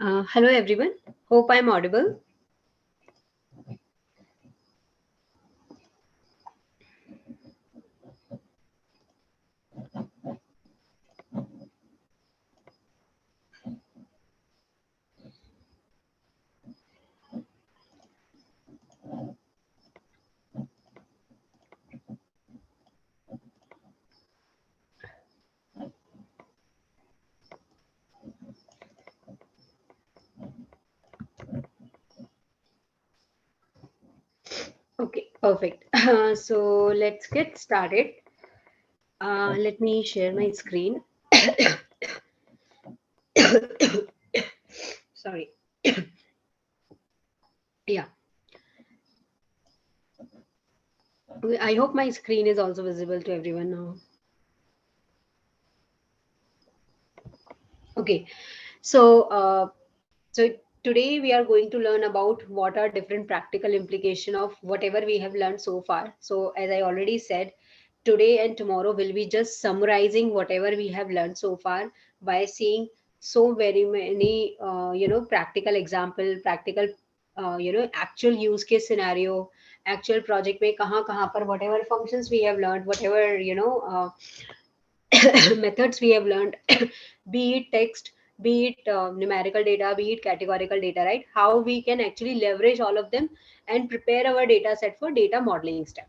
Hello everyone. Hope I'm audible. Okay, perfect. So let's get started. Let me share my screen. Sorry. Yeah, I hope my screen is also visible to everyone now. Okay, so so today we are going to learn about what are different practical implication of whatever we have learned so far. So as I already said, today and tomorrow will be just summarizing whatever we have learned so far by seeing so very many practical example, practical actual use case scenario, actual project में कहाँ पर whatever functions we have learned, whatever methods we have learned, be it text, be it numerical data, be it categorical data, right? How we can actually leverage all of them and prepare our data set for data modeling step.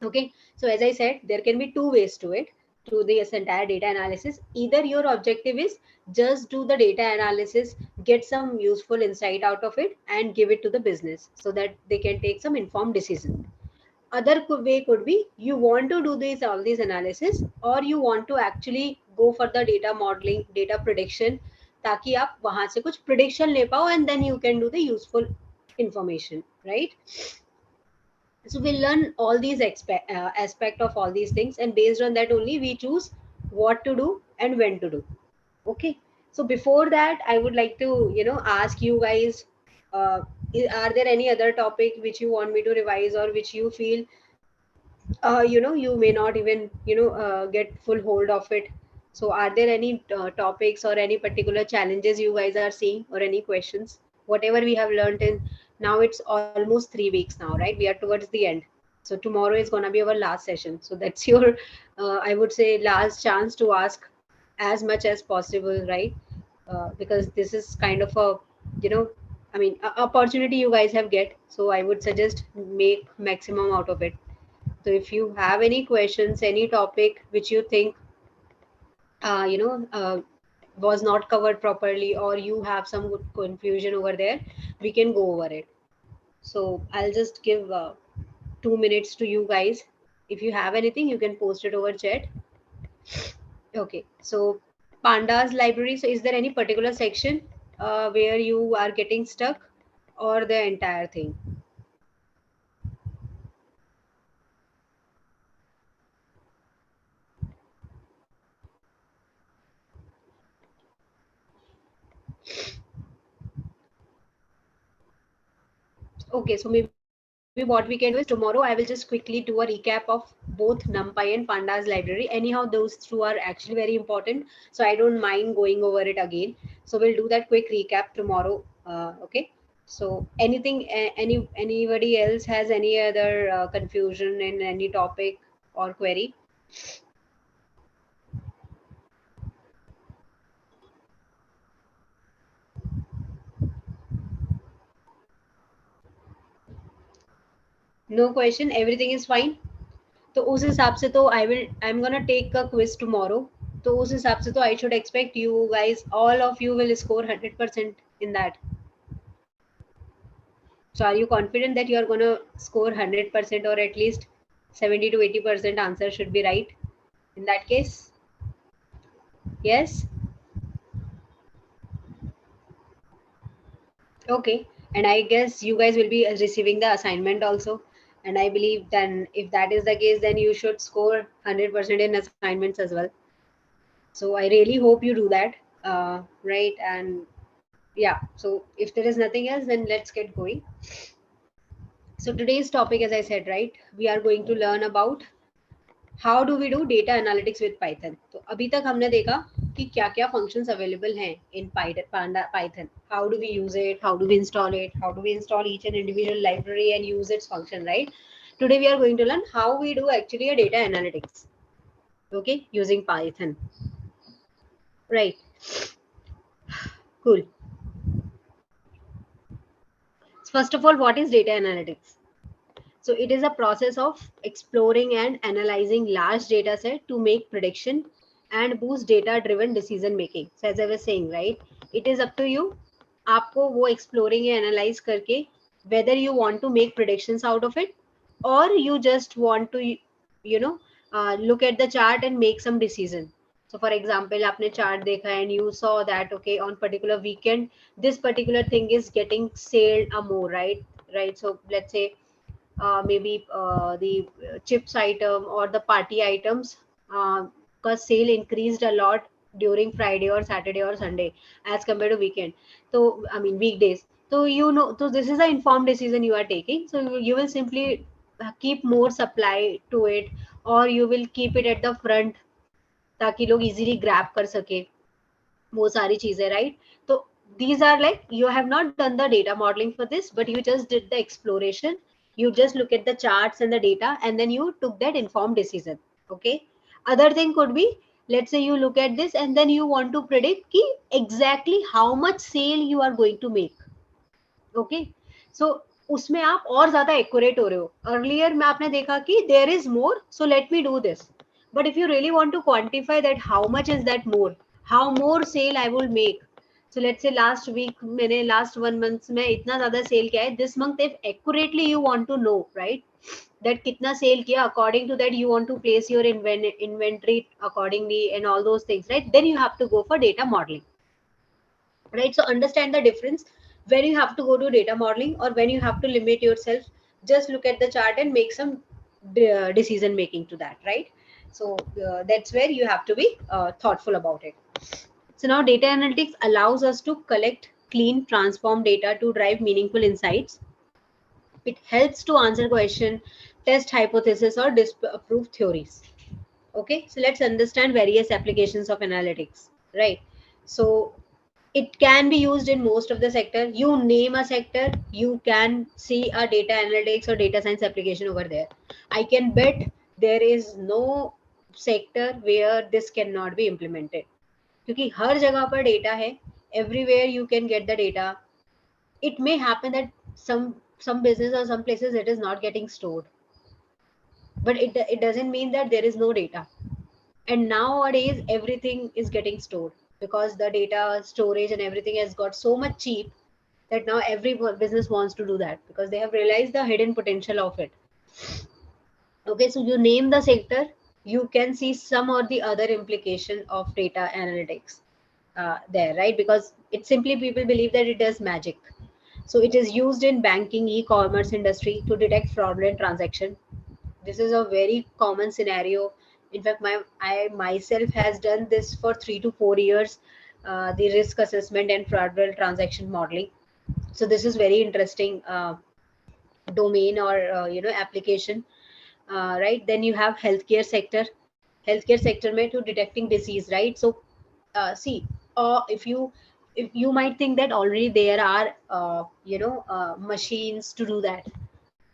Okay, so as I said, there can be two ways to it, to this entire data analysis. Either your objective is just do the data analysis, get some useful insight out of it, and give it to the business so that they can take some informed decision. Other way could be you want to do this all these analysis, or you want to actually go for the data modeling, data prediction, ताकि आप वहां से कुछ prediction ले पाओ and then you can do the useful information, right? So we learn all these aspect of all these things, and based on that only we choose what to do and when to do. Okay, so before that I would like to ask you guys, uh, are there any other topic which you want me to revise, or which you feel you may not even get full hold of it? So are there any topics or any particular challenges you guys are seeing, or any questions? Whatever we have learned in, now it's almost 3 weeks now, right? We are towards the end. So tomorrow is going to be our last session, so that's your I would say last chance to ask as much as possible, right? Because this is kind of a, you know opportunity you guys have get, so I would suggest make maximum out of it. So if you have any questions, any topic which you think uh, you know uh, was not covered properly, or you have some good confusion over there, we can go over it. So I'll just give 2 minutes to you guys. If you have anything, you can post it over chat. Okay. So pandas library. So is there any particular section where you are getting stuck, or the entire thing? Okay. So maybe what we can do is tomorrow I will just quickly do a recap of both NumPy and Pandas library. Anyhow, those two are actually very important, so I don't mind going over it again. So we'll do that quick recap tomorrow. Okay. So anything, anybody else has any other confusion in any topic or query? No question. Everything is fine. तो उस हिसाब से तो I am gonna take a quiz tomorrow. तो उस हिसाब से तो I should expect you guys, all of you will score 100% in that. So are you confident that you are going to score 100%, or at least 70 to 80% answer should be right in that case? Yes. Okay. And I guess you guys will be receiving the assignment also. And I believe then if that is the case, then you should score 100% in assignments as well. So I really hope you do that. Right. And yeah, so if there is nothing else, then let's get going. So today's topic, as I said, right, we are going to learn about how do we do data analytics with Python? तो अभी तक हमने देखा कि क्या क्या functions available हैं in Python. How do we use it, how do we install it, how do we install each and individual library and use its function, right? Today we are going to learn how we do actually a data analytics, okay, using Python, right? Cool. First of all, what is data analytics? So it is a process of exploring and analyzing large data set to make prediction and boost data driven decision making. So as I was saying, right, it is up to you. आपको वो exploring या analyze करके whether you want to make predictions out of it, or you just want to, you know, look at the chart and make some decision. So for example, आपने chart देखा and you saw that okay, on particular weekend this particular thing is getting sold a more, right? So let's say maybe the chips item or the party items, because sale increased a lot during Friday or Saturday or Sunday as compared to weekend. So I mean weekdays. So you know, so this is an informed decision you are taking. So you will simply keep more supply to it, or you will keep it at the front ताकि लोग easily grab कर सके वो सारी चीजें, right? तो these are like, you have not done the data modeling for this, but you just did the exploration. You just look at the charts and the data, and then you took that informed decision. Okay. Other thing could be, let's say you look at this and then you want to predict ki exactly how much sale you are going to make. Okay, so उसमें आप और ज्यादा accurate हो रहे हो. Earlier में आपने देखा कि there is more, so let me do this. But if you really want to quantify that how much is that more, how more sale I will make. So let's say last week मैंने last 1 month में इतना ज्यादा सेल किया है, this month if accurately you want to know, right, that कितना sale किया, according to that you want to place your inventory accordingly and all those things, right? Then you have to go for data modeling, right? So understand the difference when you have to go to data modeling or when you have to limit yourself. Just look at the chart and make some decision making to that, right? So that's where you have to be thoughtful about it. So now data analytics allows us to collect, clean, transform data to drive meaningful insights. It helps to answer question, test hypothesis, or disprove theories. Okay, so let's understand various applications of analytics, right? So it can be used in most of the sector. You name a sector, you can see a data analytics or data science application over there. I can bet there is no sector where this cannot be implemented, क्योंकि हर जगह पर data है. Everywhere you can get the data. It may happen that some business or some places it is not getting stored, but it doesn't mean that there is no data. And nowadays everything is getting stored because the data storage and everything has got so much cheap that now every business wants to do that because they have realized the hidden potential of it. Okay, so you name the sector, you can see some or the other implication of data analytics there, right? Because it simply, people believe that it does magic. So it is used in banking, e-commerce industry to detect fraudulent transaction. This is a very common scenario. In fact, I myself has done this for 3 to 4 years, the risk assessment and fraudulent transaction modeling. So this is very interesting domain or application, right? Then you have healthcare sector. Healthcare sector mein to detecting disease, right? So see, if you might think that already there are machines to do that.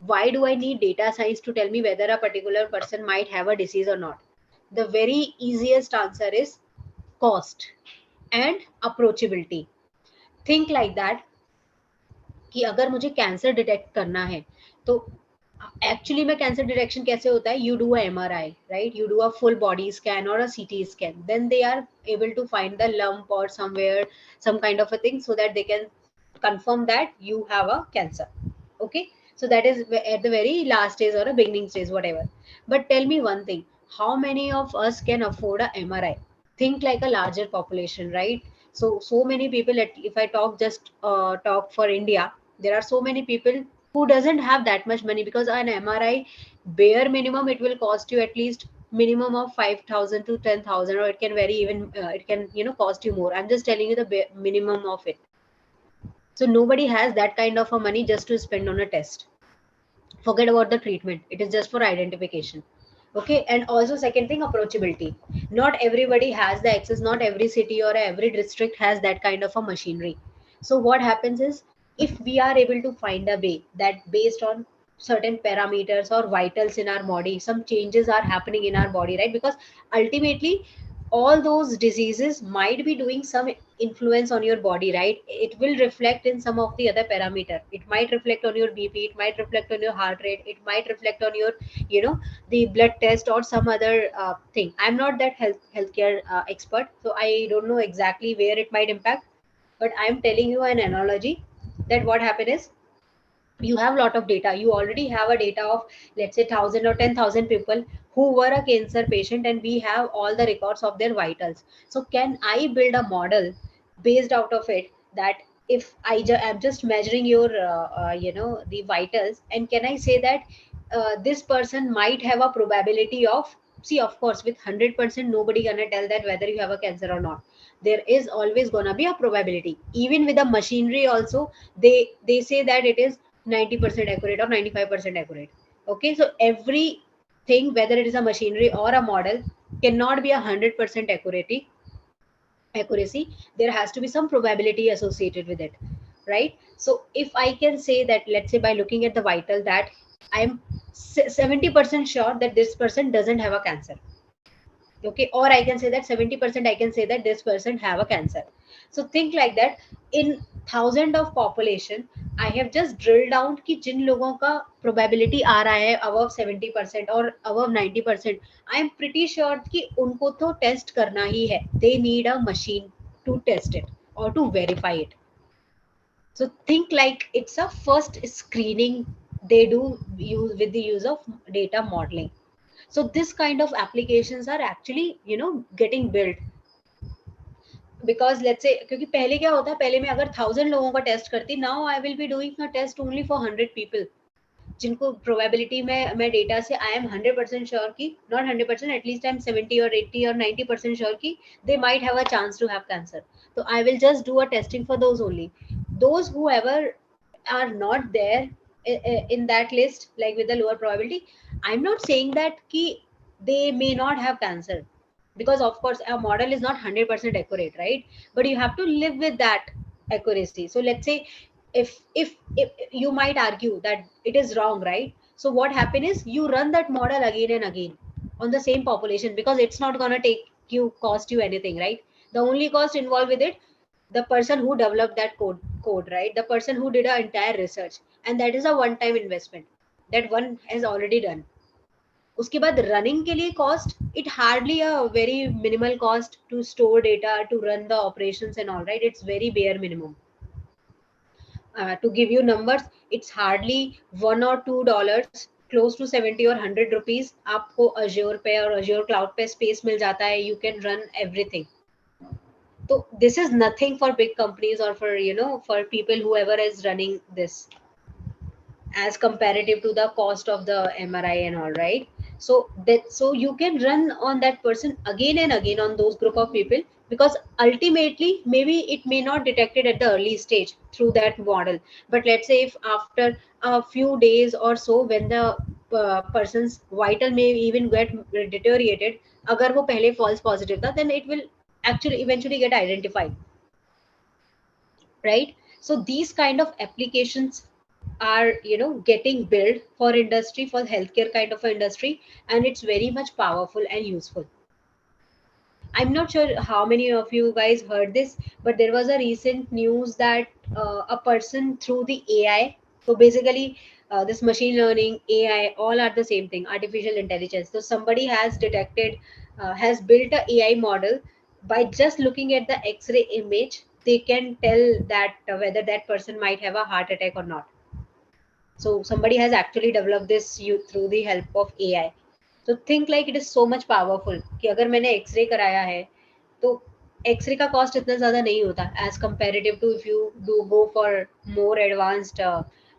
Why do I need data science to tell me whether a particular person might have a disease or not? The very easiest answer is cost and approachability. Think like that कि अगर मुझे cancer detect करना है तो actually में cancer detection कैसे होता है? यू डू अ MRI, राइट? You do a full body scan और अ CT स्कैन, then they are able to find the lump or somewhere some kind of a thing so that they can confirm that you have a cancer. Okay, so that is at the very last stage or a beginning stage, whatever. But tell me one thing, how many of us can afford a MRI? Think like a larger population, right? So many people, if I talk just talk for India, there are so many people who doesn't have that much money, because an MRI bare minimum it will cost you at least minimum of 5,000 to 10,000, or it can vary even it can cost you more. I'm just telling you the minimum of it. So nobody has that kind of a money just to spend on a test. Forget about the treatment, it is just for identification. Okay, and also second thing, approachability. Not everybody has the access, not every city or every district has that kind of a machinery. So what happens is, if we are able to find a way that based on certain parameters or vitals in our body, some changes are happening in our body, right? Because ultimately all those diseases might be doing some influence on your body, right? It will reflect in some of the other parameter. It might reflect on your bp, it might reflect on your heart rate, it might reflect on your, you know, the blood test or some other thing. I'm not that healthcare expert, so I don't know exactly where it might impact, but I'm telling you an analogy that what happened is, you have a lot of data, you already have a data of, let's say, 1,000 or 10,000 people who were a cancer patient, and we have all the records of their vitals. So can I build a model based out of it, that if am just measuring your the vitals, and can I say that this person might have a probability of, see, of course, with 100% nobody gonna tell that whether you have a cancer or not. There is always gonna be a probability. Even with the machinery also, they say that it is 90% accurate or 95% accurate. Okay, so everything, whether it is a machinery or a model, cannot be 100% accuracy. There has to be some probability associated with it, right? So if I can say that, let's say, by looking at the vital, that I'm 70% sure that this person doesn't have a cancer. Okay, or I can say that 70% I can say that this person have a cancer. So think like that. In thousand of population, I have just drilled down कि जिन लोगों का probability आ रहा है above 70% और above 90%, I am pretty sure कि उनको तो test करना ही है. They need a machine to test it or to verify it. So think like it's a first screening they do use with the use of data modeling. So this kind of applications are actually, getting built. Because let's say, क्योंकि पहले क्या होता, पहले मैं अगर 1,000 लोगों का test करती, now I will be doing a test only for 100 people, जिनको प्रोबेबिलिटी में मैं डेटा से आई एम 100% श्योर की, नॉट 100%, एटलीस्ट आई एम 70 और 80 और 90% श्योर की they might have a chance to have cancer. तो I will just do a testing for those only. Those whoever are not there in that list, like with the lower probability, I'm not saying that ki they may not have cancer, because of course a model is not 100% accurate, right? But you have to live with that accuracy. So let's say, if you might argue that it is wrong, right? So what happen is, you run that model again and again on the same population, because it's not going to take you cost you anything, right? The only cost involved with it, the person who developed that code, right? The person who did our entire research, and that is a one time investment that one has already done. उसके बाद running के लिए cost, it hardly a very minimal cost to store data, to run the operations and all, right? It's very bare minimum. To give you numbers, it's hardly $1 or $2, close to 70 or 100 rupees आपको Azure पे और Azure cloud पे space मिल जाता है. You can run everything. So this is nothing for big companies or for, for people whoever is running this, as comparative to the cost of the MRI and all, right? So you can run on that person again and again on those group of people, because ultimately maybe it may not detect it at the early stage through that model. But let's say if after a few days or so, when the person's vital may even get deteriorated, agar wo pehle false positive tha, then it will actually eventually get identified, right? So these kind of applications are, getting built for industry, for healthcare kind of a industry, and it's very much powerful and useful. I'm not sure how many of you guys heard this, but there was a recent news that a person through the AI, so basically this machine learning, AI, all are the same thing, artificial intelligence. So somebody has detected, has built a AI model. By just looking at the X-ray image, they can tell that whether that person might have a heart attack or not. So somebody has actually developed this through the help of AI. So think like it is so much powerful कि अगर मैंने X-ray कराया है, तो X-ray का cost इतना ज़्यादा नहीं होता as comparative to if you do go for more advanced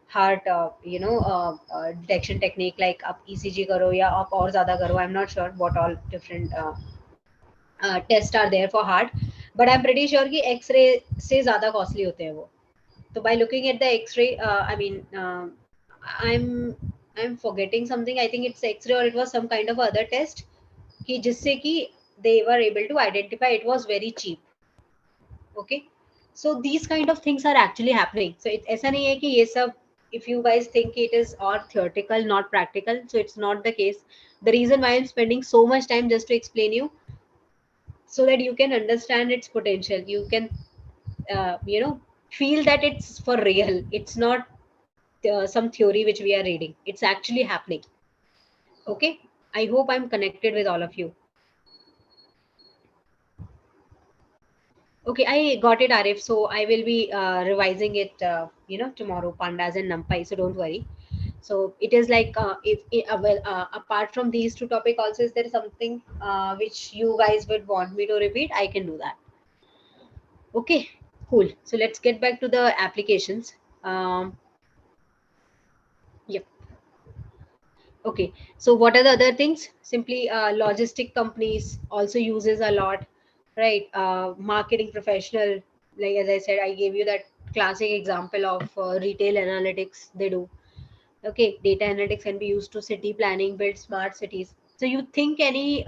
heart detection technique, like आप ECG करो या आप और ज़्यादा करो. I'm not sure what all different tests are there for heart, but I'm pretty sure कि X-ray से ज़्यादा costly होते हैं वो. So by looking at the X-ray, I'm I'm forgetting something. I think it's X-ray or it was some kind of other test कि जिससे कि they were able to identify it was very cheap. Okay, so these kind of things are actually happening. So it ऐसा नहीं है कि ये सब if you guys think it is all theoretical not practical, so it's not the case. The reason why I'm spending so much time just to explain you so that you can understand its potential, you can feel that it's for real, it's not some theory which we are reading, it's actually happening. Okay, I hope I'm connected with all of you. Okay, I got it, Arif. So I will be revising it, tomorrow, pandas and numpy. So don't worry. So it is like apart from these two topic, also is there something which you guys would want me to repeat? I can do that. Okay, cool. So let's get back to the applications. Yep. Okay. So what are the other things? Simply logistic companies also uses a lot, right? Marketing professional, like as I said, I gave you that classic example of retail analytics they do. Okay, data analytics can be used to city planning, build smart cities. So you think any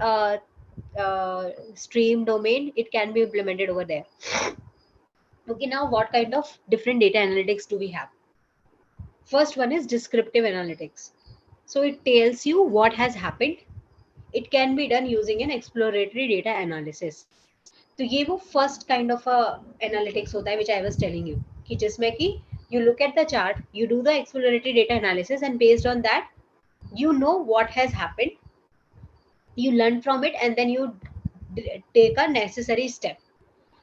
stream domain, it can be implemented over there. Okay, now what kind of different data analytics do we have? First one is descriptive analytics. So it tells you what has happened. It can be done using an exploratory data analysis. तो ये वो first kind of a analytics होता है which I was telling you कि जिसमें कि you look at the chart, you do the exploratory data analysis, and based on that you know what has happened, you learn from it, and then you take a necessary step.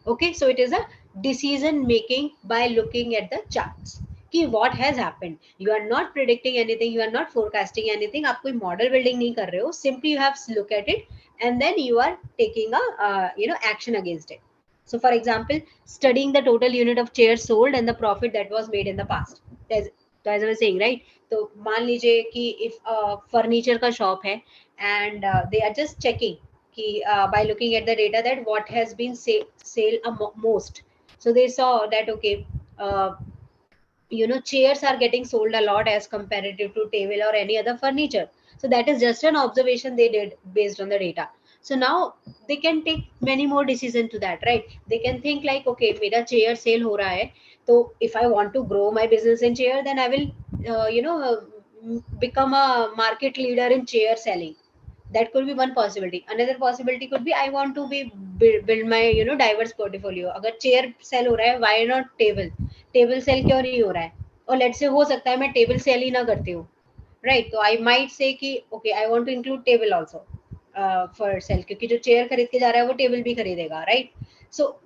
Okay, so it is a decision making by looking at the charts कि what has happened. You are not predicting anything, you are not forecasting anything, आप कोई model building नहीं कर रहे हो, simply you have to look at it and then you are taking a action against it. So for example, studying the total unit of chairs sold and the profit that was made in the past. As I was saying, right? तो मान लीजिए कि if furniture का shop है and they are just checking by looking at the data that what has been sale most. So they saw that okay, chairs are getting sold a lot as comparative to table or any other furniture. So that is just an observation they did based on the data. So now they can take many more decisions to that, right? They can think like, okay, mera chair sale ho raha hai, so if I want to grow my business in chair, then I will become a market leader in chair selling. That could be one possibility. Another possibility could be I want to be build my diverse portfolio. अगर chair sell हो रहा है, why not table sell क्यों नहीं हो रहा है? और let's say हो सकता है मैं table sell ही ना करती हूँ, right? तो I might say कि okay, I want to include table also for sell, क्योंकि जो chair खरीद के जा रहा है वो table भी खरीदेगा, right? So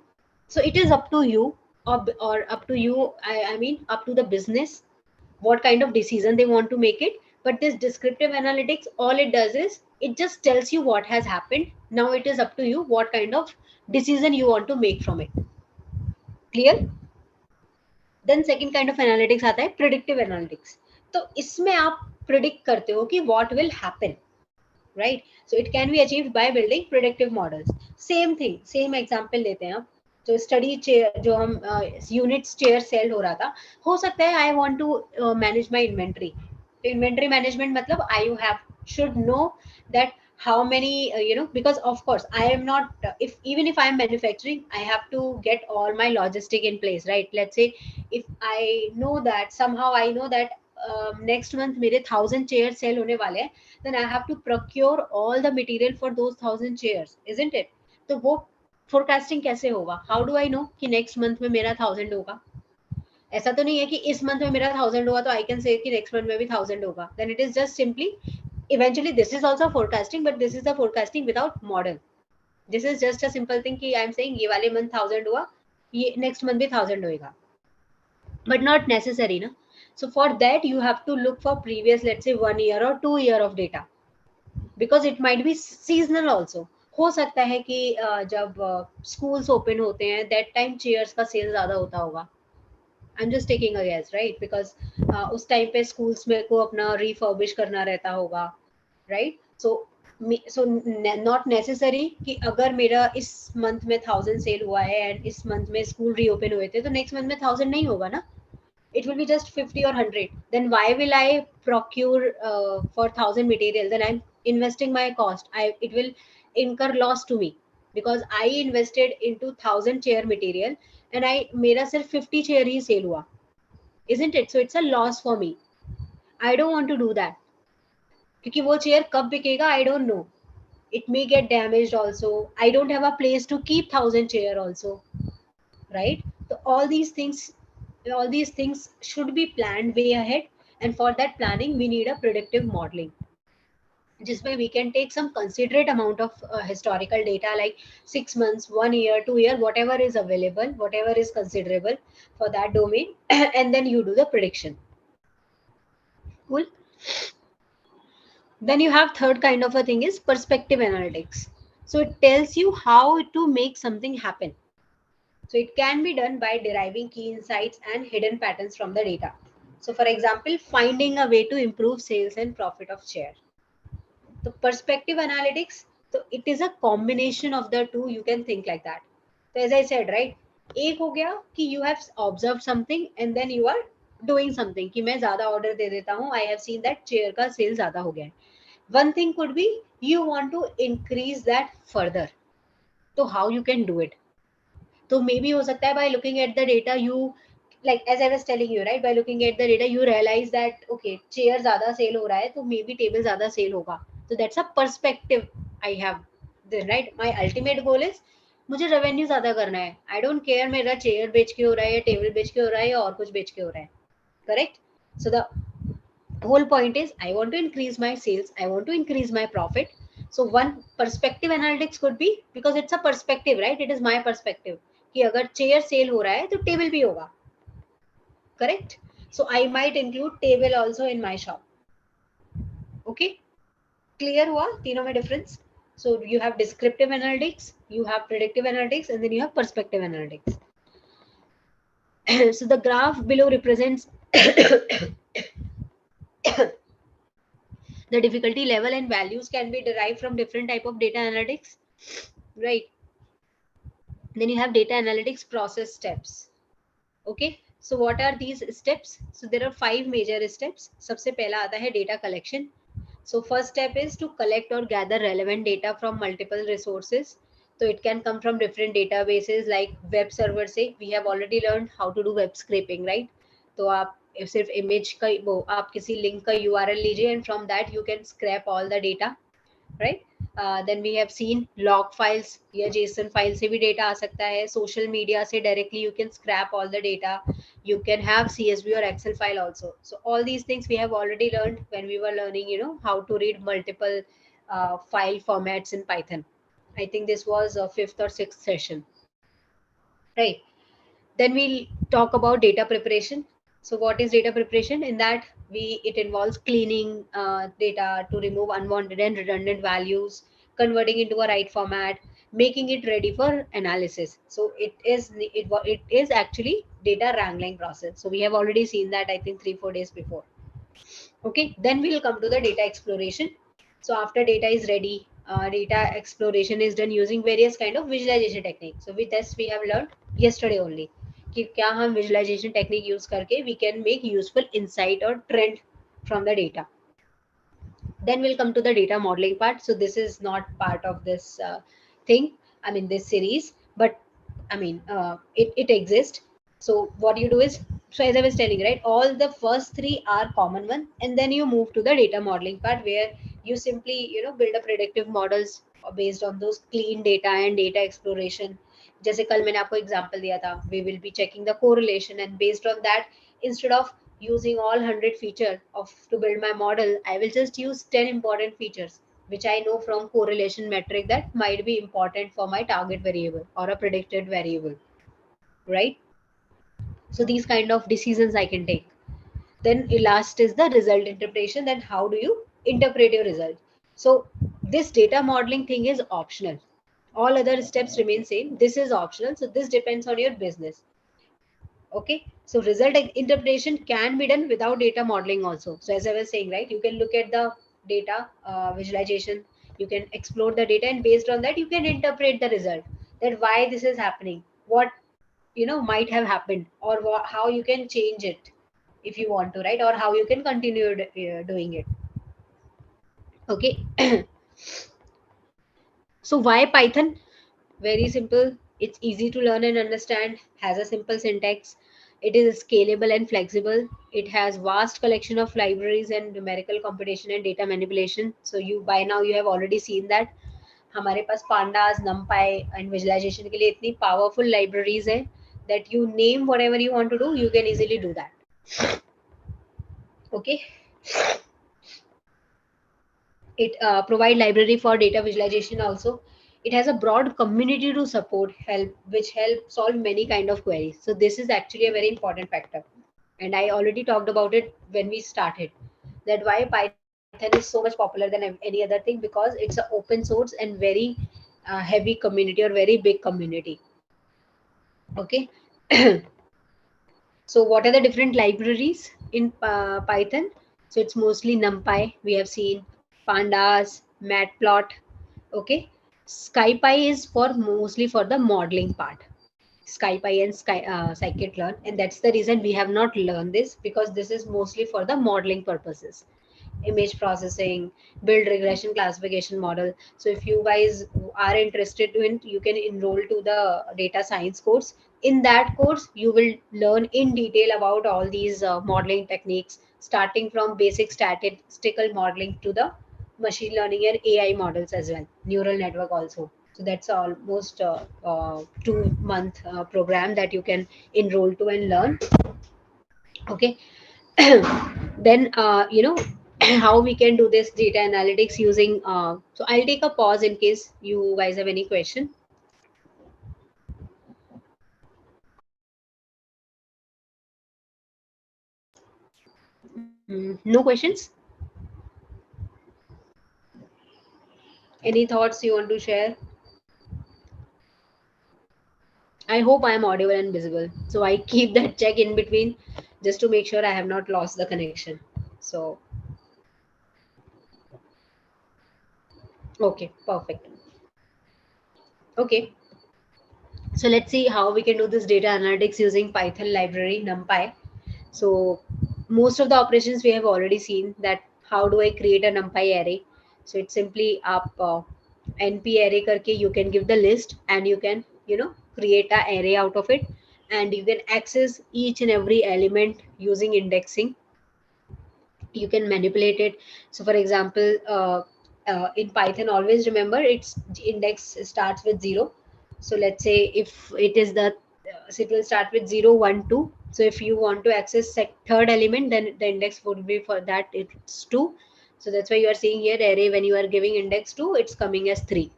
it is up to you, or up to you, I mean up to the business, what kind of decision they want to make it. But this descriptive analytics, all it does is it just tells you what has happened. Now it is up to you what kind of decision you want to make from it. Clear? Then second kind of analytics आता है predictive analytics. तो इसमें आप predict करते हो कि what will happen, right? So it can be achieved by building predictive models. Same thing, same example लेते हैं आप. जो स्टडी चेयर, जो हम यूनिट्स चेयर सेल हो रहा था, हो सकता है I want to manage my inventory. तो इन्वेंटरी मैनेजमेंट मतलब I have should know that how many because of course I am not if even if I am manufacturing, I have to get all my logistic in place, right? Let's say if I know that somehow I know that next month मेरे 1000 chairs sell होने वाले हैं, then I have to procure all the material for those 1000 chairs, isn't it? तो वो forecasting कैसे होगा? How do I know कि next month में मेरा 1000 होगा? ऐसा तो नहीं है कि इस मंथ में मेरा 1000 हुआ तो आई कैन से कि नेक्स्ट मंथ में भी 1000 होगा. Then it is just simply eventually this is also forecasting, but this is the forecasting without model. This is just a simple thing कि I am saying ये वाले month 1000 हुआ, ये next month भी 1000 होएगा, but not necessary ना. So for that you have to look for previous, let's say 1 year or 2 year of data, because it might be seasonal also. हो सकता है कि जब स्कूल्स ओपन होते हैं दैट टाइम चेयर्स का सेल ज्यादा होता होगा. I am just taking a guess, right? Because उस टाइम पे स्कूल्स में को अपना रिफर्बिश करना रहता होगा, राइट? सो नॉट नेसेसरी कि अगर मेरा इस मंथ में 1000 सेल हुआ है एंड इस मंथ में स्कूल रीओपन हुए थे तो नेक्स्ट मंथ में 1000 नहीं होगा ना. it will be just 50 or 100. Then why will I procure for 1000 material? Then I'm investing my cost. It will incur loss to me because I invested into 1000 chair material and I मेरा सिर्फ 50 chair ही sale हुआ, isn't it? So it's a loss for me. I don't want to do that क्योंकि वो chair कब बिकेगा I don't know. It may get damaged also. I don't have a place to keep 1000 chair also, right? So all these things should be planned way ahead, and for that planning we need a predictive modeling, just where we can take some considerate amount of historical data like 6 months, 1 year, 2 year, whatever is available, whatever is considerable for that domain and then you do the prediction. Cool. Then you have third kind of a thing is perspective analytics. So it tells you how to make something happen. So it can be done by deriving key insights and hidden patterns from the data. So for example, finding a way to improve sales and profit of share. The perspective analytics, so it is a combination of the two. You can think like that. So as I said, right, एक हो गया कि you have observed something and then you are doing something कि मैं ज़्यादा order दे देता हूँ. I have seen that chair का sale ज़्यादा हो गया है. One thing could be you want to increase that further. So how you can do it? तो मे बी हो सकता है by looking at the data you, like as I was telling you, right, by looking at the data you realize that okay chair ज़्यादा cell हो रहा है तो may be table ज़्यादा सेल होगा. So that's a perspective I have then, right? My ultimate goal is मुझे revenue ज़्यादा करना है. I don't care मेरा चेयर बेच के हो रहा है या टेबल बेच के हो रहा है या और कुछ बेच के हो रहा है. Correct? So the whole point is I want to increase my sales, I want to increase my profit. So one perspective analytics could be, because it's a perspective, right? It is my perspective कि अगर chair cell हो रहा है तो table भी होगा. Correct. So I might include table also in my shop. Okay, clear हुआ तीनों में difference? So you have descriptive analytics, you have predictive analytics, and then you have perspective analytics. So the graph below represents the difficulty level and values can be derived from different type of data analytics, right? Then you have data analytics process steps. Okay, so what are these steps? So there are 5 major steps. सबसे पहला आता है data collection. So first step is to collect or gather relevant data from multiple resources. So it can come from different databases like web server से. We have already learned how to do web scraping, right? तो आप सिर्फ image का वो आप किसी link का URL लीजिए and from that you can scrape all the data, right? Then we have seen log files या JSON file से भी data आ सकता है. Social media से directly you can scrap all the data. You can have CSV or Excel file also. So all these things we have already learned when we were learning, you know, how to read multiple file formats in Python. I think this was a 5th or 6th session, right? Then we'll talk about data preparation. So what is data preparation? In that it involves cleaning data to remove unwanted and redundant values, converting into a right format, making it ready for analysis. So it is actually data wrangling process. So we have already seen that, I think 3-4 days before. Okay, then we'll come to the data exploration. So after data is ready, data exploration is done using various kind of visualization techniques. So with this we have learned yesterday only कि क्या हम visualization technique use करके we can make useful insight or trend from the data. Then we'll come to the data modeling part. So this is not part of this thing, I mean this series, but I mean it exists. So what you do is, so as I was telling, right, all the first 3 are common one, and then you move to the data modeling part where you simply, you know, build a predictive models based on those clean data and data exploration. जैसे कल मैंने आपको example दिया था, we will be checking the correlation, and based on that, instead of using all 100 features of to build my model, I will just use 10 important features which I know from correlation metric that might be important for my target variable or a predicted variable, right? So these kind of decisions I can take. Then last is the result interpretation. Then how do you interpret your result? So this data modeling thing is optional. All other steps remain same. This is optional. So this depends on your business. Okay, so result interpretation can be done without data modeling also. So as I was saying, right, you can look at the data visualization, you can explore the data, and based on that you can interpret the result, that why this is happening, what, you know, might have happened, or how you can change it, if you want to, right? Or how you can continue doing it. Okay. So why Python? Very simple. It's easy to learn and understand, has a simple syntax. It is scalable and flexible. It has vast collection of libraries and numerical computation and data manipulation. So you by now you have already seen that हमारे पास pandas, numpy and visualization के लिए इतनी powerful libraries है that you name whatever you want to do, you can easily do that. Okay. It provide library for data visualization also. It has a broad community to support help, which help solve many kind of queries. So this is actually a very important factor, and I already talked about it when we started, that why Python is so much popular than any other thing, because it's a open source and very heavy community or very big community. Okay. So what are the different libraries in Python? So it's mostly NumPy. We have seen pandas, matplot. Okay, SkyPy is for mostly for the modeling part. SkyPy and scikit-learn, and that's the reason we have not learned this, because this is mostly for the modeling purposes, image processing, build regression classification model. So if you guys are interested in, you can enroll to the data science course. In that course you will learn in detail about all these modeling techniques, starting from basic statistical modeling to the machine learning and AI models as well, neural network also. So that's almost 2 month program that you can enroll to and learn. Okay. Then how we can do this data analytics using so I'll take a pause in case you guys have any question. No questions? Any thoughts you want to share? I hope I am audible and visible, so I keep that check in between just to make sure I have not lost the connection. So okay, perfect. Okay, so let's see how we can do this data analytics using Python library NumPy. So most of the operations we have already seen, that how do I create a NumPy array. So it's simply up np array karke you can give the list, and you can create a array out of it, and you can access each and every element using indexing. You can manipulate it. So for example, in Python, always remember its index starts with 0. So let's say if it is the so it will start with 0 1 2. So if you want to access third element, then the index would be for that it's 2. So that's why you are seeing here array, when you are giving index 2, it's coming as 3.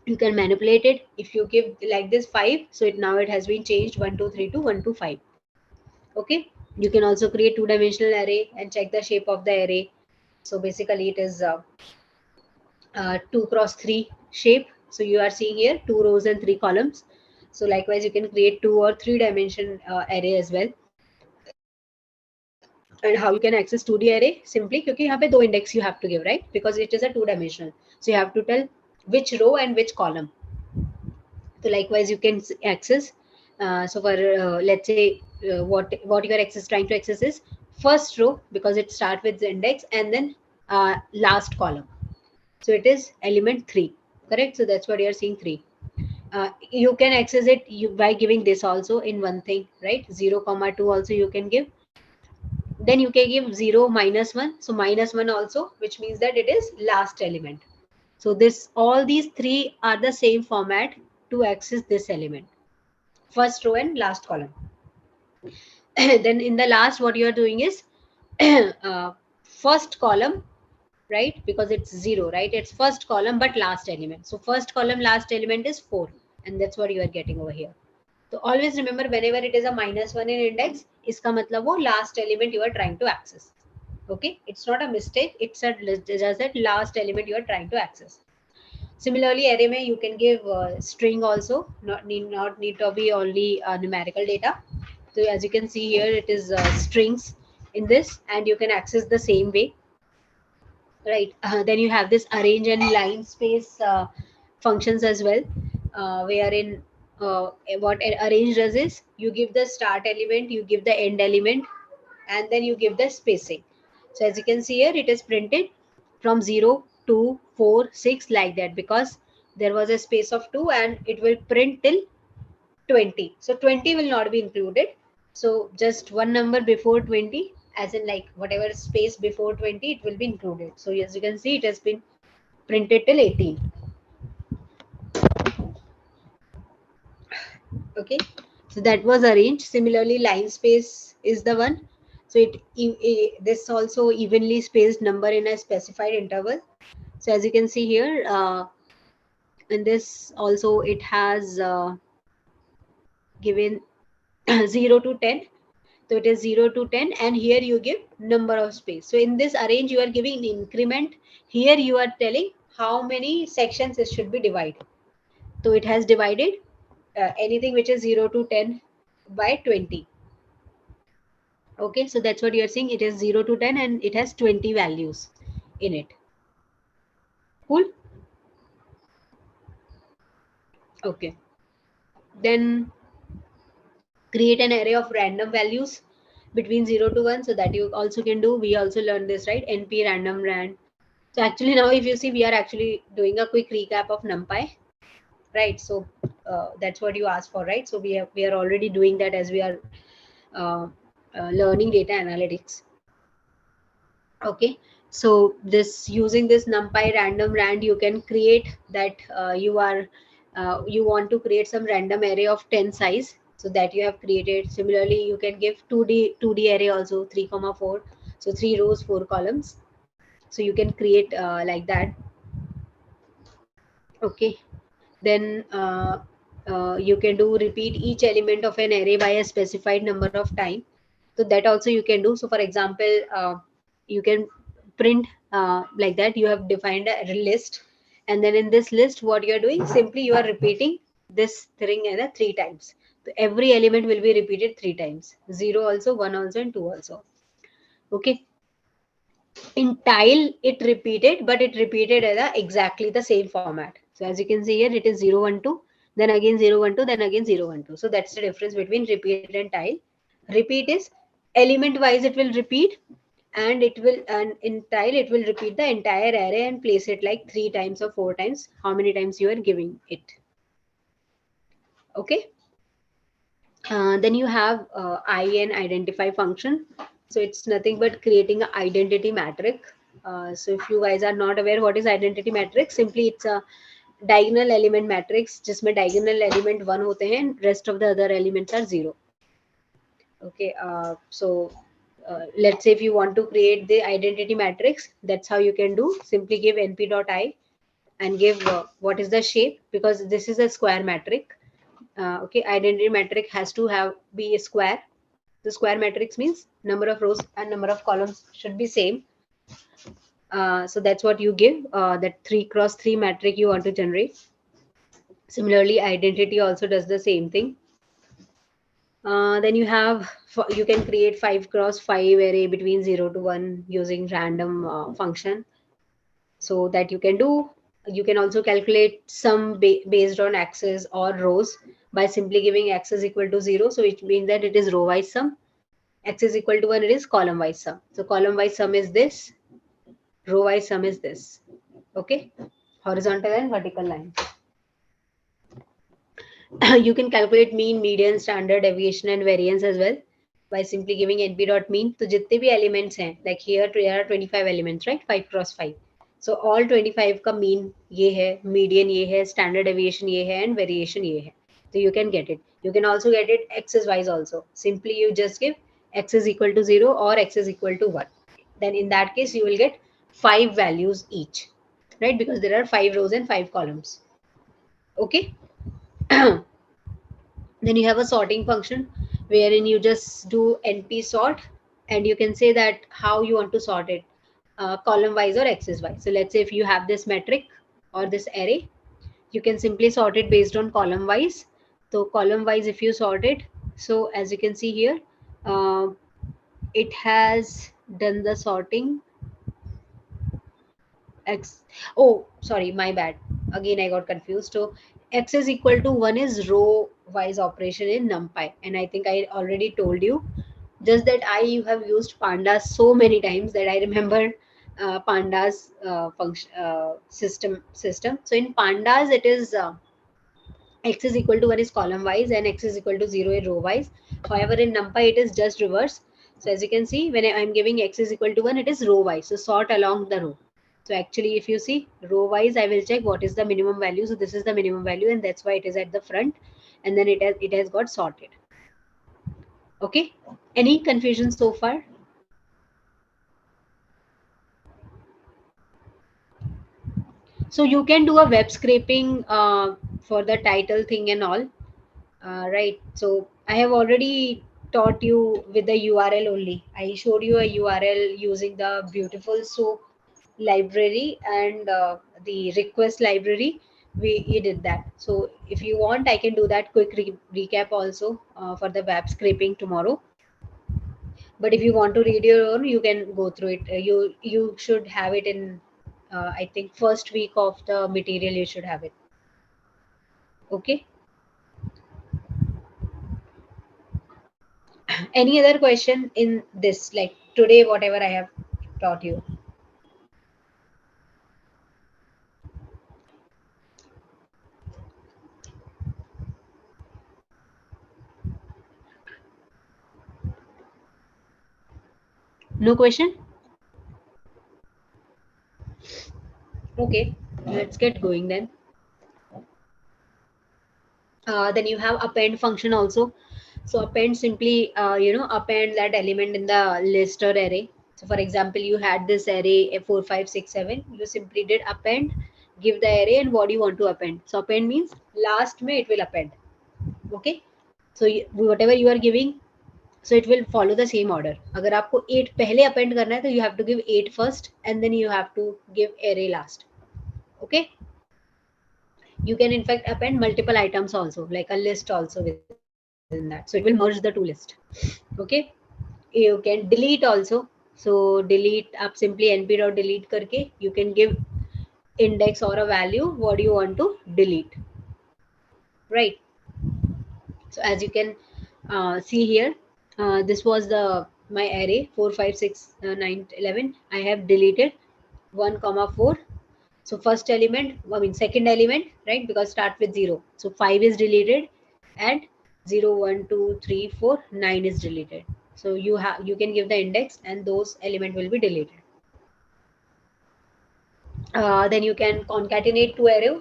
You can manipulate it. If you give like this 5, so now it has been changed 1 2 3 to 1 to 5. Okay. You can also create two-dimensional array and check the shape of the array. So basically it is 2 cross 3 shape. So you are seeing here 2 rows and 3 columns. So likewise you can create 2 or 3 dimension array as well. And how you can access 2D array? Simply क्योंकि यहाँ पे दो index you have to give, right? Because it is a two-dimensional. So you have to tell which row and which column. So likewise you can access. So for let's say what your access trying to access is first row, because it starts with the index, and then last column. So it is element 3, correct? So that's what you are seeing, 3. You can access it by giving this also in one thing, right? 0 comma 2 also you can give. Then you can give 0 minus 1. So minus 1 also, which means that it is last element. So this all these three are the same format to access this element, first row and last column. Then in the last, what you are doing is first column, right? Because it's 0, right? It's first column but last element. So first column last element is 4, and that's what you are getting over here. So always remember, whenever it is a minus 1 in index, iska matlab wo last element you are trying to access. Okay, it's not a mistake, it's just that last element you are trying to access. Similarly, array mein you can give string also, not need to be only numerical data. So as you can see here, it is strings in this, and you can access the same way, right? Then you have this arrange and line space functions as well, wherein what arrange does is you give the start element, you give the end element, and then you give the spacing. So as you can see here, it is printed from 0, 2, 4, 6 like that, because there was a space of 2 and it will print till 20. So 20 will not be included. So just one number before 20, as in like whatever space before 20, it will be included. So as you can see, it has been printed till 18. Okay, so that was arranged. Similarly, line space is the one. So this also evenly spaced number in a specified interval. So as you can see here, in this also it has given 0 to 10. So it is 0 to 10, and here you give number of space. So in this arrange, you are giving increment. Here you are telling how many sections it should be divided. So it has divided anything which is 0 to 10 by 20. Okay, so that's what you are seeing. It is 0 to 10 and it has 20 values in it. Cool. Okay. Then create an array of random values between 0 to 1. So that you also can do. We also learned this, right? NP random rand. So actually now if you see, we are actually doing a quick recap of Numpy, right? So that's what you asked for, right? So we are already doing that as we are uh, learning data analytics. Okay, so this using this Numpy random rand, you can create that you want to create some random array of 10 size, so that you have created. Similarly, you can give 2D array also, 3 comma 4, so 3 rows 4 columns. So you can create like that. Okay, then you can do repeat each element of an array by a specified number of time. So that also you can do. So for example, you can print like that. You have defined a list, and then in this list, what you are doing, simply you are repeating this thing either 3 times. So every element will be repeated 3 times, 0 also, 1 also, and 2 also. Okay, in tile it repeated, but it repeated as exactly the same format. So as you can see here, it is 0 1 2, then again 0 1 2, then again 0 1 2. So that's the difference between repeated and tile. Repeat is element wise it will repeat, and in tile it will repeat the entire array and place it like 3 times or 4 times, how many times you are giving it. Okay. Then you have IN identify function. So it's nothing but creating an identity matrix. So if you guys are not aware what is identity matrix, simply it's a diagonal element matrix जिसमें diagonal element 1 होते हैं and rest of the other elements are 0. Okay, so let's say if you want to create the identity matrix, that's how you can do. Simply give np.I and give what is the shape, because this is a square matrix. Okay, identity matrix has to be a square. The square matrix means number of rows and number of columns should be same. So that's what you give, that 3 cross 3 matrix you want to generate. Similarly, identity also does the same thing. Then you can create 5 cross 5 array between 0 to 1 using random function. So that you can do. You can also calculate sum based on axes or rows by simply giving x is equal to 0. So it means that it is row wise sum. X is equal to 1, it is column wise sum. So column wise sum is this, row wise sum is this. Okay, horizontal and vertical line. You can calculate mean, median, standard deviation and variance as well by simply giving np.mean. So जितने भी elements हैं, like here there are 25 elements, right? 5 cross 5. So all 25 का mean ये है, median ये है, standard deviation ये है, and variation ये है. So you can get it. You can also get it axis wise also. Simply you just give x is equal to 0 or x is equal to 1. Then in that case you will get 5 values each, right? Because there are 5 rows and 5 columns. Okay. Then you have a sorting function wherein you just do np sort, and you can say that how you want to sort it, column wise or axis wise. So let's say if you have this metric or this array, you can simply sort it based on column wise. So column wise if you sort it, so as you can see here, uh, it has done the sorting. X, oh sorry, my bad, again I got confused. So x is equal to 1 is row wise operation in numpy, and I think I already told you Just that I have used pandas so many times that I remember pandas function system. So in pandas, it is x is equal to 1 is column wise and x is equal to 0 is row wise. However, in NumPy, it is just reverse. So as you can see, when I'm giving x is equal to 1, it is row wise. So sort along the row. So actually, if you see row wise, I will check what is the minimum value. So this is the minimum value, and that's why it is at the front. And then it has got sorted. Okay. Any confusion so far? So you can do a web scraping for the title thing and all. Right. So I have already taught you with the URL only. I showed you a URL using the beautiful so library and the request library. We did that. So if you want, I can do that quick recap also for the web scraping tomorrow. But if you want to read your own, you can go through it. You should have it in I think first week of the material. You should have it. Okay. Any other question in this, like today, whatever I have taught you? No question? Okay, let's get going then. Then you have append function also. So append simply, append that element in the list or array. So for example, you had this array 4, 5, 6, 7. You simply did append, give the array and what you want to append. So append means last में it will append. Okay. So whatever you are giving, so it will follow the same order. अगर आपको 8 पहले append करना है तो you have to give 8 first and then you have to give array last. Okay. You can in fact append multiple items also, like a list also within that. So it will merge the two list. Okay. You can delete also. So delete, आप simply np.delete करके you can give index or a value what you want to delete. Right. So as you can see here, this was the my array 4, 5, 6, 9, 11. I have deleted 1 comma 4. So first element, I mean second element, right? Because start with 0. So 5 is deleted and 0, 1, 2, 3, 4, 9 is deleted. So you can give the index and those element will be deleted. Then you can concatenate to array.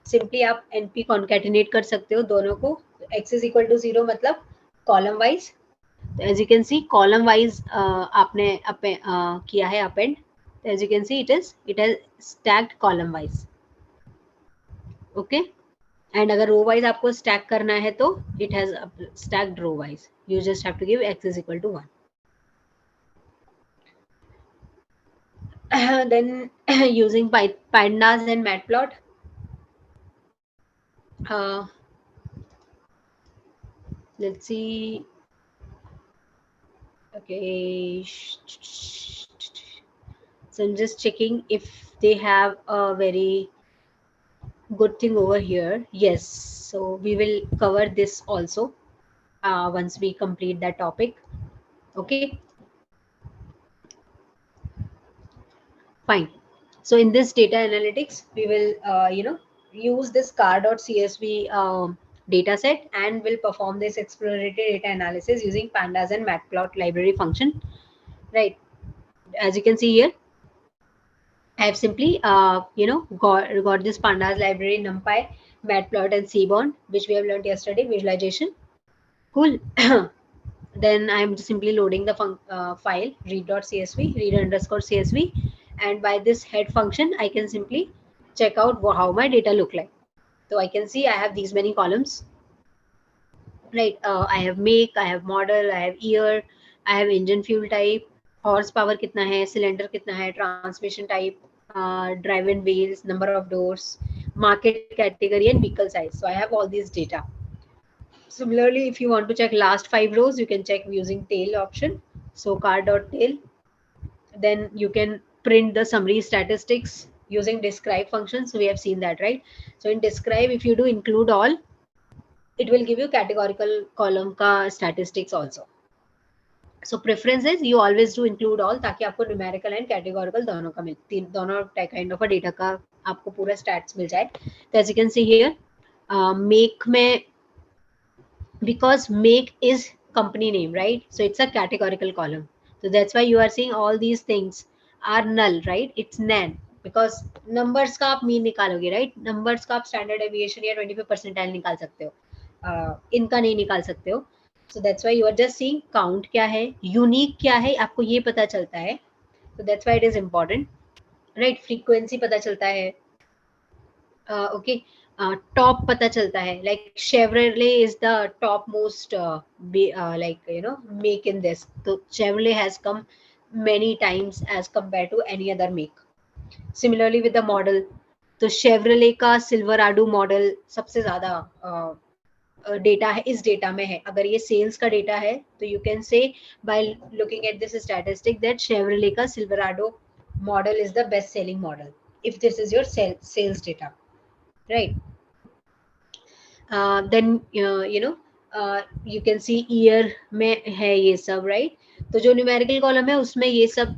Simply आप np concatenate कर सकते हो दोनों को. X is equal to 0 मतलब column wise. As you can see, column wise आपने किया है append. As you can see, it has stacked column wise. Okay. And अगर row wise आपको stack करना है तो it has stacked row wise. You just have to give x is equal to 1. Then using pandas and matplot. Uh, let's see. Okay. So I'm just checking if they have a very good thing over here. Yes. So we will cover this also once we complete that topic. Okay. Fine. So in this data analytics, we will, use this car.csv data set and will perform this exploratory data analysis using pandas and matplot library function. Right. As you can see here, I have simply, got this pandas library, NumPy, matplot, and cbond, which we have learned yesterday, visualization. Cool. Then I'm simply loading the file read.csv, read underscore csv, and by this head function, I can simply check out how my data look like. So I can see I have these many columns, right? I have make, I have model, I have year, I have engine fuel type, horsepower कितना है, cylinder कितना है, transmission type, driven wheels, number of doors, market category, and vehicle size. So I have all these data. Similarly, if you want to check last 5 rows, you can check using tail option. So car.tail. Then you can print the summary statistics using describe function. So we have seen that, right? So in describe, if you do include all, it will give you categorical column ka statistics also. So preferences you always do include all, ताकि आपको numerical and categorical दोनों का दोनों kind of data का आपको पूरा stats मिल जाए. तो as you can see here, make में, because make is company name, right? So it's a categorical column. So that's why you are seeing all these things are null, right? It's nan, because numbers का आप mean निकालोगे, right? numbers का आप standard deviation या 25 percentile निकाल सकते हो, इनका नहीं निकाल सकते हो. So that's why you are just seeing count क्या है, unique क्या है, आपको ये पता चलता है. So that's why it is important, right? frequency पता चलता है, ओके. टॉप पता चलता है, like Chevrolet is the top most, like you know, make in this. तो Chevrolet has come many times as compared to any other make. Similarly with the model, तो Chevrolet का Silverado model सबसे ज्यादा data है, इस data में है. अगर ये सेल्स का डेटा है तो you can say by looking at this statistic that Chevrolet का Silverado model is the best selling model if this is your sales data, right? Then you know, you can see year में है ये सब, right? तो जो numerical column है उसमें ये सब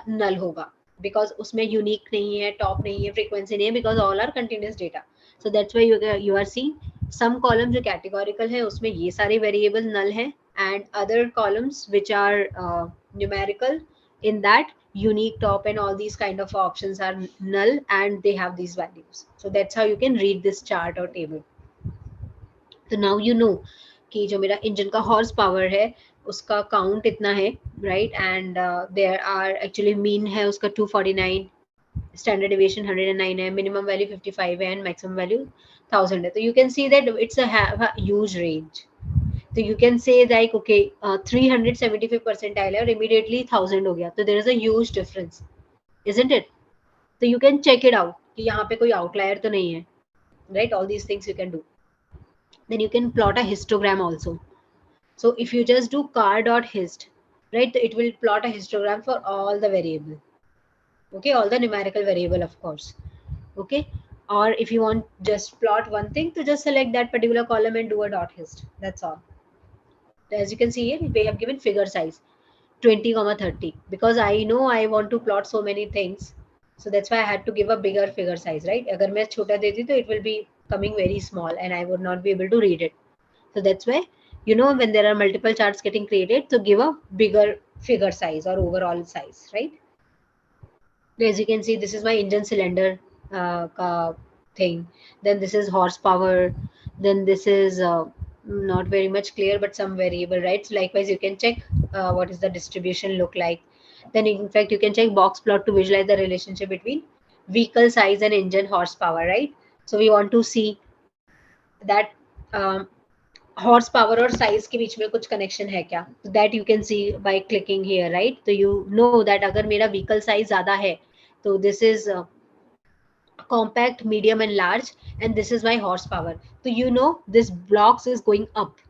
नल होगा, बिकॉज उसमें यूनिक नहीं है, टॉप नहीं है, फ्रीक्वेंसी नहीं है, because all are continuous data. So that's why you are seeing some column जो कैटेगोरिकल है उसमें ये सारे वेरिएबल नल है, and other columns which are numerical, in that unique top and all these kind of options are null and they have these values. So that's how you can read this chart or table. तो now you know कि जो मेरा engine का horse power है उसका count इतना है, राइट? And there are actually mean है उसका 249, स्टैंडर्ड डेविएशन 109 है, मिनिमम वैल्यू 55 है, एंड मैक्सिमम वैल्यू 1000 है. तो you can see that it's a huge range. तो you can say like okay 375 percentile है और इमीडिएटली 1000 हो गया, तो there is a huge difference, isn't it? तो you can check it out कि यहाँ पे कोई आउटलायर तो नहीं है, right? All these things you can do. Then you can plot a histogram also. So if you just do car.hist, right, it will plot a histogram for all the variable, okay, all the numerical variable, of course, okay. Or if you want just plot one thing, to just select that particular column and do a dot hist, that's all. As you can see here, we have given figure size 20,30 because I know I want to plot so many things, so that's why I had to give a bigger figure size, right? Agar main chota deti to it will be coming very small and I would not be able to read it. So that's why, you know, when there are multiple charts getting created, to give a bigger figure size or overall size, right? As you can see, this is my engine cylinder ka thing. Then this is horsepower. Then this is not very much clear, but some variable, right? So likewise, you can check what is the distribution look like. Then in fact, you can check box plot to visualize the relationship between vehicle size and engine horsepower, right? So we want to see that horse power और size के बीच में कुछ connection है क्या, that you can C by clicking here, right? तो you know that अगर मेरा vehicle size ज्यादा है तो this is compact, medium and large, and this is my horsepower. तो you know this blocks is going up,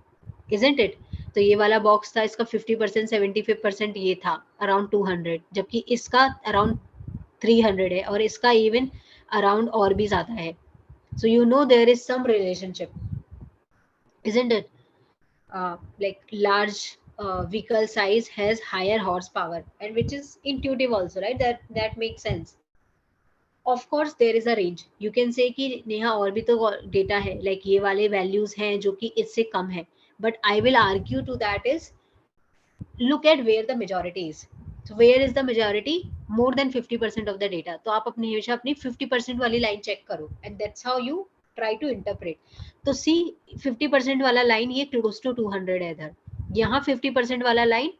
isn't it? तो ये वाला बॉक्स था, इसका 50%, 75% ये था अराउंड 200, जबकि इसका अराउंड 300 है और इसका इवन अराउंड और भी ज्यादा है. So you know there is some relationship, isn't it? Like large vehicle size has higher horsepower, and which is intuitive also, right? That makes sense. Of course there is a range. You can say कि नेहा और भी तो data है, like ये वाले values हैं जो कि इससे कम है, but I will argue to that is look at where the majority is. So where is the majority? More than 50% of the data. तो आप अपनी हमेशा अपनी 50% वाली लाइन चेक करो, and that's how you try to interpret. तो see 50% वाला line ये close to 200 है इधर, यहाँ 50% वाला लाइन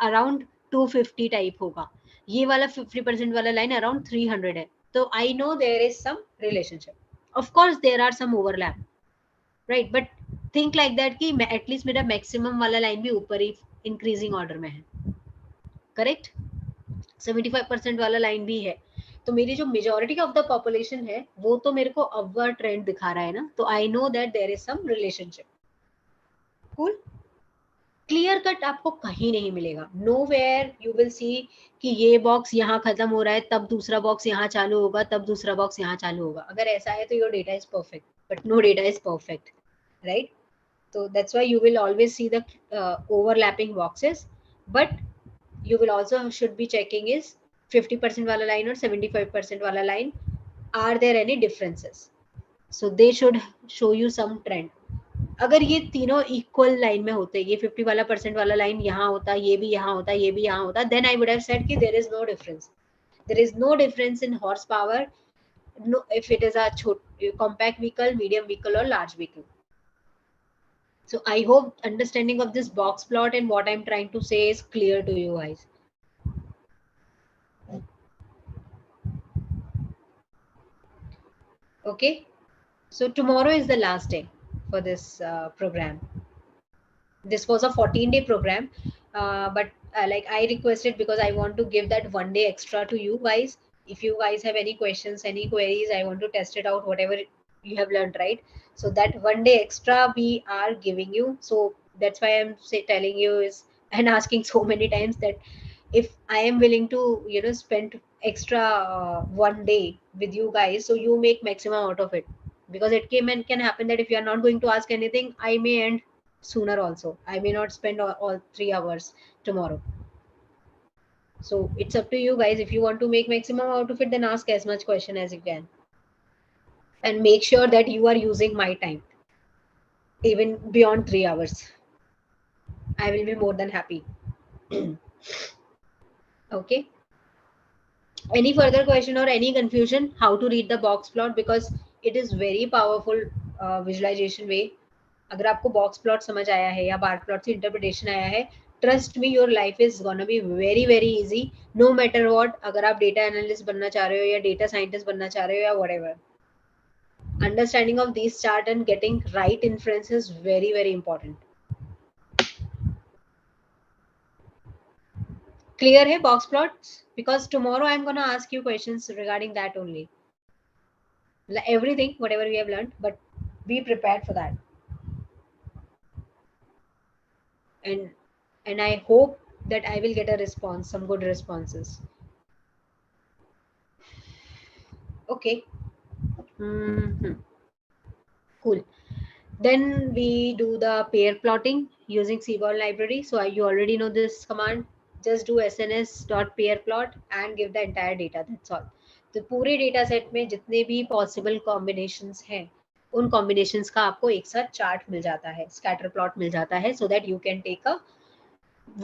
अराउंड 250 टाइप होगा, ये वाला 50% वाला लाइन अराउंड 300 है. तो I know there is some relationship. Of course there are some overlap, right? But think like that कि एटलीस्ट मेरा मैक्सिमम वाला लाइन भी ऊपर ही इंक्रीजिंग ऑर्डर में है, करेक्ट? 75% वाला लाइन भी है, तो मेरी जो मेजोरिटी ऑफ द पॉपुलेशन है वो तो मेरे को अपवर्ड ट्रेंड दिखा रहा है ना, तो I know that there is some relationship. Cool. Clear cut आपको कहीं नहीं मिलेगा, nowhere you will see कि ये बॉक्स यहाँ खत्म हो रहा है तब दूसरा बॉक्स यहाँ चालू होगा, तब दूसरा बॉक्स यहाँ चालू होगा. अगर ऐसा है तो your data is perfect, but no data is perfect, right? So that's why you will always see the overlapping boxes. but you will also should be checking is 50% wala line or 75% wala line, are there any differences? So they should show you some trend. अगर ये तीनों equal line में होते, ये 50 वाला percent वाला line यहाँ होता, ये भी यहाँ होता, ये भी यहाँ होता, then I would have said कि there is no difference. There is no difference in horsepower, no, if it is a compact vehicle, medium vehicle or large vehicle. So I hope understanding of this box plot and what I'm trying to say is clear to you guys. Okay, so tomorrow is the last day for this program. This was a 14-day program, but like I requested, because I want to give that 1 day extra to you guys. If you guys have any questions, any queries, I want to test it out, whatever you have learned, right? So that 1 day extra we are giving you. So that's why I'm telling you is and asking so many times that if I am willing to spend extra 1 day with you guys, so you make maximum out of it, because it can happen that if you are not going to ask anything, I may end sooner also. I may not spend all 3 hours tomorrow. So it's up to you guys. If you want to make maximum out of it, then ask as much question as you can, and make sure that you are using my time even beyond 3 hours. I will be more than happy. Okay, any further question or any confusion how to read the box plot, because it is very powerful visualization way. अगर आपको box plot समझ आया है या bar plot से interpretation आया है, trust me your life is gonna be very very easy, no matter what. अगर आप डेटा एनालिस्ट बनना चाह रहे हो या डेटा साइंटिस्ट बनना चाह रहे हो या whatever, understanding of this chart and getting right inference is very very important. Clear है box plots? Because tomorrow I'm gonna ask you questions regarding that only. Everything, whatever we have learned, but be prepared for that. And I hope that I will get a response, some good responses. Okay. Cool. Then we do the pair plotting using cbol library. So you already know this command. Just do sns.pairplot and give the entire data. That's all. तो पूरे data set में जितने भी possible combinations हैं, उन combinations का आपको एक साथ चार्ट मिल जाता है, स्कैटर प्लॉट मिल जाता है, so that you can take a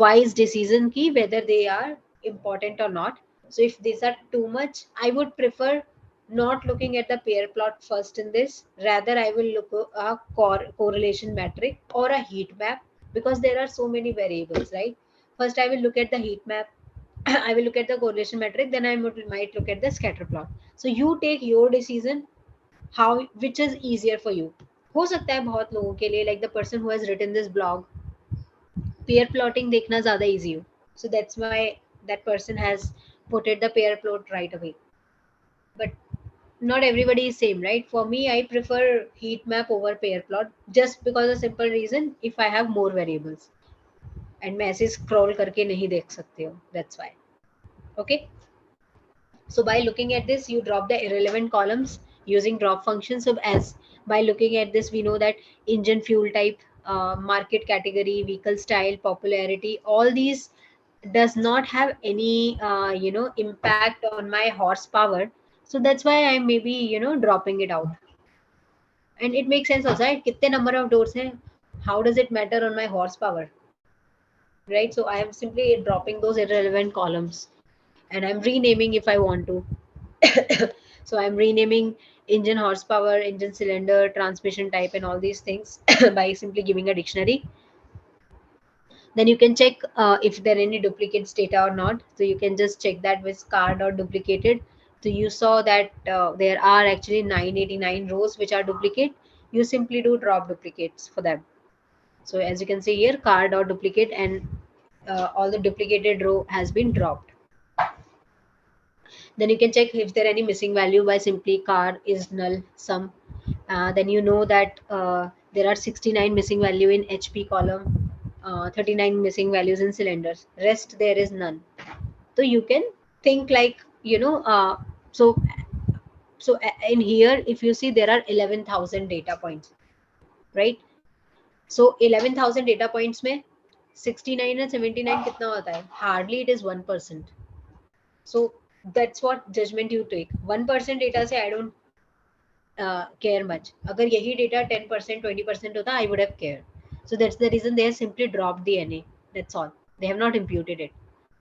wise decision ki whether they are important or not. So if these are too much, I would prefer not looking at the pair plot first in this. Rather, I will look a correlation metric or a heat map, because there are so many variables, right? First, I will look at the heat map. I will look at the correlation metric. Then I might look at the scatter plot. So you take your decision, how which is easier for you. हो सकता है बहुत लोगों के लिए, like the person who has written this blog, pair plotting देखना ज्यादा easy हो, so that's why that person has put it the pair plot right away. But not everybody is same, right? For me, I prefer heat map over pair plot, just because a simple reason, if I have more variables and मैं ऐसे scroll करके नहीं देख सकते हो, that's why. Okay, so by looking at this, you drop the irrelevant columns using drop function. So as by looking at this, we know that engine fuel type, market category, vehicle style, popularity, all these does not have any impact on my horsepower. So that's why I may be dropping it out. And it makes sense also, right? कितने number of doors हैं, how does it matter on my horsepower, right? So I am simply dropping those irrelevant columns, and I'm renaming if I want to. So I'm renaming engine horsepower, engine cylinder, transmission type, and all these things by simply giving a dictionary. Then you can check if there are any duplicates data or not. So you can just check that with car.duplicated. So you saw that there are actually 989 rows which are duplicate. You simply do drop duplicates for them. So as you can see here, car.duplicate, and all the duplicated row has been dropped. Then you can check if there are any missing value by simply car is null sum. Then you know that there are 69 missing value in HP column, 39 missing values in cylinders. Rest there is none. So you can think like so in here, if you see, there are 11,000 data points, right? So 11,000 data points में 69 and 79 कितना होता है? Hardly it is 1%. So that's what judgment you take. 1% data से I don't care much. अगर यही data 10% 20% होता, I would have cared. So that's the reason they have simply dropped the NA. That's all. They have not imputed it.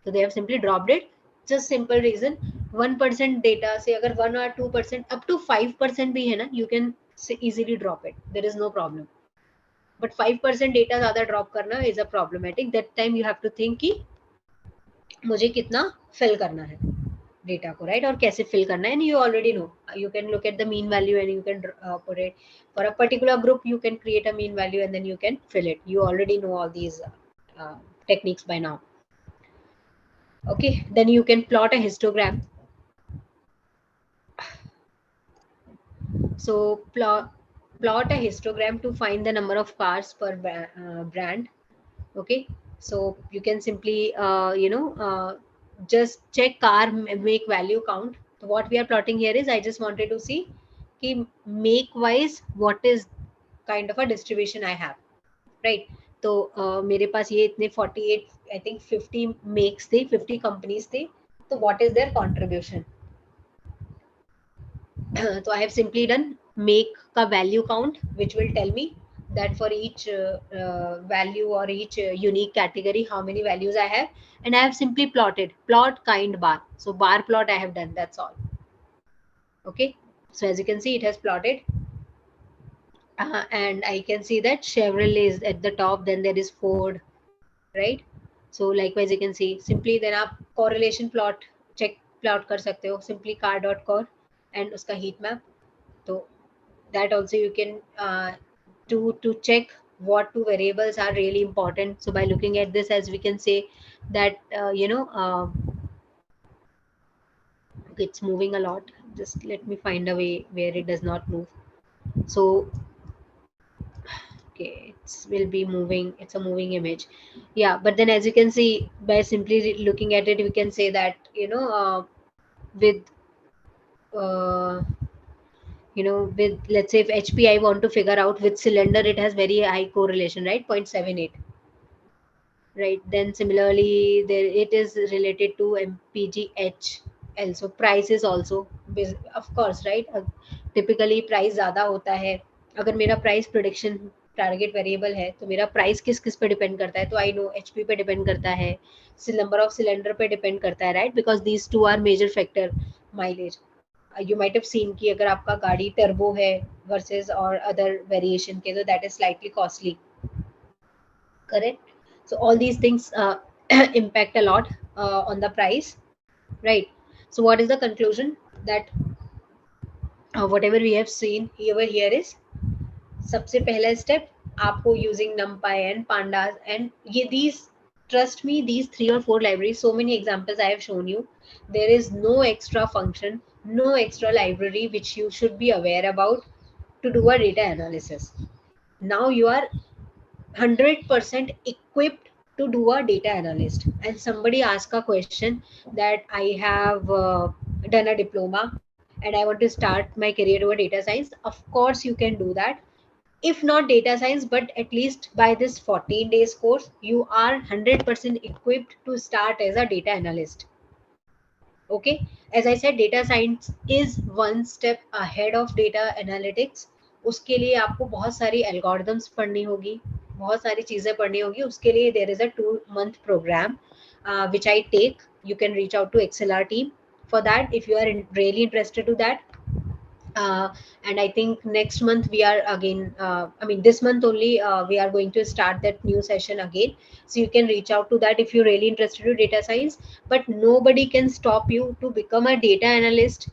So they have simply dropped it. Just simple reason. 1% data से अगर 1 or 2% up to 5% भी है ना, you can easily drop it. There is no problem. But 5% data ज़्यादा drop करना is a problematic. That time you have to think कि मुझे कितना fill करना है डेटा को, राइट, और कैसे फिल करना है, and you already know. You can look at the mean value and you can put it for a particular group. You can create a mean value and then you can fill it. You already know all these techniques by now. Okay, then you can plot a histogram. So plot a histogram to find the number of cars per brand. Okay, so you can simply just check car make value count. So what we are plotting here is I just wanted to see कि make wise what is kind of a distribution I have, right? तो मेरे पास ये इतने 48 I think 50 makes थे, 50 companies थे. तो what is their contribution? So I have simply done make का value count, which will tell me that for each value or each unique category how many values I have, and I have simply plotted plot kind bar. So bar plot I have done, that's all. Okay, so as you can see it has plotted, and I can see that Chevrolet is at the top, then there is Ford, right? So likewise you can see simply then आप correlation plot check plot कर सकते हो, simply car.core and उसका heat map. So that also you can to check what two variables are really important. So by looking at this, as we can say that it's moving a lot. Just let me find a way where it does not move. So okay, it will be moving. It's a moving image. Yeah, but then as you can see by simply looking at it, we can say that with with, let's say if HP I want to figure out with cylinder, it has very high correlation, right? 0.78, right? Then similarly there it is related to MPGH. Also price is also, of course, right? Typically price ज़्यादा होता है. अगर मेरा price prediction target variable है तो मेरा price किस किस पे डिपेंड करता है, तो आई नो एचपी पे डिपेंड करता है, नंबर ऑफ सिलेंडर पे डिपेंड करता है, right? Because these two are major factor. Mileage, you might have seen कि अगर आपका गाड़ी टर्बो है versus और अदर वेरिएशन के, तो that is slightly costly, correct? So all these things impact a lot on the price, right? So what is the conclusion? That whatever we have seen here is सबसे पहला step आपको using numpy and pandas and ये these, trust me, these 3 or 4 libraries, so many examples I have shown you, there is no extra function, no extra library which you should be aware about to do a data analysis. Now you are 100% equipped to do a data analyst. And somebody ask a question that I have done a diploma and I want to start my career over data science. Of course you can do that. If not data science, but at least by this 14 days course, you are 100% equipped to start as a data analyst. Okay, as I said, data science is one step ahead of data analytics. उसके लिए आपको बहुत सारी algorithms पढ़नी होगी, बहुत सारी चीजें पढ़नी होगी. उसके लिए there is a 2-month program which I take. You can reach out to ExcelR team for that if you are really interested to that. And I think next month we are again, this month only we are going to start that new session again. So you can reach out to that if you're really interested in data science. But nobody can stop you to become a data analyst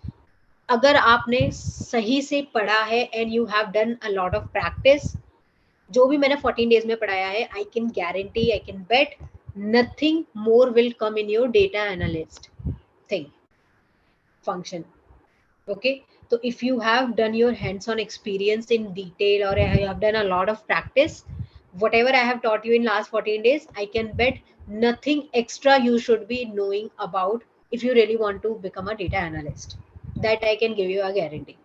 अगर आपने सही से पढ़ा है and you have done a lot of practice. जो भी मैंने 14 days में पढ़ाया है, I can guarantee, I can bet nothing more will come in your data analyst thing function. Okay, so if you have done your hands-on experience in detail or you have done a lot of practice, whatever I have taught you in last 14 days, I can bet nothing extra you should be knowing about if you really want to become a data analyst. That I can give you a guarantee.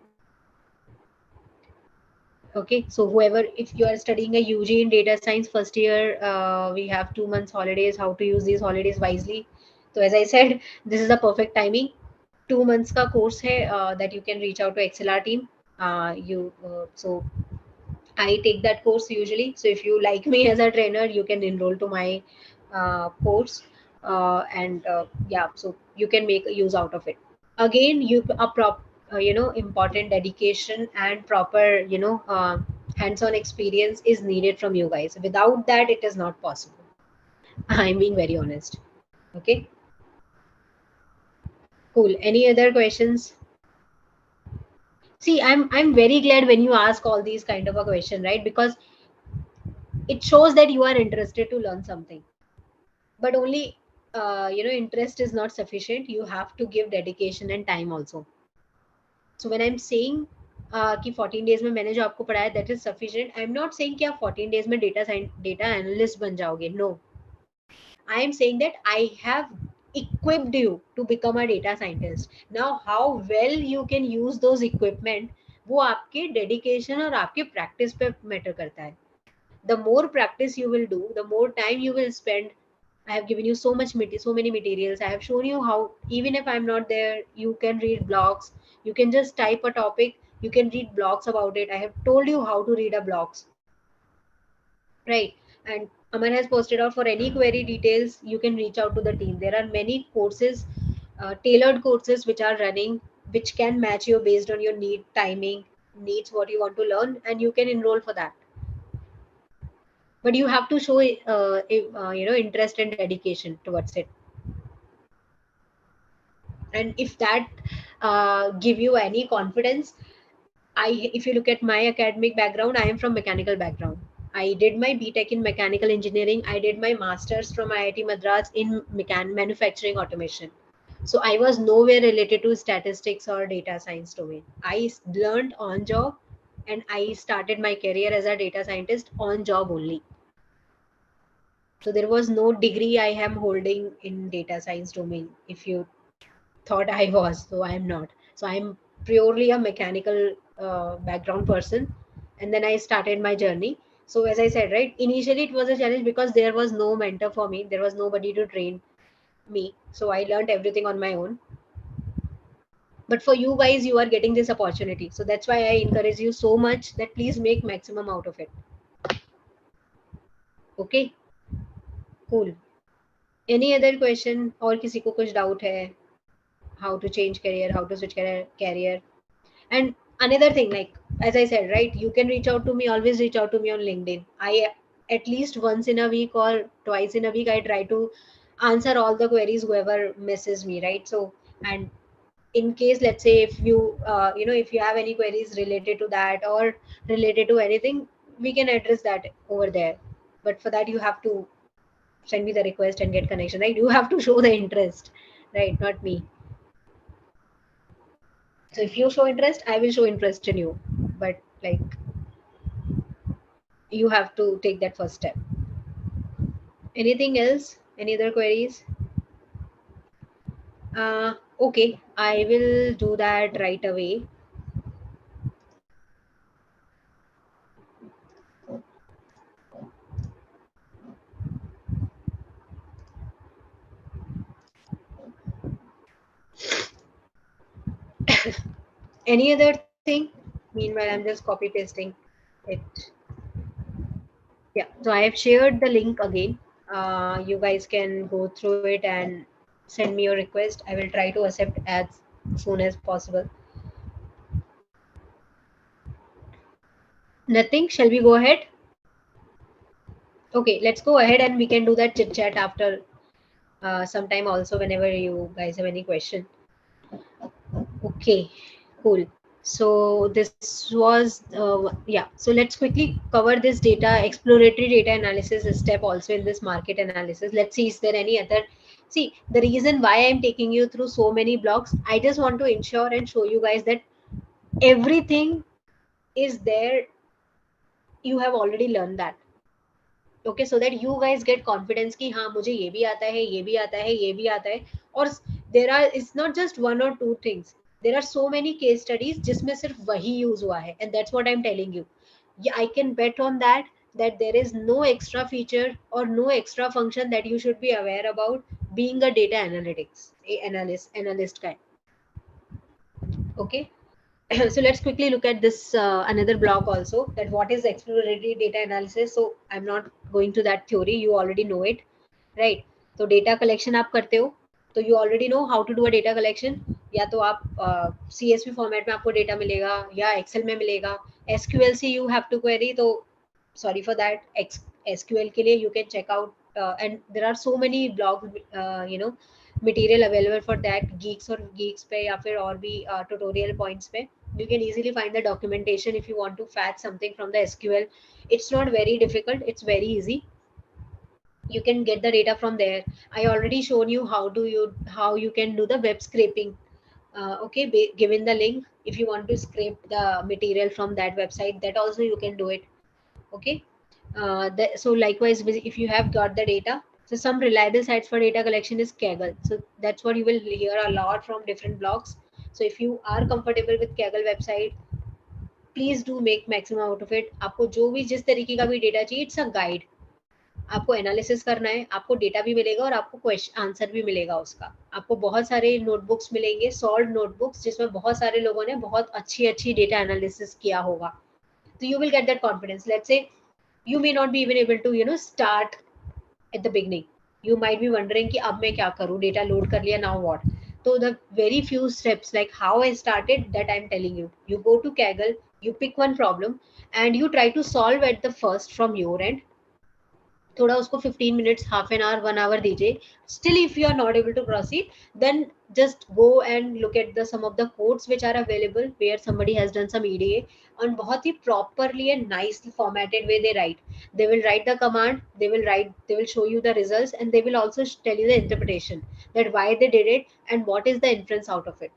Okay, so whoever, if you are studying a UG in data science first year, we have 2 months holidays. How to use these holidays wisely? So as I said, this is the perfect timing. 2 months का course है, that you can reach out to ExcelR team. So I take that course usually. So if you like me as a trainer, you can enroll to my course, and yeah, so you can make use out of it. Again, important dedication and proper, hands-on experience is needed from you guys. Without that, it is not possible. I'm being very honest. Okay, cool. Any other questions? See, I'm very glad when you ask all these kind of a question, right? Because it shows that you are interested to learn something. But only, interest is not sufficient. You have to give dedication and time also. So when I'm saying कि 14 days में मैंने जो आपको पढ़ाया that is sufficient, I'm not saying कि आप 14 days में data analyst बन जाओगे. No, I am saying that I have equipped you to become a data scientist. Now how well you can use those equipment, वो आपके dedication और आपके practice पे matter करता है. The more practice you will do, the more time you will spend. I have given you so many materials. I have shown you how, even if I'm not there, you can read blogs. You can just type a topic. You can read blogs about it. I have told you how to read a blogs, right? And Aman has posted out for any query details. You can reach out to the team. There are many courses, tailored courses which are running, which can match you based on your need, timing, needs, what you want to learn, and you can enroll for that. But you have to show interest and dedication towards it. And if that give you any confidence, I if you look at my academic background, I am from mechanical background. I did my BTech in mechanical engineering. I did my masters from IIT Madras in manufacturing automation. So I was nowhere related to statistics or data science domain. Learned on job, and I started my career as a data scientist on job only. So there was no degree I am holding in data science domain. If you thought I was, so I am not. So I'm purely a mechanical background person, and then I started my journey. So as I said, right, initially it was a challenge because there was no mentor for me. There was nobody to train me. So I learned everything on my own. But for you guys, you are getting this opportunity. So that's why I encourage you so much that please make maximum out of it. Okay, cool. Any other question? और किसी को कुछ doubt है? How to change career? How to switch career? And another thing, like as I said, right, you can reach out to me, always reach out to me on LinkedIn. I at least once in a week or twice in a week, I try to answer all the queries whoever messes me, right? So, and in case, let's say, if you if you have any queries related to that or related to anything, we can address that over there. But for that, you have to send me the request and get connection, right? You have to show the interest, right? Not me. So if you show interest, I will show interest in you. But like, you have to take that first step. Anything else? Any other queries? Okay, I will do that right away. Any other thing? Meanwhile, I'm just copy pasting it. Yeah, so I have shared the link again. You guys can go through it and send me your request. I will try to accept as soon as possible. Nothing? Shall we go ahead? Okay, let's go ahead and we can do that chit chat after sometime also whenever you guys have any question. Okay, cool. So this was yeah. So let's quickly cover this data exploratory data analysis step also in this market analysis. Let's see, is there any other? See, the reason why I'm taking you through so many blocks, I just want to ensure and show you guys that everything is there. You have already learned that. Okay, so that you guys get confidence कि हाँ मुझे ये भी आता है, ये भी आता है, ये भी आता है. और there are, it's not just one or two things. There are so many case studies जिसमें सिर्फ वही use हुआ है, and that's what I'm telling you. Yeah, I can bet on that there is no extra feature or no extra function that you should be aware about being a data analyst guy. Okay. So let's quickly look at this another block also, that what is exploratory data analysis. So I'm not going to that theory, you already know it, right? तो data collection आप करते हो, तो you already know how to do a data collection. या तो आप CSV format में आपको data मिलेगा या Excel में मिलेगा. SQL से you have to query, तो sorry for that. SQL के लिए you can check out and there are so many blogs material available for that, geeks पे या फिर और भी tutorial points पे. You can easily find the documentation if you want to fetch something from the SQL. It's not very difficult, it's very easy. You can get the data from there. I already shown you how you can do the web scraping. Okay, given the link, if you want to scrape the material from that website, that also you can do it. Okay. So likewise, if you have got the data, so some reliable sites for data collection is Kaggle. So that's what you will hear a lot from different blogs. So if you are comfortable with Kaggle website, please do make maximum out of it. आपको जो भी जिस तरीके का भी data चाहिए, it's a guide. आपको analysis करना है, आपको डेटा भी मिलेगा और आपको क्वेश्चन आंसर भी मिलेगा उसका. आपको बहुत सारे नोटबुक्स मिलेंगे, सॉल्व नोटबुक्स, जिसमें बहुत सारे लोगों ने बहुत अच्छी अच्छी डेटा एनालिसिस किया होगा. तो you will get that confidence. Let's say you may not be even able to start at the beginning. You might be wondering कि अब मैं क्या करूँ, डेटा लोड कर लिया, now what? So the very few steps, like how I started, that I'm telling you. You go to Kaggle, you pick one problem and you try to solve at the first from your end. थोड़ा उसको 15 minutes, half an hour, 1 hour दीजिए. Still if you are not able to proceed, then just go and look at the some of the codes which are available where somebody has done some EDA on बहुत ही properly and nicely formatted way they write. They will write the command, they will show you the results, and they will also tell you the interpretation, that why they did it and what is the inference out of it.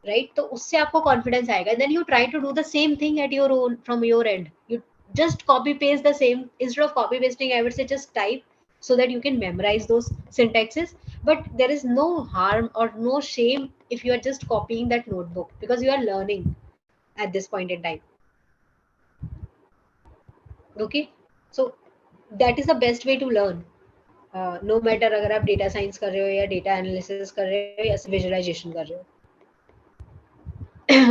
Right? तो उससे आपको confidence आएगा. Then you try to do the same thing at your own from your end. You just copy paste the same. Instead of copy pasting, I would say just type so that you can memorize those syntaxes. But there is no harm or no shame if you are just copying that notebook, because you are learning at this point in time. Okay, so that is the best way to learn. No matter अगर आप data science कर रहे हो या data analysis कर रहे हो या visualization कर रहे हो.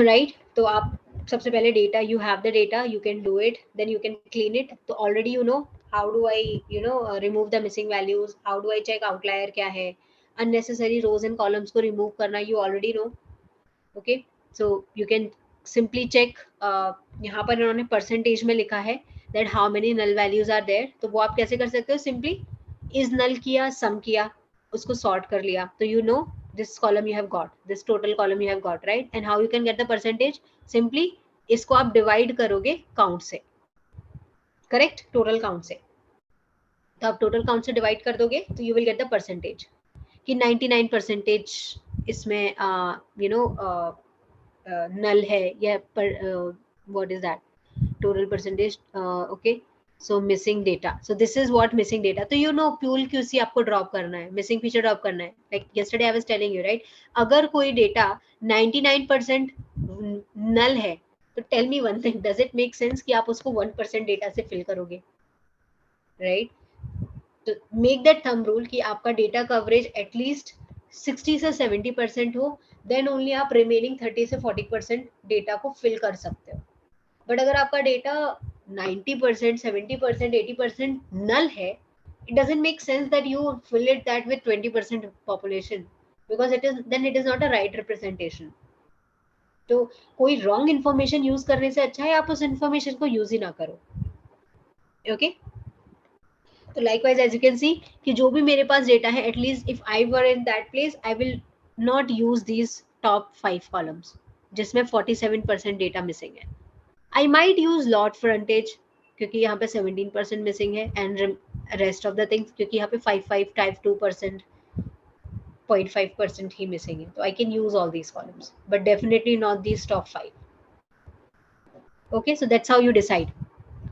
Right? तो आप सबसे पहले data, you have the data, you can do it, then you can clean it. तो already you know how do I remove the missing values, how do I check outlier क्या है, unnecessary rows and columns को remove करना, you already know. Okay, so you can simply check. यहाँ पर इन्होंने percentage में लिखा है that how many null values are there. तो वो आप कैसे कर सकते हो? Simply is null किया, sum किया, उसको sort कर लिया, तो you know this column you have got, this total column you have got, right? And how you can get the percentage? Simply इसको आप divide करोगे count से, correct? Total count से. तो आप total count से divide कर दोगे तो you will get the percentage कि 99% इसमें null है या what is that total percentage. Okay, so missing data. So this is what missing data. तो fuel QC आपको drop करना है, missing feature drop करना है. Like yesterday I was telling you, right? अगर कोई data 99% null है, तो tell me one thing, does it make sense कि आप उसको 1% data से fill करोगे, right? तो make that thumb rule कि आपका data coverage at least 60 से 70% हो, then only आप remaining 30 से 40% data को fill कर सकते हो. बट अगर आपका डेटा 90%, 70%, 80% null है, it doesn't make sense that you fill it that with 20% population, because it is not a right representation. तो कोई wrong information use करने से अच्छा है आप उस information को use ही ना करो. Okay? तो likewise as you can see कि जो भी मेरे पास data है, at least if I were in that place, I will not use these top 5 columns जिसमें 47% data missing है. I might use lot frontage क्योंकि यहाँ पे 17% missing है, and rest of the things क्योंकि यहाँ पे 55 type 2%, 0.5% ही missing है, तो I can use all these columns, but definitely not these top 5. Okay, so that's how you decide.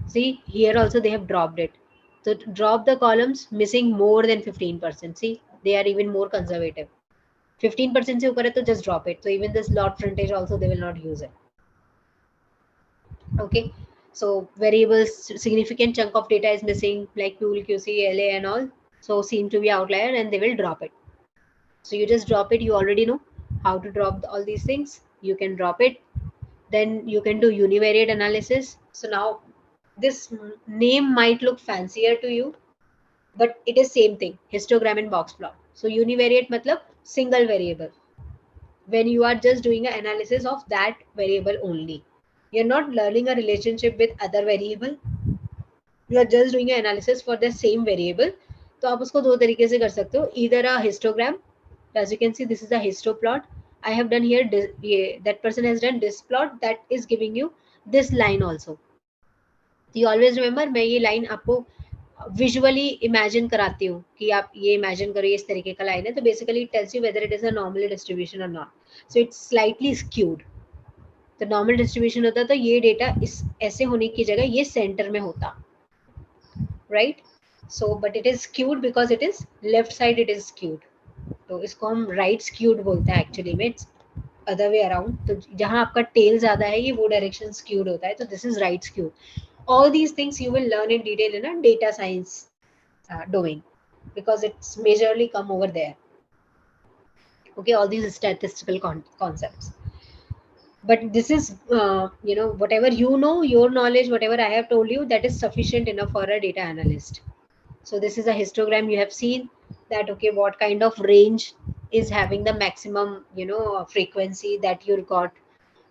See, here also they have dropped it. So drop the columns missing more than 15%. See, they are even more conservative. 15% से ऊपर है तो just drop it. So even this lot frontage also they will not use it. Okay, So variables, significant chunk of data is missing, like pool, QC, LA and all, so seem to be outlier, and they will drop it. So you just drop it. You already know how to drop all these things. You can drop it. Then you can do univariate analysis. So now this name might look fancier to you, but it is same thing, histogram and box plot. So univariate matlab single variable, when you are just doing an analysis of that variable only. You're not learning a relationship with other variable, you are just doing an analysis for the same variable. तो आप उसको दो तरीके से कर सकते हो, either a histogram, as you can see this is a histoplot. I have done here that person has done this plot that is giving you this line also. You always remember, मैं ये line आपको visually imagine कराती हूँ कि आप ये imagine करो ये इस तरीके का लाइन है, तो basically tells you whether it is a normal distribution और not. So it's slightly skewed. तो नॉर्मल डिस्ट्रीब्यूशन होता तो ये डेटा इस ऐसे होने की जगह ये सेंटर में होता, right. So but it is skewed because it is left side it is skewed. तो इसको हम राइट स्क्यूड बोलते हैं एक्चुअली में. It's other way around. तो जहां आपका टेल ज्यादा है ये वो डायरेक्शन स्क्यूड होता है, तो this is right skewed. All these things you will learn in detail in a data science domain, because it's majorly come over there. Okay, all these statistical concepts. But this is whatever you know, your knowledge, whatever I have told you, that is sufficient enough for a data analyst. So this is a histogram. You have seen that, okay, what kind of range is having the maximum frequency that you got.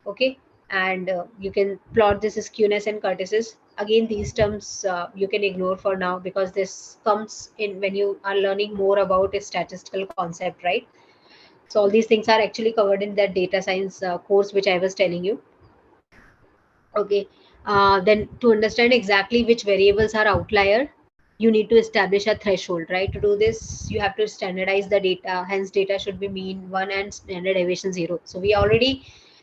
Okay, and you can plot this skewness and kurtosis. Again, these terms you can ignore for now, because this comes in when you are learning more about a statistical concept, right? So all these things are actually covered in that data science course which I was telling you. Okay, then to understand exactly which variables are outlier, you need to establish a threshold, right? To do this, you have to standardize the data. Hence, data should be mean 1 and standard deviation 0. So we already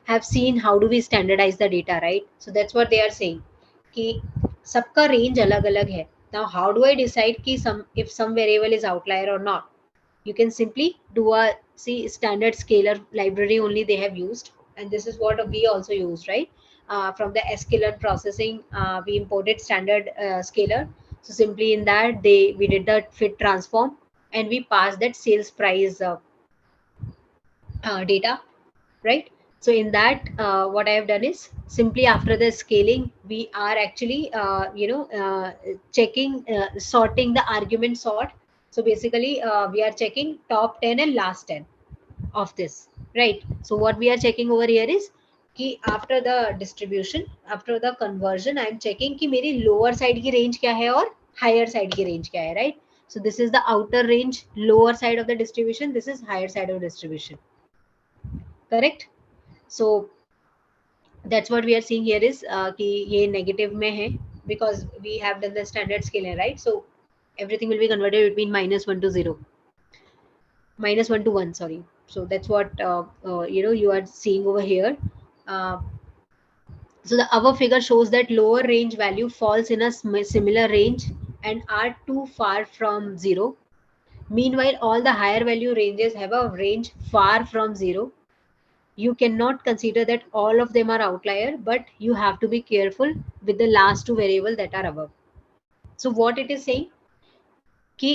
have seen how do we standardize the data, right? So that's what they are saying. कि सबका range अलग-अलग है. Now, how do I decide कि if some variable is outlier or not? You can simply do a standard scalar library only they have used, and this is what we also use, right? From the sklearn processing, we imported standard scalar. So simply in that we did the fit transform, and we passed that sales price data, right? So in that what I have done is simply after the scaling we are actually checking sorting the argument sort. So basically we are checking top 10 and last 10 of this, right? So what we are checking over here is कि after the distribution, after the conversion, I am checking कि मेरी lower side की range क्या है और higher side की range क्या है, right? So this is the outer range, lower side of the distribution. This is higher side of distribution, correct? So that's what we are seeing here is कि ये negative में है because we have done the standard scaling, right? So everything will be converted between -1 to 0, -1 to 1, sorry. So that's what you are seeing over here. So the above figure shows that lower range value falls in a similar range and are too far from 0. Meanwhile, all the higher value ranges have a range far from 0. You cannot consider that all of them are outlier, but you have to be careful with the last two variables that are above. So what it is saying कि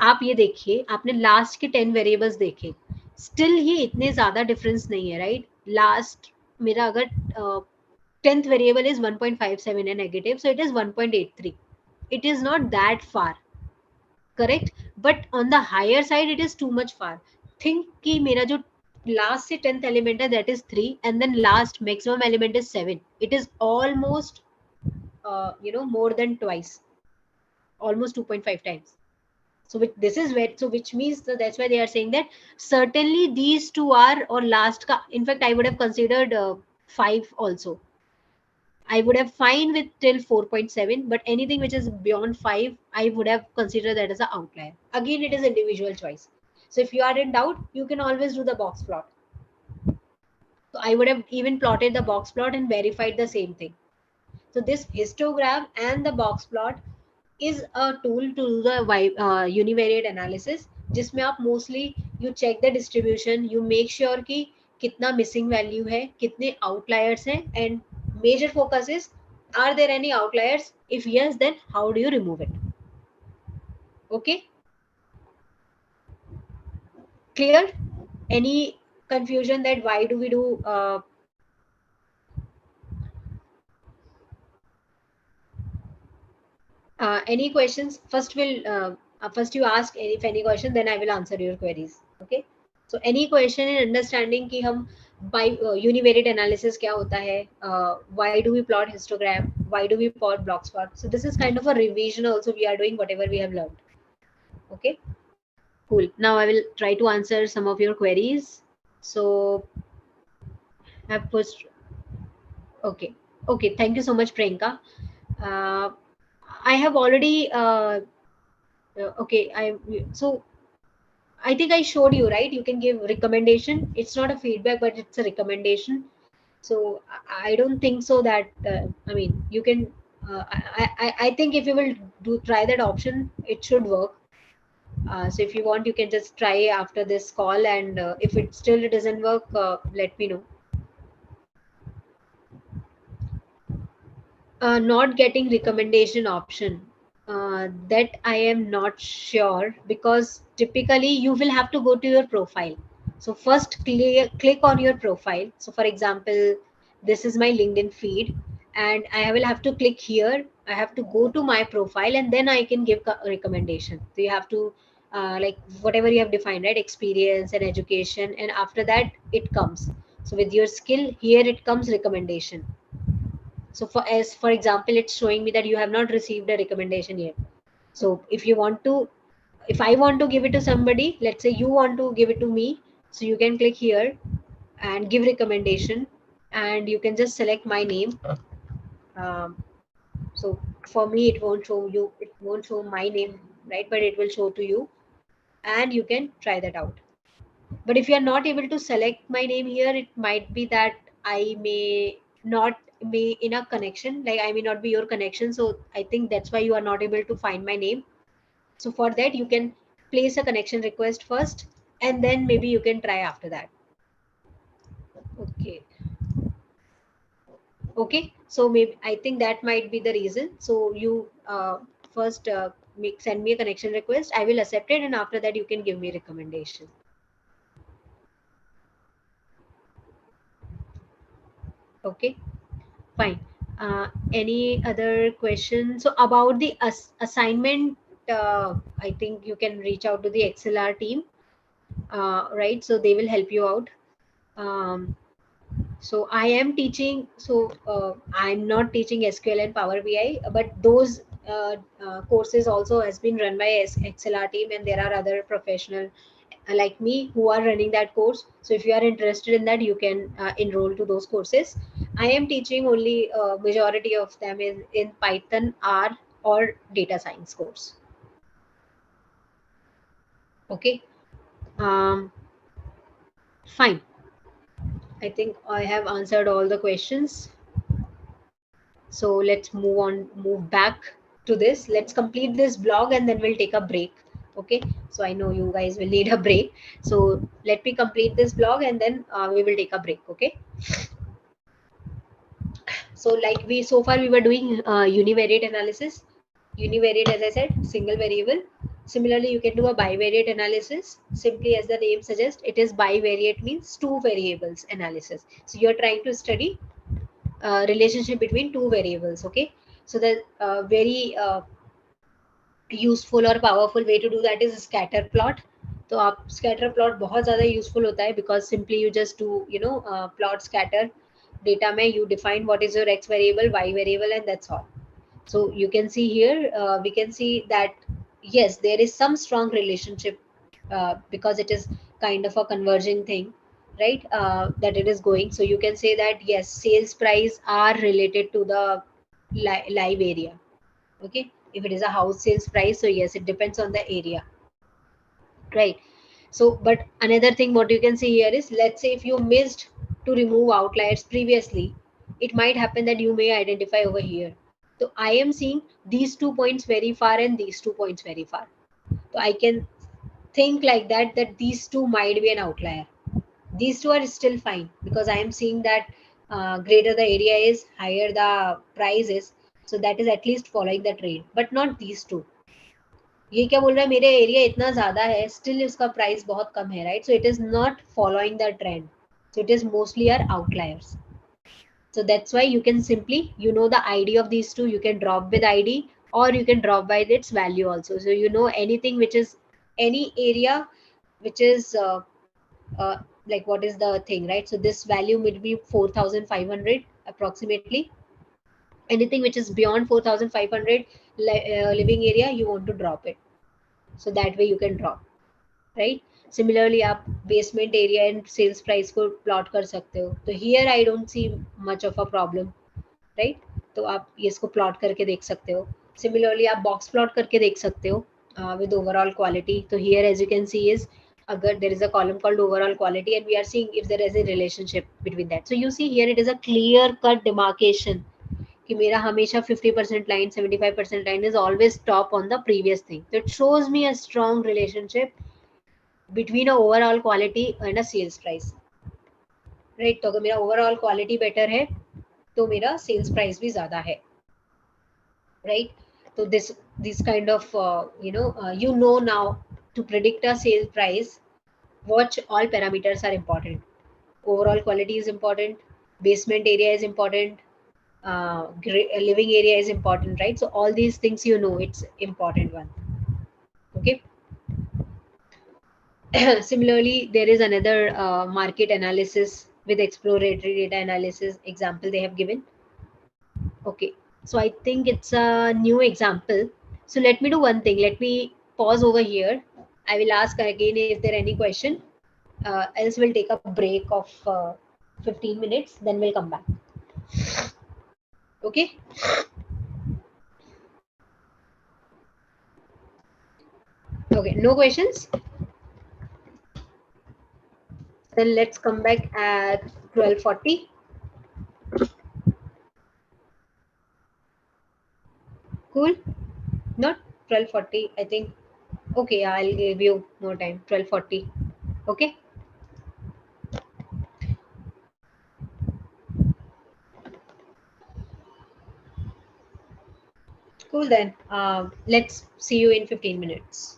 आप ये देखिए, आपने last के 10 variables देखे, still ये इतने ज्यादा डिफरेंस नहीं है, राइट? लास्ट मेरा अगर 10th वेरिएबल इज 1.57 है negative, so it is 1.83. It is not that far, correct? But on the higher side it is too much far. Think कि मेरा जो लास्ट से 10th एलिमेंट है that is 3 and then last maximum element is 7. It is almost more than twice, almost 2.5 times. So this is where, so which means that's why they are saying that certainly these two are, or last ka, in fact I would have considered 5 also. I would have fine with till 4.7, but anything which is beyond 5 I would have considered that as an outlier. Again, it is individual choice. So if you are in doubt, you can always do the box plot. So I would have even plotted the box plot and verified the same thing. So this histogram and the box plot is a tool to do the univariate analysis, जिसमें आप mostly you check the distribution, you make sure कि कितना missing value है, कितने outliers हैं, and major focus is Are there any outliers? If yes, then how do you remove it? Okay, clear? Any confusion that why do we do any questions? First you ask if any question, then I will answer your queries. Okay, so any question in understanding कि हम by univariate analysis क्या होता है, why do we plot histogram, why do we plot block spot? So this is kind of a revision also we are doing whatever we have learned. Okay, cool. Now I will try to answer some of your queries. So have first. Okay, okay, thank you so much, Priyanka. uh, I have already okay, so I think I showed you, right? You can give recommendation. It's not a feedback, but it's a recommendation. So I don't think so that I mean you can I think if you will do try that option, it should work. So if you want, you can just try after this call, and if it still doesn't work, let me know. Not getting recommendation option, that I am not sure, because typically you will have to go to your profile. So first click on your profile. So for example, this is my LinkedIn feed, and I will have to click here. I have to go to my profile, and then I can give a recommendation. So you have to like whatever you have defined, right? Experience and education, and after that it comes. So with your skill here, it comes recommendation. So for example, it's showing me that you have not received a recommendation yet. So if I want to give it to somebody, let's say you want to give it to me, so you can click here and give recommendation, and you can just select my name. Um, so for me, it won't show my name, right? But it will show to you, and you can try that out. But if you are not able to select my name here, it might be that I may not be in a connection, like I may not be your connection. So I think that's why you are not able to find my name. So for that, you can place a connection request first, and then maybe you can try after that. Okay, okay, so maybe I think that might be the reason. So you first send me a connection request, I will accept it, and after that you can give me recommendation. Okay, fine. Any other questions? So about the assignment, I think you can reach out to the ExcelR team, right? So they will help you out. Um, so I am teaching. So I'm not teaching SQL and Power BI, but those courses also has been run by ExcelR team, and there are other professional like me who are running that course. So if you are interested in that, you can enroll to those courses. I am teaching only majority of them in Python, R, or data science course. Okay, um, fine. I think I have answered all the questions. So let's move back to this. Let's complete this blog, and then we'll take a break. Okay, so I know you guys will need a break. So let me complete this blog, and then we will take a break. Okay. So like so far we were doing univariate analysis. Univariate, as I said, single variable. Similarly, you can do a bivariate analysis. Simply as the name suggests, it is bivariate, means two variables analysis. So you're trying to study relationship between two variables. Okay. So the very useful or powerful way to do that is scatter plot. तो आप scatter plot बहुत ज़्यादा useful होता है, because simply you just do plot scatter data में you define what is your x variable, y variable, and that's all. So you can see here, we can see that yes, there is some strong relationship, because it is kind of a converging thing, right? That it is going. So you can say that yes, sales price are related to the live area. Okay, if it is a house sales price, so yes, it depends on the area, right? So but another thing what you can see here is, let's say if you missed to remove outliers previously, it might happen that you may identify over here. So I am seeing these 2 points very far and these 2 points very far. So I can think like that these two might be an outlier. These two are still fine, because I am seeing that greater the area is, higher the price is. So that is at least following the trend, but not these two. ये क्या बोल रहा है, मेरे area इतना ज्यादा है, still उसका प्राइस बहुत कम है, right? So it is not following the trend, so it is mostly our outliers. So that's why you can simply, you know, the id of these two, you can drop with id, or you can drop by its value also. So you know anything which is any area which is uh, like what is the thing, right? So this value will be 4500 approximately. Anything which is beyond 4500 living area, you want to drop it, so that way you can drop, right? Similarly आप basement area and sales price को plot कर सकते हो. तो here I don't see much of a problem, right? तो आप ये इसको plot करके देख सकते हो. Similarly आप box plot करके देख सकते हो with overall quality. तो here as you can see is, अगर there is a column called overall quality and we are seeing if there is a relationship between that. So you see here it is a clear cut demarcation कि मेरा हमेशा 50% line, 75% line is always top on the previous thing. So it shows me a strong relationship between a overall quality and a sales price, right? तो अगर मेरा overall quality better है तो मेरा sales price भी ज़्यादा है, right? So this kind of you know now to predict a sale price, watch all parameters are important. Overall quality is important, basement area is important, living area is important, right? So all these things, you know, it's important one. Okay. Similarly, there is another market analysis with exploratory data analysis example they have given. Okay, so I think it's a new example. So let me do one thing. Let me pause over here. I will ask again if there any question. Else we'll take a break of 15 minutes. Then we'll come back. Okay. Okay. No questions. Then let's come back at 12:40. Cool. Not 12:40. I think. Okay, I'll give you more time. 12:40. Okay. Cool then. Let's see you in 15 minutes.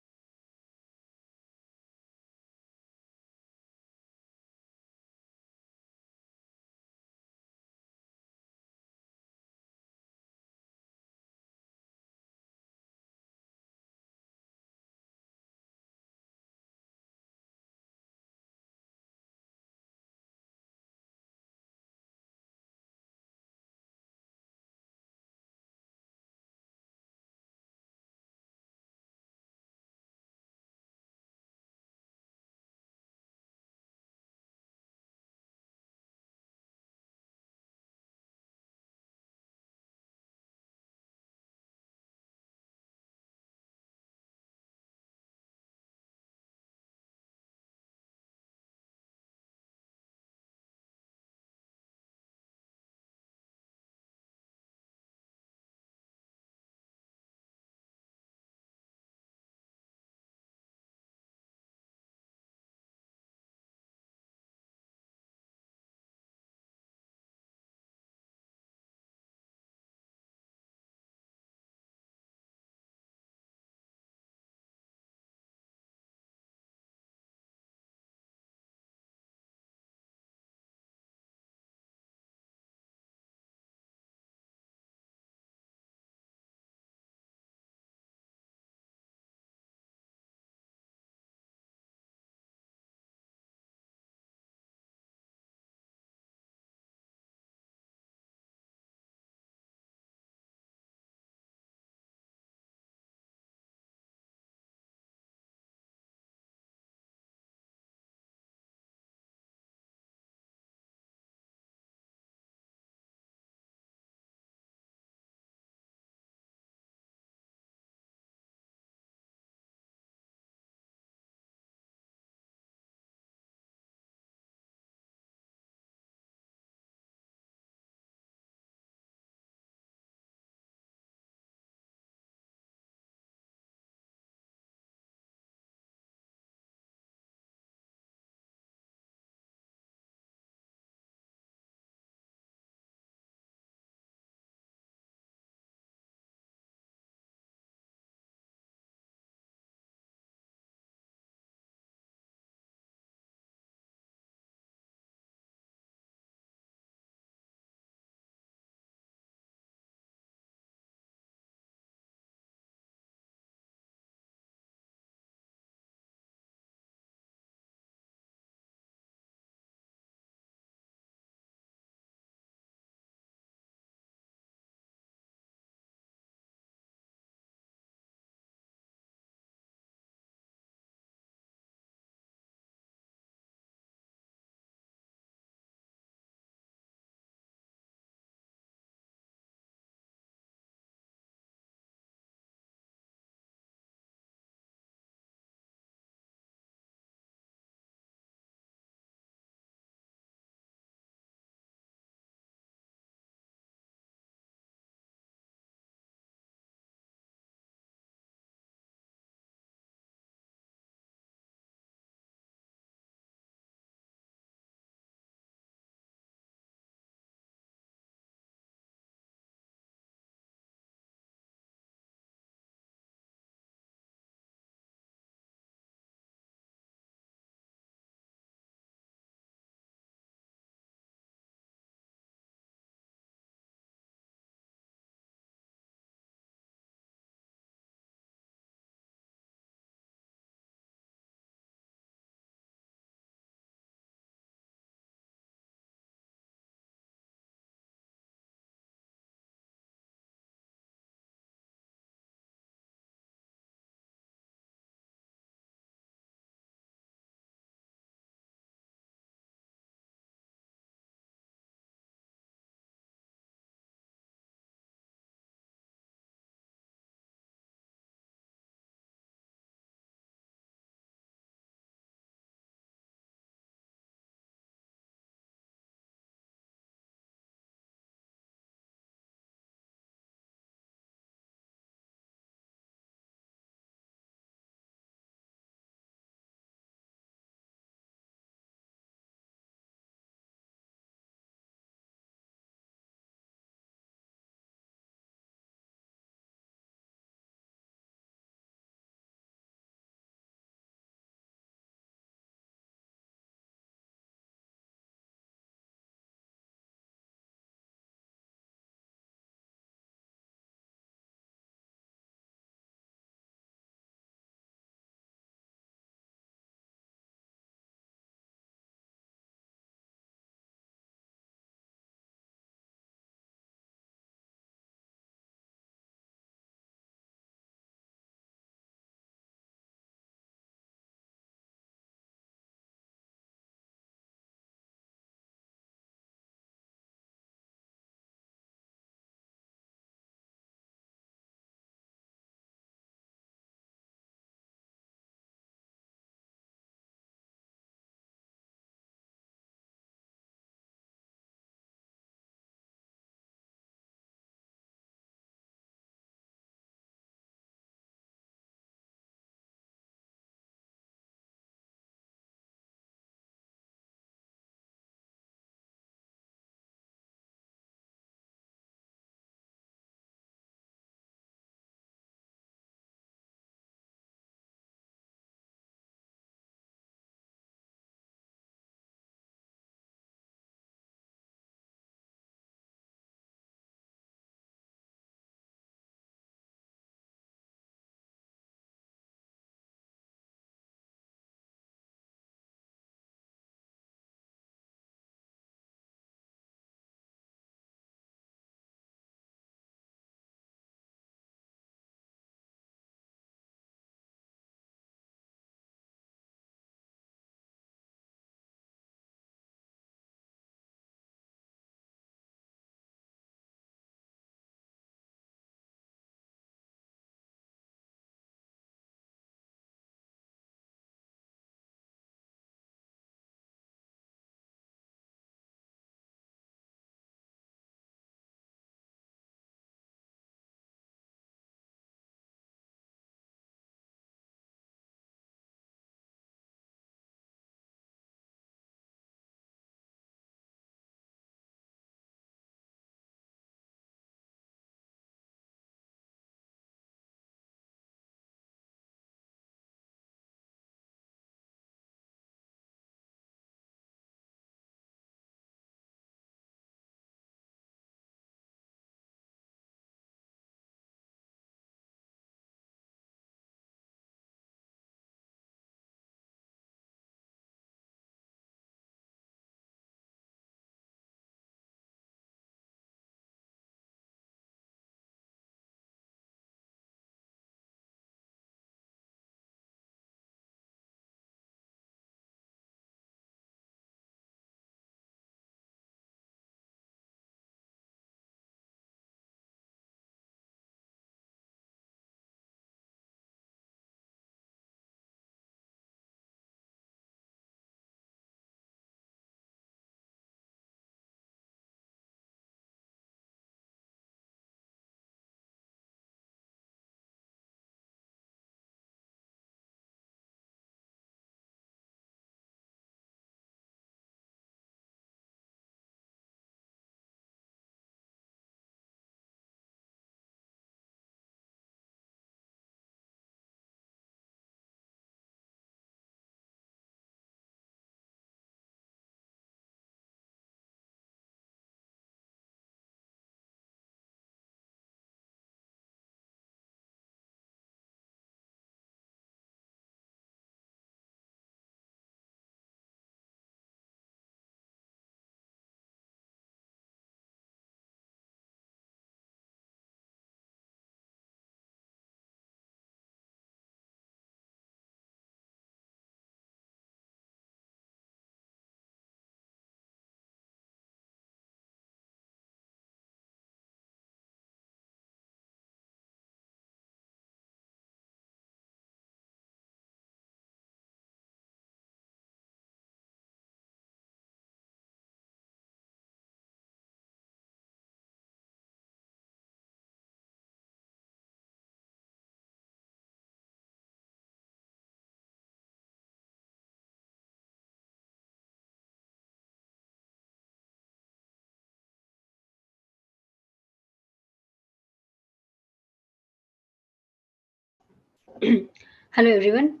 Hello everyone.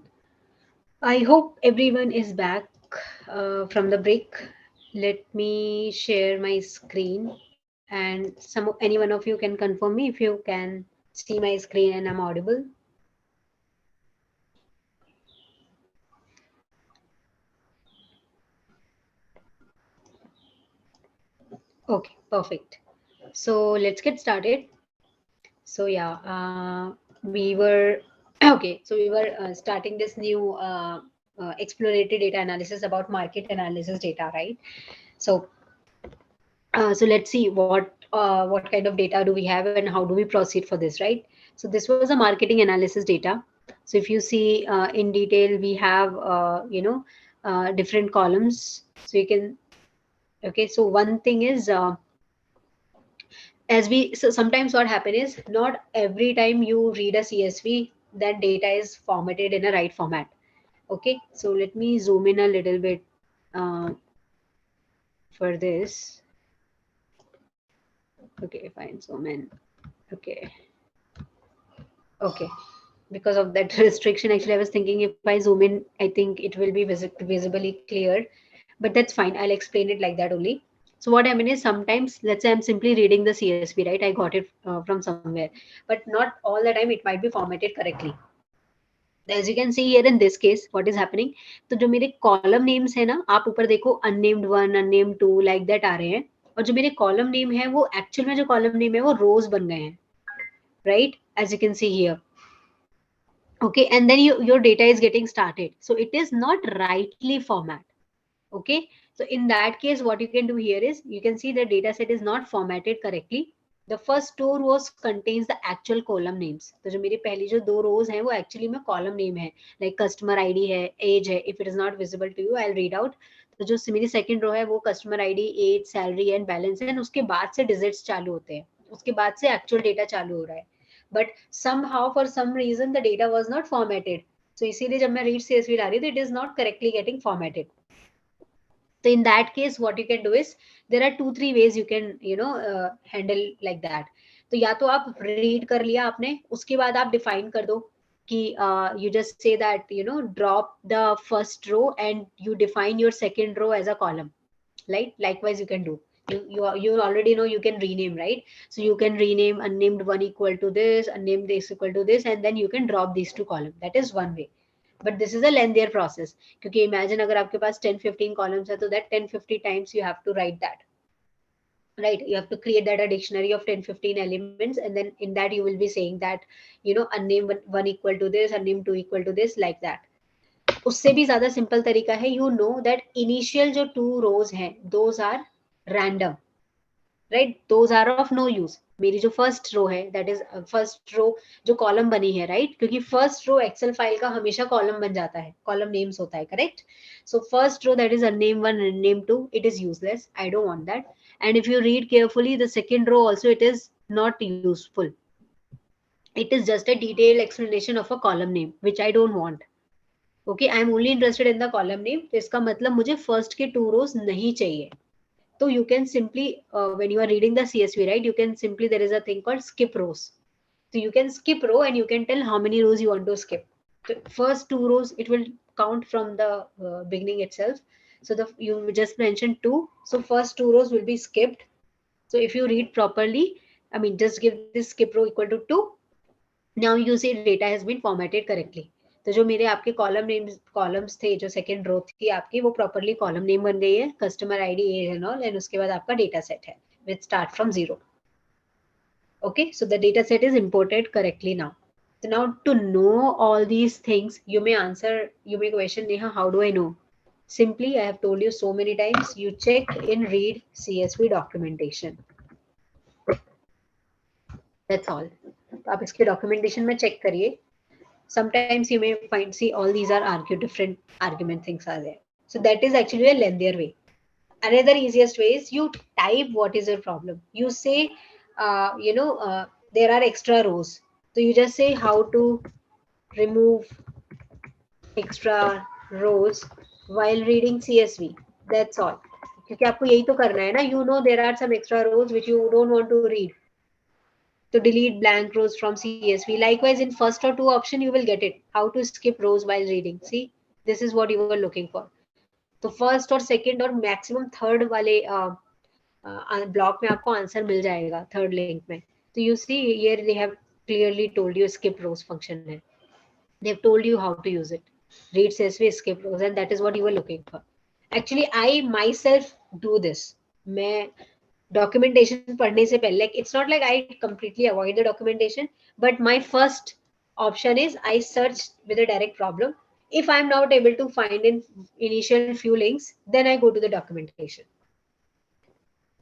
I hope everyone is back from the break. Let me share my screen, and any one of you can confirm me if you can see my screen and I'm audible. Okay, perfect. So let's get started. So yeah, we were okay. So we were starting this new exploratory data analysis about market analysis data, right? So so let's see what kind of data do we have and how do we proceed for this, right? So this was a marketing analysis data. So if you see in detail, we have different columns. So you can okay. So one thing is as we so sometimes what happen is not every time you read a CSV that data is formatted in a right format. Okay, so let me zoom in a little bit uh, for this. Okay, fine, zoom in. Okay. Okay. Because of that restriction, actually, I was thinking if I zoom in, I think it will be visibly clear. But that's fine. I'll explain it like that only. So what I mean is sometimes, let's say I'm simply reading the CSV, right? I got it from somewhere, but not all the time it might be formatted correctly. As you can see here in this case, what is happening? तो जो मेरे column names है ना, आप ऊपर देखो unnamed one, unnamed two, like that आ रहे हैं. और जो मेरे column name है, वो actual में जो column name है, वो rows बन गए हैं, right? As you can see here. Okay, and then your data is getting started, so it is not rightly format. Okay, so in that case what you can do here is you can see the data set is not formatted correctly. The first two rows contains the actual column names. तो जो मेरी पहली जो दो rows हैं वो actually में column name है, like customer ID है, age है. If it is not visible to you, I'll read out. तो जो मेरी second row है वो customer ID, age, salary and balance है, and उसके बाद से digits चालू होते हैं, उसके बाद से actual data चालू हो रहा है. But somehow for some reason the data was not formatted. So इसीलिए जब मैं read CSV ला रही हूँ, it is not correctly getting formatted. So in that case what you can do is there are 2-3 ways you can handle like that. तो या तो आप read कर लिया आपने, उसके बाद आप define कर दो कि you just say that drop the first row and you define your second row as a column, right? Likewise you can do. You already know you can rename, right? So you can rename unnamed one equal to this, unnamed this equal to this, and then you can drop these two columns. That is one way. But this is a lengthier process, क्योंकि imagine अगर आपके पास 10-15 columns है, तो that 10-50 times you have to write that, right? You have to create that a dictionary of 10-15 elements, and then in that you will be saying that unnamed one equal to this, unnamed two equal to this, like that. उससे भी ज्यादा simple तरीका है, you know that initial जो two rows हैं those are random, right? Those are of no use. मेरी जो first row है दैट इज फर्स्ट रो जो कॉलम बनी है, राइट? क्योंकि फर्स्ट रो एक्सेल फाइल का हमेशा कॉलम बन जाता है, कॉलम नेम्स होता है, correct? So first row that is unnamed one, unnamed two, it is useless. I don't want that. And if you read carefully the second row also, it is not useful. It is just a detailed explanation of a column name which I don't want. Okay, I am only interested in the column name. तो इसका मतलब मुझे first के two rows नहीं चाहिए. So you can simply when you are reading the CSV, right, you can simply, there is a thing called skip rows. So you can skip row and you can tell how many rows you want to skip. So first two rows it will count from the beginning itself. So the you just mentioned two, so first two rows will be skipped. So if you read properly, I mean just give this skip row equal to 2. Now you see data has been formatted correctly. तो जो मेरे आपके column names columns थे, जो second row थी आपकी, वो properly column name बन गई है, customer ID, age and all, and उसके बाद आपका डेटा सेट है with start from 0. Okay, so the data set is imported correctly now. So now to know all these things, you may question, Neha, how do I know? Simply, I have told you so many times, you check in read CSV documentation. That's all. तो आप इसके documentation में check करिए. Sometimes you may find, see, all these are different argument things are there. So that is actually a lengthier way. Another easiest way is you type what is your problem. You say, there are extra rows. So you just say how to remove extra rows while reading CSV. That's all. क्योंकि आपको यही तो करना है ना. You know there are some extra rows which you don't want to read. to delete blank rows from CSV. Likewise, in first or two option, you will get it. How to skip rows while reading. See, this is what you were looking for. तो first और second और maximum third वाले block में आपको answer मिल जाएगा third link में. तो you see here they have clearly told you skip rows function है. They have told you how to use it. Read CSV, skip rows, and that is what you were looking for. Actually, I myself do this. मैं documentation पढ़ने से पहले, like it's not like I completely avoid the documentation, but my first option is I search with a direct problem. If I'm not able to find in initial few links, then I go to the documentation.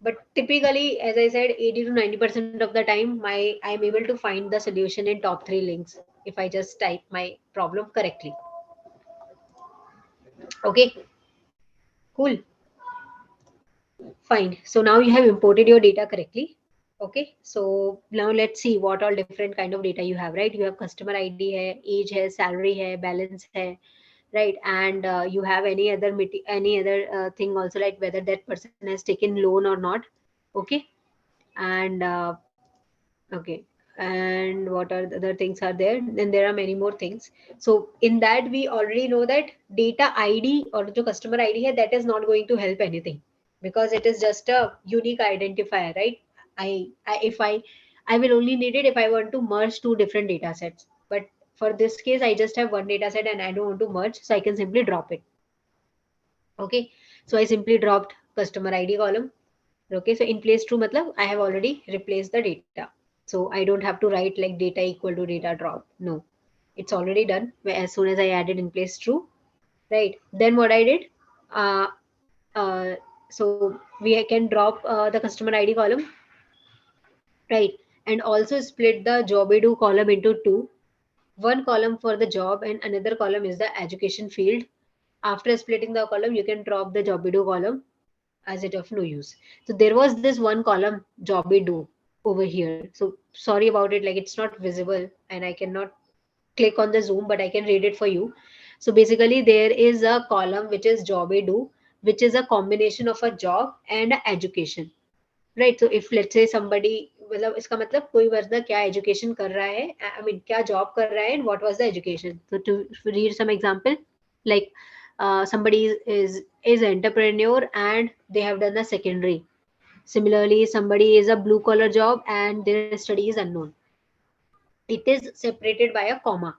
But typically, as I said, 80 to 90% of the time, I'm able to find the solution in top 3 links if I just type my problem correctly. Okay, cool. Fine. So now you have imported your data correctly. Okay, so now let's see what all different kind of data you have, right? You have customer ID hai, age hai, salary hai, balance hai, right? And you have any other thing also, like whether that person has taken loan or not. Okay, and okay, and what are the other things are there? Then there are many more things. So in that we already know that data ID or the customer ID hai, that is not going to help anything because it is just a unique identifier, right? I will only need it if I want to merge two different data sets. But for this case, I just have one data set and I don't want to merge, so I can simply drop it. Okay, so I simply dropped customer ID column. Okay, so in place true matlab I have already replaced the data. So I don't have to write like data equal to data drop. No, it's already done as soon as I added in place true, right? Then what I did, uh, so we can drop the customer ID column, right? And also split the job do column into two. One column for the job and another column is the education field. After splitting the column, you can drop the job do column as it of no use. So there was this one column job do over here. So sorry about it, like it's not visible and I cannot click on the zoom, but I can read it for you. So basically there is a column which is job do, which is a combination of a job and a education, right? So if let's say somebody, मतलब इसका मतलब कोई बंदा क्या education कर रहा है, I mean क्या job कर रहा है and what was the education. So to read some example, like somebody is an entrepreneur and they have done the secondary. Similarly, somebody is a blue collar job and their study is unknown. It is separated by a comma.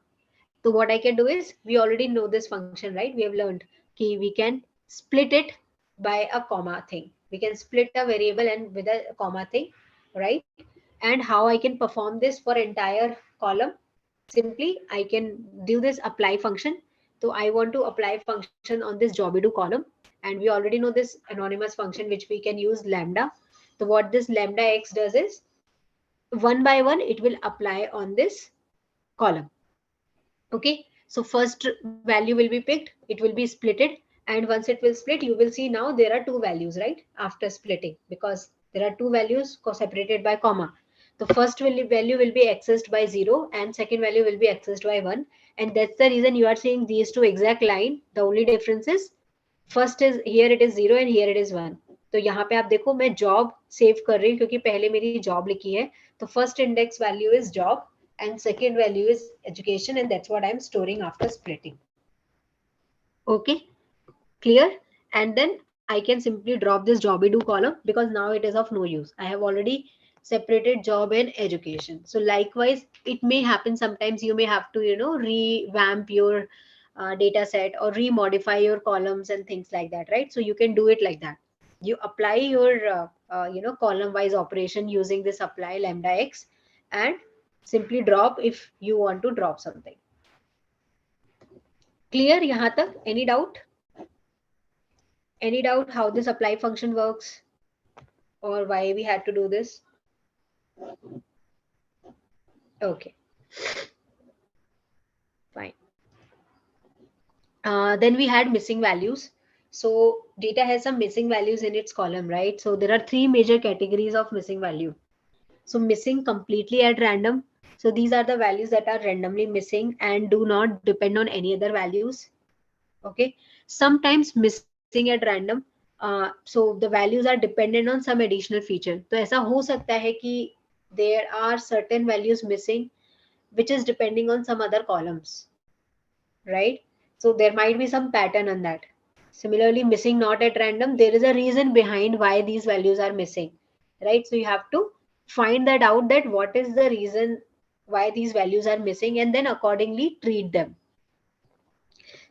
So what I can do is, we already know this function, right? We have learned कि we can split it by a comma thing. We can split a variable and with a comma thing, right? And how I can perform this for entire column? Simply, I can do this apply function. So I want to apply function on this job do column, and we already know this anonymous function which we can use lambda. So what this lambda x does is, one by one it will apply on this column. Okay, so first value will be picked, it will be splitted, and once it will split, you will see now there are two values, right? After splitting, because there are two values separated by comma. The first value will be accessed by 0 and second value will be accessed by 1, and that's the reason you are seeing these two exact line. The only difference is first is here it is 0 and here it is 1. तो यहाँ पे आप देखो मैं job save कर रही हूँ क्योंकि पहले मेरी job लिखी है. तो first index value is job and second value is education, and that's what I'm storing after splitting. Okay, clear? And then I can simply drop this job do column because now it is of no use. I have already separated job and education. So likewise, it may happen sometimes you may have to, revamp your data set or remodify your columns and things like that, right? So you can do it like that. You apply your, column wise operation using this apply lambda x and simply drop if you want to drop something. Clear yahan tak? Any doubt? Any doubt how this apply function works or why we had to do this? Okay, fine. Then we had missing values. So data has some missing values in its column, right? So there are three major categories of missing value. So missing completely at random. So these are the values that are randomly missing and do not depend on any other values. Okay. Sometimes missing at random. So the values are dependent on some additional feature. तो ऐसा हो सकता है कि there are certain values missing, which is depending on some other columns, right? So there might be some pattern on that. Similarly, missing not at random, there is a reason behind why these values are missing, right? So you have to find that out, that what is the reason why these values are missing, and then accordingly treat them.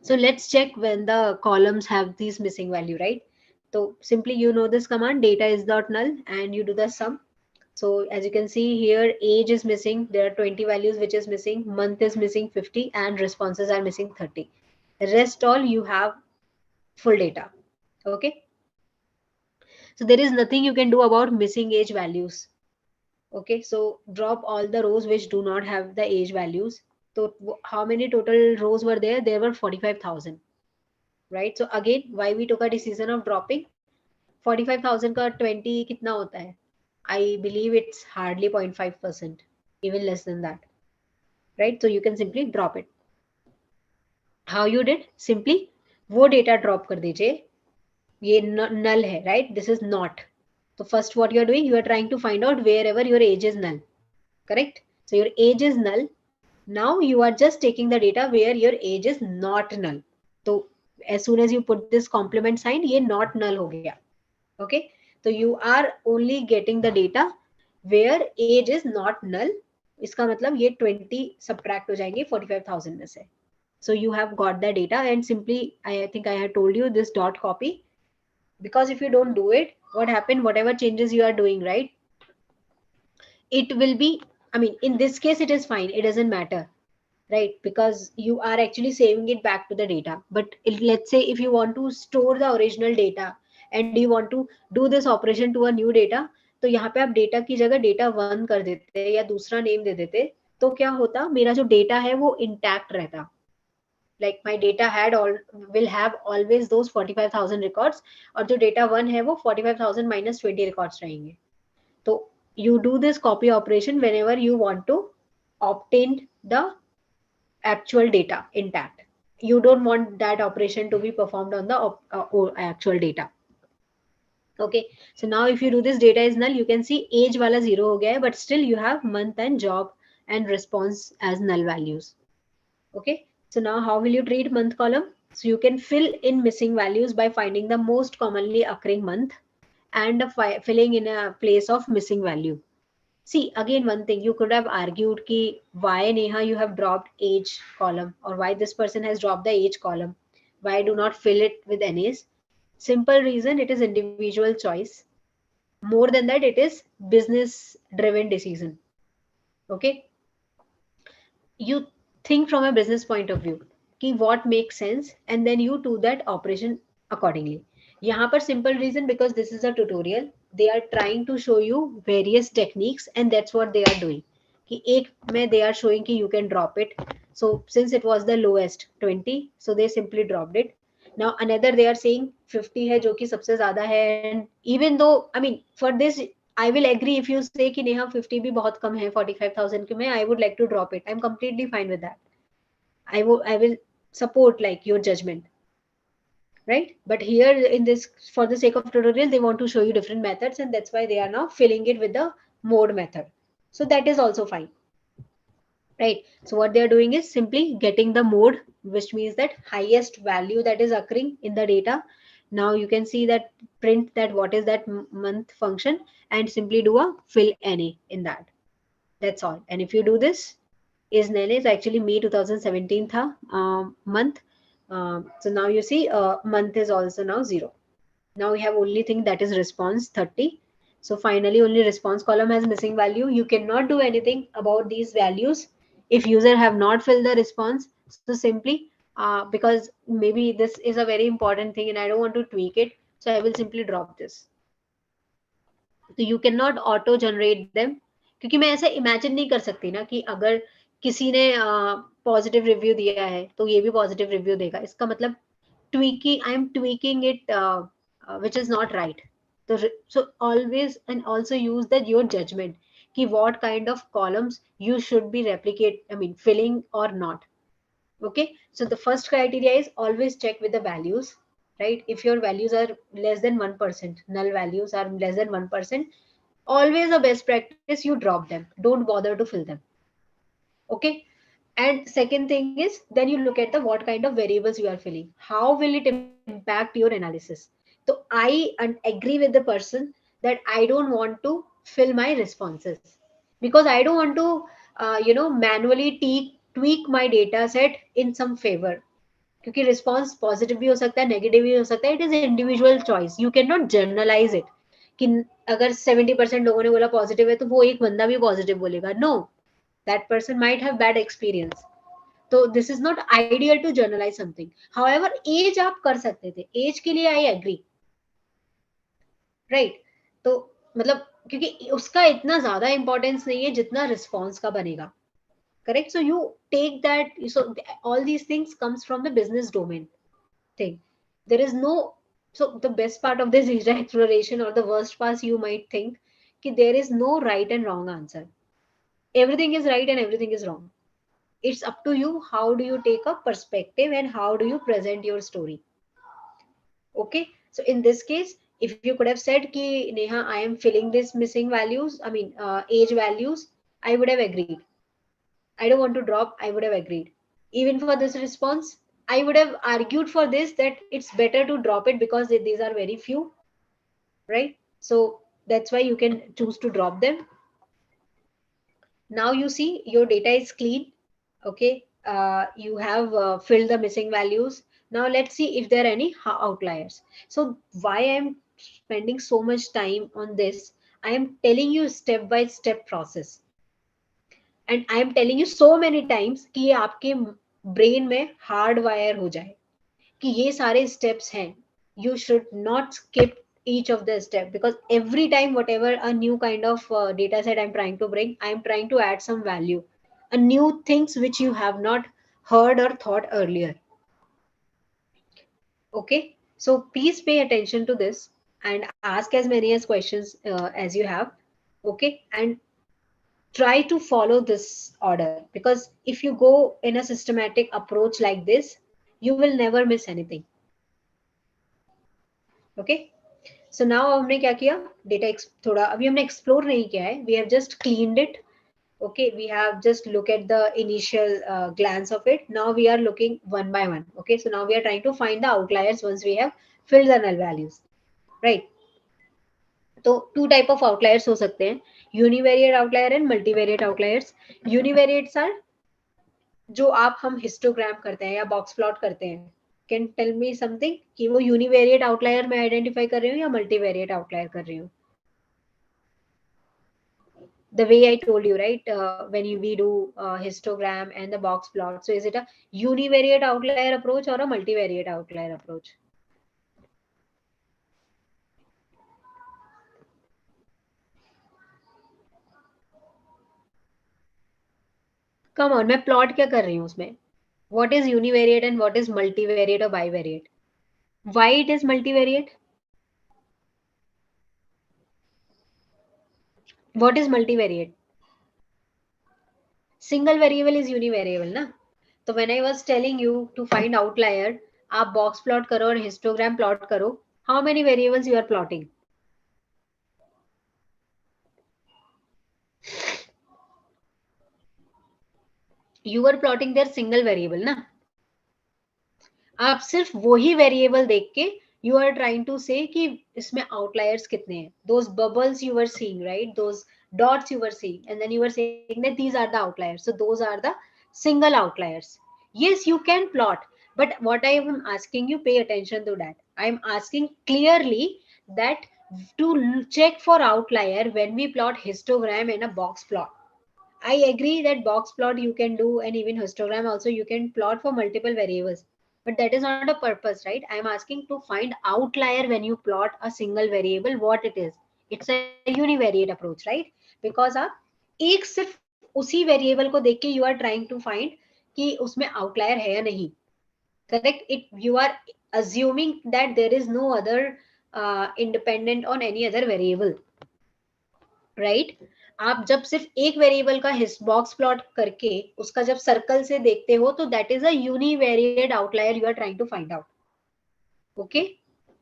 So let's check when the columns have these missing value, right? So simply you know this command, data is dot null, and you do the sum. So as you can see here, age is missing. There are 20 values which is missing. Month is missing 50, and responses are missing 30. The rest all you have full data. Okay. So there is nothing you can do about missing age values. Okay. So drop all the rows which do not have the age values. So how many total rows were there? There were 45,000. Right. So again, why we took a decision of dropping? 45,000 का 20 कितना होता है? I believe it's hardly 0.5%, even less than that, right? So you can simply drop it. How you did? Simply वो data drop कर दीजिए. ये null है, right? This is not. So first what you are doing, you are trying to find out wherever your age is null, correct? So your age is null. Now you are just taking the data where your age is not null. So as soon as you put this complement sign, ये not null हो गया. Okay, so you are only getting the data where age is not null. इसका मतलब ये 20 subtract हो जाएंगे 45,000 में से. So you have got the data, and simply I think I had told you this dot copy, because if you don't do it, what happened, whatever changes you are doing, right, it will be, I mean, in this case it is fine, it doesn't matter, right, because you are actually saving it back to the data. But let's say if you want to store the original data and you want to do this operation to a new data, तो यहाँ पे आप data की जगह data 1 कर देते या दूसरा नेम दे देते, तो क्या होता, मेरा जो डेटा है वो इंटैक्ट रहता. Like my data had all will have always those 45,000 records, और जो डेटा 1 है वो 45,000 minus 20 records रहेंगे. तो you do this copy operation whenever you want to obtain the actual data intact. You don't want that operation to be performed on the actual data. Okay, so now if you do this, data is null, you can see age wala 0 ho gaya hai, but still you have month and job and response as null values. Okay, so now how will you treat month column? So you can fill in missing values by finding the most commonly occurring month and filling in a place of missing value. See, again, one thing you could have argued ki why Neha you have dropped age column, or why this person has dropped the age column. Why do not fill it with NAs? Simple reason, it is individual choice. More than that, it is business driven decision. Okay. You think from a business point of view ki what makes sense, and then you do that operation accordingly. यहाँ पर simple reason, because this is a tutorial, they are trying to show you various techniques, and that's what they are doing. कि एक में they are showing कि you can drop it. So since it was the lowest 20, so they simply dropped it. Now another they are saying 50 है जो कि सबसे ज्यादा है, and even though I mean for this I will agree if you say कि नेहा 50 भी बहुत कम है 45,000 के में, I would like to drop it. I'm completely fine with that. I will support like your judgment, right? But here in this, for the sake of tutorial, they want to show you different methods, and that's why they are now filling it with the mode method. So that is also fine, right? So what they are doing is simply getting the mode, which means that highest value that is occurring in the data. Now you can see that print that what is that month function, and simply do a fill any in that. That's all. And if you do this, is nil is actually May 2017 tha month. So now you see month is also now 0. Now we have only thing that is response 30. So finally only response column has missing value. You cannot do anything about these values if user have not filled the response. So simply because maybe this is a very important thing and I don't want to tweak it, so I will simply drop this. तो you can not auto generate them, क्योंकि मैं ऐसे imagine नहीं कर सकती ना कि अगर किसी ने पॉजिटिव रिव्यू दिया है तो ये भी पॉजिटिव रिव्यू देगा. इसका मतलब tweaking, I am tweaking it which is not right. तो so always and also use that your judgement कि what kind of columns you should be replicate, I mean filling और not. Okay, so the first criteria is always check with the values, right? If your values are less than 1%, null values are less than 1%, Always a best practice, you drop them, don't bother to fill them. Okay. And second thing is, then you look at the what kind of variables you are filling, how will it impact your analysis. So agree with the person that I don't want to fill my responses, because I don't want to manually tweak my data set in some favor. क्योंकि response positive भी हो सकता है, negative भी हो सकता है, it is individual choice, you can not generalize it कि अगर 70% लोगों ने बोला पॉजिटिव है तो वो एक बंदा भी पॉजिटिव बोलेगा, no, that person might have bad experience. तो this is not ideal to generalise something. However as आप कर सकते थे, एज के लिए आई एग्री, राइट. तो मतलब क्योंकि उसका इतना ज्यादा इंपॉर्टेंस नहीं है जितना रिस्पॉन्स का बनेगा. Correct. So you take that. So all these things comes from the business domain thing. There is no, so the best part of this data exploration or the worst part you might think कि there is no right and wrong answer. Everything is right and everything is wrong. It's up to you how do you take a perspective and how do you present your story. Okay. So in this case, if you could have said कि Neha, I am filling this missing values, I mean age values, I would have agreed. I don't want to drop, I would have agreed. Even for this response, I would have argued for this, that it's better to drop it because these are very few, right? So that's why you can choose to drop them. Now you see your data is clean. Okay. You have filled the missing values. Now let's see if there are any outliers. So why I'm spending so much time on this, I am telling you step by step process. And I am telling you so many times कि ये आपके brain में hard wire हो जाए कि ये सारे steps हैं. You should not skip each of the step, because every time whatever a new kind of data set I'm trying to bring, I'm trying to add some value, a new things which you have not heard or thought earlier. Okay. So please pay attention to this and ask as many as questions as you have. Okay. And try to follow this order, because if you go in a systematic approach like this, you will never miss anything. Okay. So now हमने क्या किया, data थोड़ा अभी हमने explore नहीं किया है, we have just cleaned it. Okay, we have just look at the initial glance of it. Now we are looking one by one. Okay, so now we are trying to find the outliers once we have filled the null values, right? तो two type of outliers हो सकते हैं, univariate outlier and multivariate outliers. Univariates are जो आप हम histogram करते हैं या बॉक्स प्लॉट करते हैं. कैन टेल मी समथिंग कि वो यूनिवेरिएट आउटलायर में आइडेंटिफाई कर रही हूँ या मल्टीवेरिएट आउटलायर कर रही हूँ. The way I told you, right, we do histogram and the box plot, so is it a univariate outlier approach or a multivariate outlier approach? Come on, मैं plot क्या कर रही हूँ उसमें? What is univariate and what is multivariate or bivariate? Why it is multivariate? What is multivariate? Single variable is univariable ना. तो when I was telling you to find outlier, आप box plot करो और histogram plot करो. How many variables you are plotting? You were plotting their single variable ना. आप सिर्फ वही वेरिएबल देख के यू आर ट्राइंग टू से कि इसमें आउटलायर्स कितने हैं. Those bubbles you were seeing, right, those dots you were seeing, and then you were saying that these are the outliers, so those are the single outliers. Yes, you can plot, but what I am asking you, pay attention to that. I am asking clearly that to check for outlier when we plot histogram and a box plot. I agree that box plot you can do, and even histogram also you can plot for multiple variables. But that is not a purpose, right? I am asking to find outlier when you plot a single variable, what it is. It's a univariate approach, right? Because आप एक सिर्फ उसी variable को देख के you are trying to find कि उसमें outlier है या नहीं. Correct? You are assuming that there is no other independent on any other variable, right? आप जब सिर्फ एक वेरिएबल का बॉक्स प्लॉट करके उसका जब सर्कल से देखते हो तो that is a univariate outlier you are trying to find out. Okay,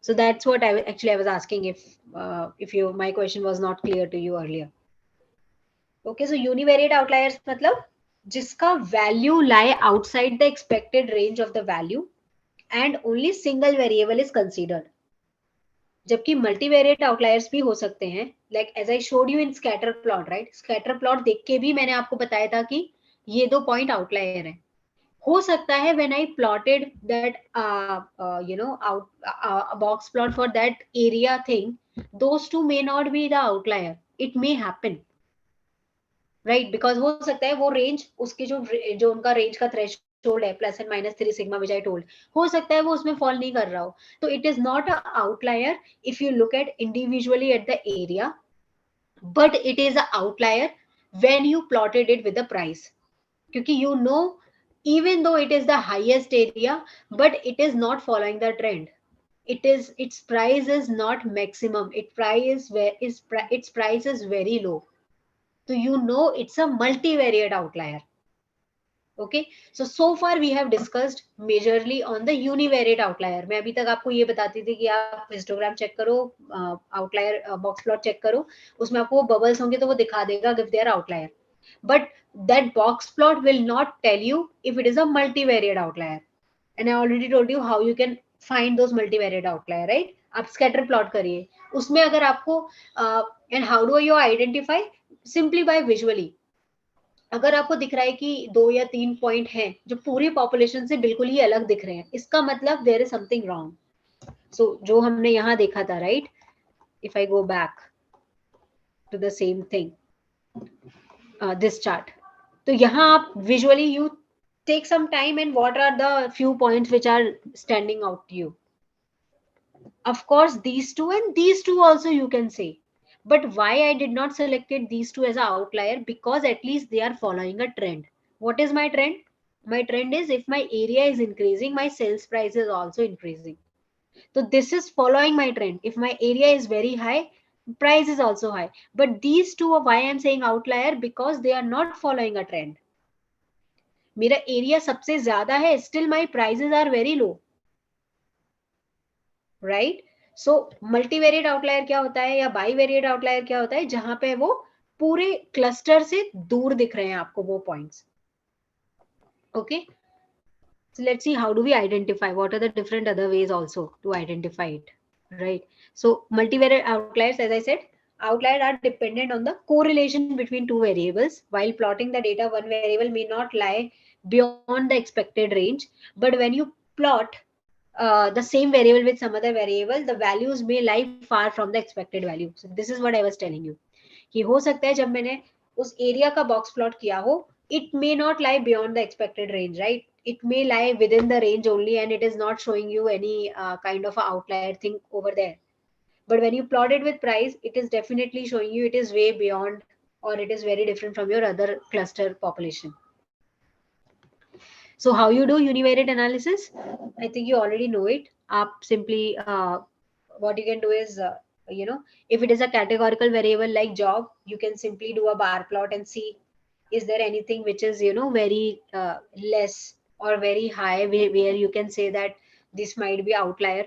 So that's what I was asking if you my question was not clear to you earlier. Okay, so univariate outliers मतलब जिसका value lie outside the expected range of the value and only single variable is considered. जबकि multivariate outliers भी हो सकते हैं, like as I showed you in scatter plot, right? Scatter plot देख के भी मैंने आपको बताया था कि ये 2 पॉइंट आउटलायर है. हो सकता है when I plotted that box plot for that area thing, those two may not be the outlier, it may happen, right? Because हो सकता है वो रेंज उसके जो उनका रेंज का थ्रेशोल्ड है +and-3 sigma which I told, हो सकता है वो उसमें फॉल नहीं कर रहा हो. तो it is not a outlier if you look at individually at the area, but it is a outlier when you plotted it with the price. क्योंकि you know even though it is the highest area, but it is not following the trend. Its price is not maximum, its price is very low. So you know it's a multivariate outlier. Okay, so far we have discussed majorly on the univariate outlier. मैं अभी तक आपको ये बताती थी कि आप histogram check करो, आउटलायर बॉक्स प्लॉट चेक करो, उसमें आपको बबल्स होंगे तो वो दिखा देगा if they are outlier. But that box plot will not tell you if it is a multivariate outlier. And I already told you how you can find those multivariate outlier, right? आप scatter plot करिए, उसमें अगर आपको and how do you identify? Simply by visually. अगर आपको दिख रहा है कि 2 या 3 पॉइंट हैं जो पूरी पॉपुलेशन से बिल्कुल ही अलग दिख रहे हैं, इसका मतलब there is something wrong. So जो हमने यहाँ देखा था, right? If I go back to the same thing, this chart. तो यहाँ आप visually you take some time and what are the few points which are standing out to you? Of course, these two and these two also you can say. But why I did not selected these two as an outlier? Because at least they are following a trend. What is my trend? My trend is if my area is increasing, my sales price is also increasing. So this is following my trend. If my area is very high, price is also high. But these two are why I'm saying outlier, because they are not following a trend. मेरा area सबसे ज्यादा है, still my prices are very low, right? So multivariate outlier क्या होता है या bivariate outlier क्या होता है? जहां पे वो पूरे क्लस्टर से दूर दिख रहे हैं आपको वो points. Okay, so let's see how do we identify, what are the different other ways also to identify it, right? So multivariate outliers, as I said, outliers are dependent on the correlation between two variables. While plotting the data, one variable may not lie beyond the expected range, but when you plot the same variable with some other variable, the values may lie far from the expected value. So this is what I was telling you कि हो सकता है जब मैंने उस area का box plot किया हो, it may not lie beyond the expected range, right? It may lie within the range only and it is not showing you any kind of a outlier thing over there. But when you plot it with price, it is definitely showing you it is way beyond or it is very different from your other cluster population. So how you do univariate analysis? I think you already know it. Simply what you can do is if it is a categorical variable like job, you can simply do a bar plot and see is there anything which is very less or very high where you can say that this might be outlier,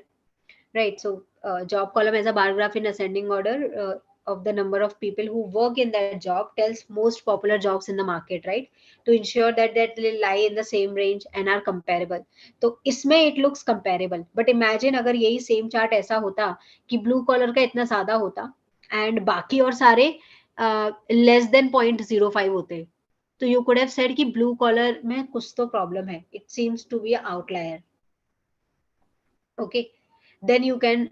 right? So job column as a bar graph in ascending order of the number of people who work in that job tells most popular jobs in the market, right? To ensure that they lie in the same range and are comparable. तो इसमें it looks comparable. But imagine अगर यही same chart ऐसा होता कि blue collar का इतना ज्यादा होता and बाकी और सारे less than 0.05 होते, तो you could have said कि blue collar में कुछ तो problem है. It seems to be an outlier. Okay, then you can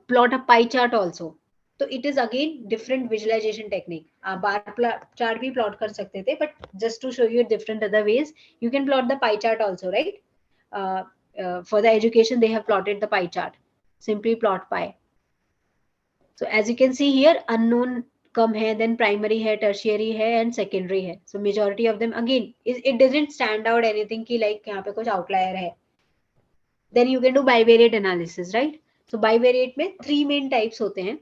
plot a pie chart also. So it is again different visualization technique. Bar chart भी plot कर सकते थे, but just to show you different other ways, you can plot the pie chart also, right? For the education, they have plotted the pie chart. Simply plot pie. So as you can see here, unknown कम है, then primary है, tertiary है, and secondary है. So majority of them again, it doesn't stand out anything कि like यहाँ पे कुछ outlier है. Then you can do bivariate analysis, right? So bivariate में 3 main types होते हैं.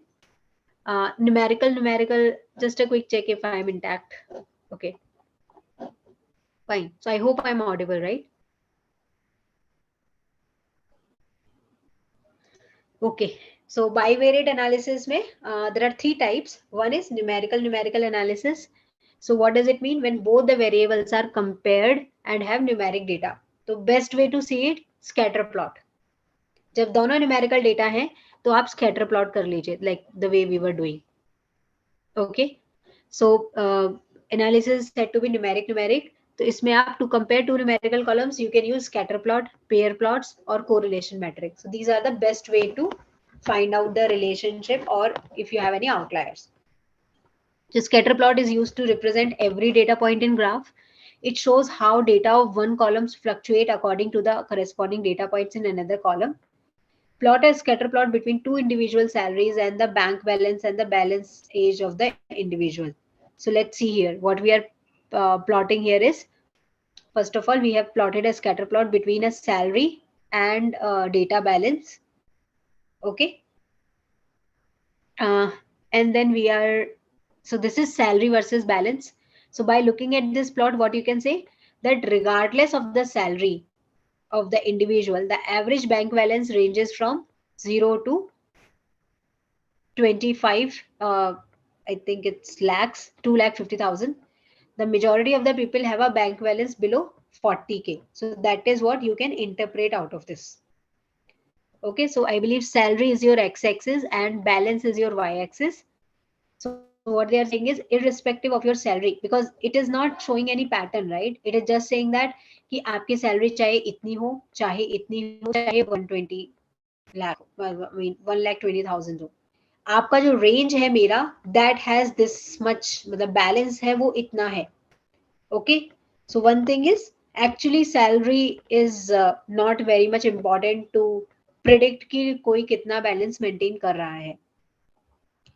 Numerical, just a quick check if I am intact. Okay, fine. So I hope I'm audible, right? Okay, so bivariate analysis में there are three types. One is numerical analysis. So what does it mean? When both the variables are compared and have numeric data. तो best way to see it, scatter plot. जब दोनों numerical data हैं तो आप scatter plot कर लीजिए, like the way we were doing. Okay, so analysis said to be numeric. तो इसमें आप to compare two numerical columns you can use scatter plot, pair plots or correlation matrix. So these are the best way to find out the relationship or if you have any outliers. The scatter plot is used to represent every data point in graph. It shows how data of one column fluctuate according to the corresponding data points in another column. Plot a scatter plot between two individual salaries and the bank balance and the balance age of the individual. So let's see here. What we are plotting here is, first of all, we have plotted a scatter plot between a salary and data balance. Okay. And then we are, so this is salary versus balance. So by looking at this plot, what you can say that regardless of the salary of the individual, the average bank balance ranges from 0 to 25, I think it's lakhs, 2,50,000. The majority of the people have a bank balance below 40K. So that is what you can interpret out of this. Okay, so I believe salary is your x-axis and balance is your y-axis. So what they are saying is irrespective of your salary, because it is not showing any pattern, right? It is just saying that कि आपकी salary चाहे इतनी हो, चाहे इतनी हो, चाहे 120 lakh, I mean 1,20,000 हो. आपका जो range है मेरा, that has this much, मतलब balance है वो इतना है. Okay, so one thing is actually salary is not very much important to predict कि कोई कितना balance maintain कर रहा है.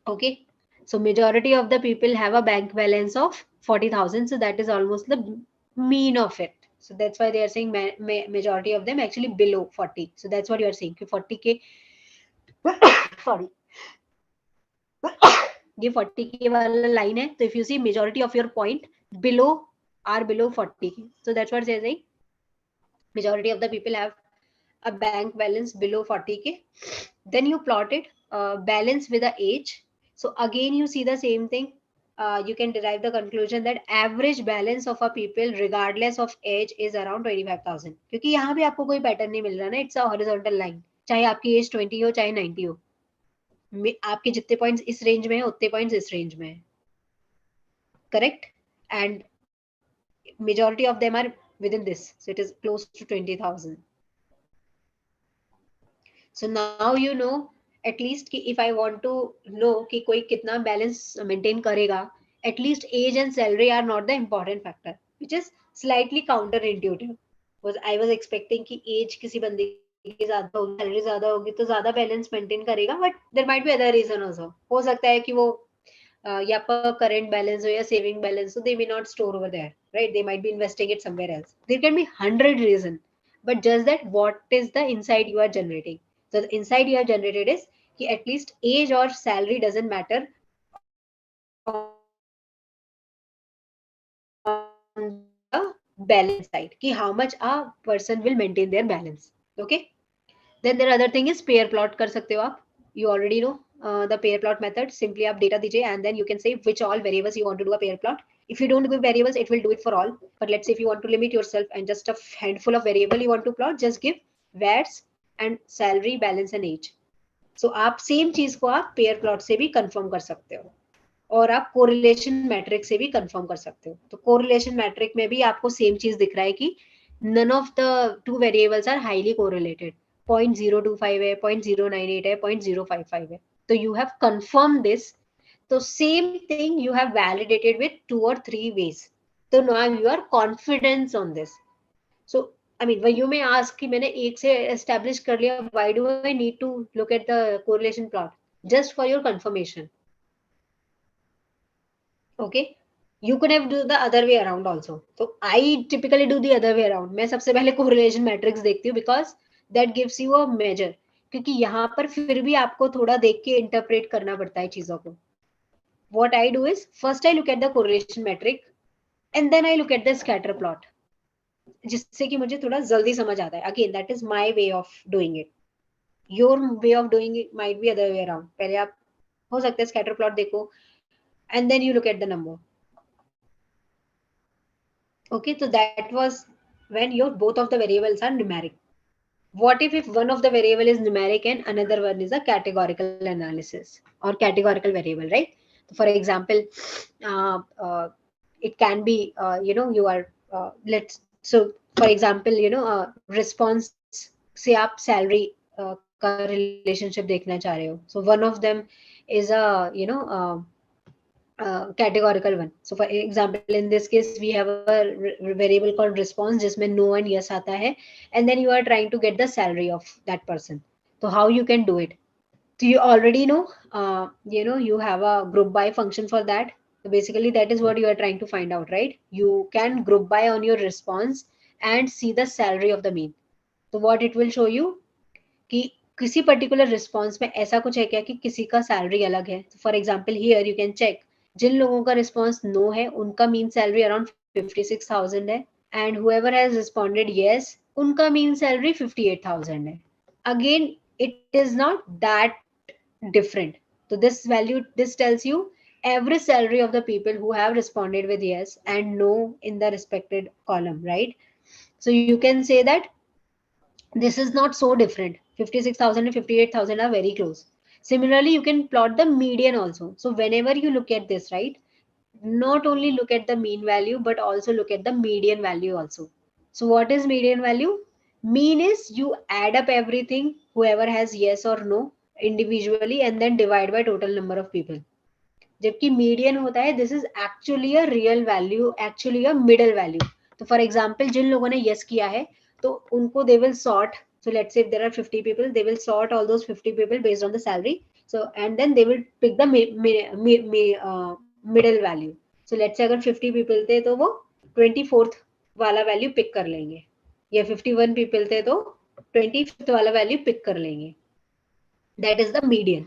Okay, so majority of the people have a bank balance of 40,000. So that is almost the mean of it. So that's why they are saying majority of them actually below 40. So that's what you are saying. 40K, sorry. ये 40K वाला line है. So if you see majority of your point below are below 40K. So that's what they're saying. Majority of the people have a bank balance below 40K. Then you plot it, balance with the age. So again you see the same thing. You can derive the conclusion that average balance of a people regardless of age is around 25,000. क्योंकि यहाँ भी आपको कोई pattern नहीं मिल रहा ना, it's a horizontal line. चाहे आपकी एज 20 हो चाहे 90 हो, आपके जितने पॉइंट्स इस रेंज में है उतने पॉइंट्स इस रेंज में है. Correct. And majority of them are within this, so it is close to 20,000. So now you know at least कि if I want to know कि कोई कितना balance maintain करेगा, at least age and salary are not the important factor, which is slightly counterintuitive. Was I was expecting कि age किसी बंदे की ज़्यादा होगी, salary ज़्यादा होगी तो ज़्यादा balance maintain करेगा, but there might be other reason also. हो सकता है कि वो या पर current balance हो या saving balance, so they may not store over there, right? They might be investing it somewhere else. There can be 100 reasons, but just that what is the insight you are generating. So the insight you have generated is कि at least age or salary doesn't matter on the balance side, कि how much a person will maintain their balance. Okay. Then there other thing is pair plot कर सकते हो आप. You already know the pair plot method. Simply आप data दीजिए and then you can say which all variables you want to do a pair plot. If you don't give variables, it will do it for all. But let's say if you want to limit yourself and just a handful of variable you want to plot, just give VATs and salary, balance and age. So आप same चीज को आप pair plot से भी confirm कर सकते हो और आप कोरिलेशन मैट्रिक से भी कंफर्म कर सकते हो. तो कोरिलेशन मैट्रिक में भी आपको सेम चीज दिख रहा है कि none of the two variables are highly correlated. 0.025 है, 0.098 है, 0.055 है. तो you have confirmed this. तो same thing you have validated with 2 or 3 ways. तो now you are confident on this. So I mean, when you may ask कि मैंने एक से establish कर लिया, why do I need to look at the correlation plot? Just for your confirmation. Okay, you could have do the other way around also. So I typically do the other way around. मैं सबसे पहले correlation matrix देखती हूँ because that gives you a measure. क्योंकि यहाँ पर फिर भी आपको थोड़ा देख के interpret करना पड़ता है चीजों को. What I do is first I look at the correlation metric and then I look at the scatter plot, जिससे कि मुझे थोड़ा जल्दी समझ आता है. Again, that is my way of doing it. Your way of doing it might be other way around. पहले आप हो सकता है स्कैटर प्लॉट देखो and then you look at the number. Okay, so that was when your both of the variables are numeric. What if one of the variable is numeric and another one is a categorical analysis or categorical variable, right? So for example, uh, uh, it can be you are let's so for example response से आप salary का relationship देखना चाह रहे हो. So one of them is a categorical one. So for example, in this case, we have a variable called response, जिसमें no and yes आता है, and then you are trying to get the salary of that person. So how you can do it? So you already know, you have a group by function for that. So basically, that is what you are trying to find out, right? You can group by on your response and see the salary of the mean. So what it will show you कि किसी particular response में ऐसा कुछ है क्या कि किसी का सैलरी अलग है. For example here you can check जिन लोगों का रिस्पॉन्स नो है उनका मीन सैलरी अराउंड 56,000 है and whoever has responded yes उनका मीन सैलरी 58,000 है. Again it is not that different. So this value, this tells you average salary of the people who have responded with yes and no in the respected column, right? So you can say that this is not so different. 56,000 and 58,000 are very close. Similarly, you can plot the median also. So whenever you look at this, right, not only look at the mean value, but also look at the median value also. So what is median value? Mean is you add up everything, whoever has yes or no individually, and then divide by total number of people. जबकि median होता है this is actually a real value, actually a middle value. तो for example जिन लोगों ने yes किया है तो उनको they will sort. So let's say if there are 50 people, they will sort all those 50 people based on the salary. So and then they will pick the middle value. So let's say अगर 50 people थे तो वो 24th वाला value pick कर लेंगे, या 51 people थे तो 25th वाला वैल्यू पिक कर लेंगे. That is the median.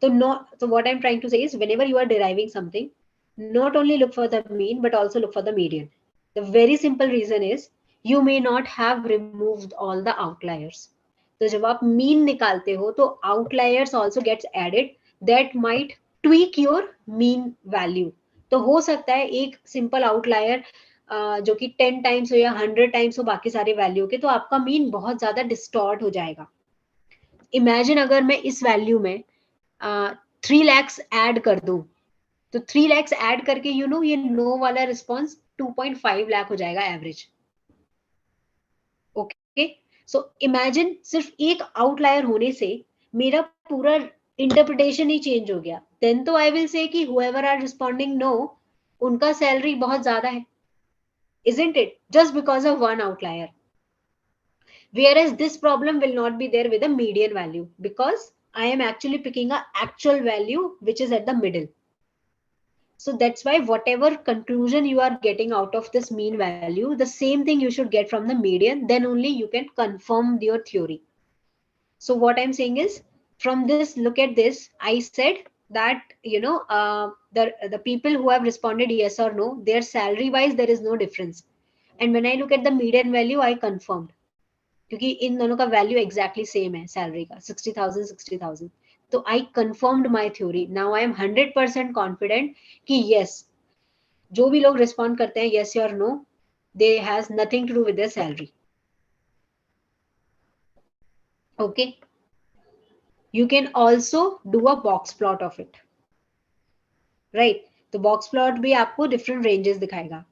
So what I'm trying to say is whenever you are deriving something, not only look for the mean, but also look for the median. The very simple reason is you may not have removed all the outliers. तो जब आप mean निकालते हो तो outliers also gets added that might tweak your mean value. तो हो सकता है एक simple outlier जो कि 10 times हो या 100 times हो बाकी सारे वैल्यू के, तो आपका मीन बहुत ज्यादा डिस्टॉर्ट हो जाएगा. इमेजिन अगर मैं इस वैल्यू में 3 lakhs ऐड कर दूं, तो 3 lakhs ऐड करके ये नो वाला रिस्पॉन्स 2.5 लाख हो जाएगा एवरेज. ओके, सो इमेजिन सिर्फ एक आउटलायर होने से मेरा पूरा इंटरप्रिटेशन ही चेंज हो गया. देन तो आई विल से कि हुएवर आर रिस्पॉन्डिंग नो उनका सैलरी बहुत ज्यादा है, isn't it? Just because of one outlier. Whereas this problem will not be there with a median value because I am actually picking a actual value which is at the middle. So that's why whatever conclusion you are getting out of this mean value, the same thing you should get from the median, then only you can confirm your theory. So what I'm saying is, from this, look at this, I said that, the people who have responded yes or no, their salary wise, there is no difference. And when I look at the median value, I confirmed. क्योंकि इन दोनों का value exactly same है salary का 60,000. तो I confirmed my theory. Now I am 100% confident कि yes, जो भी लोग रिस्पॉन्ड करते हैं यस और no, they has nothing to do with their salary. Okay, you can also do a box plot of it, right? तो box plot भी आपको डिफरेंट रेंजेस दिखाएगा.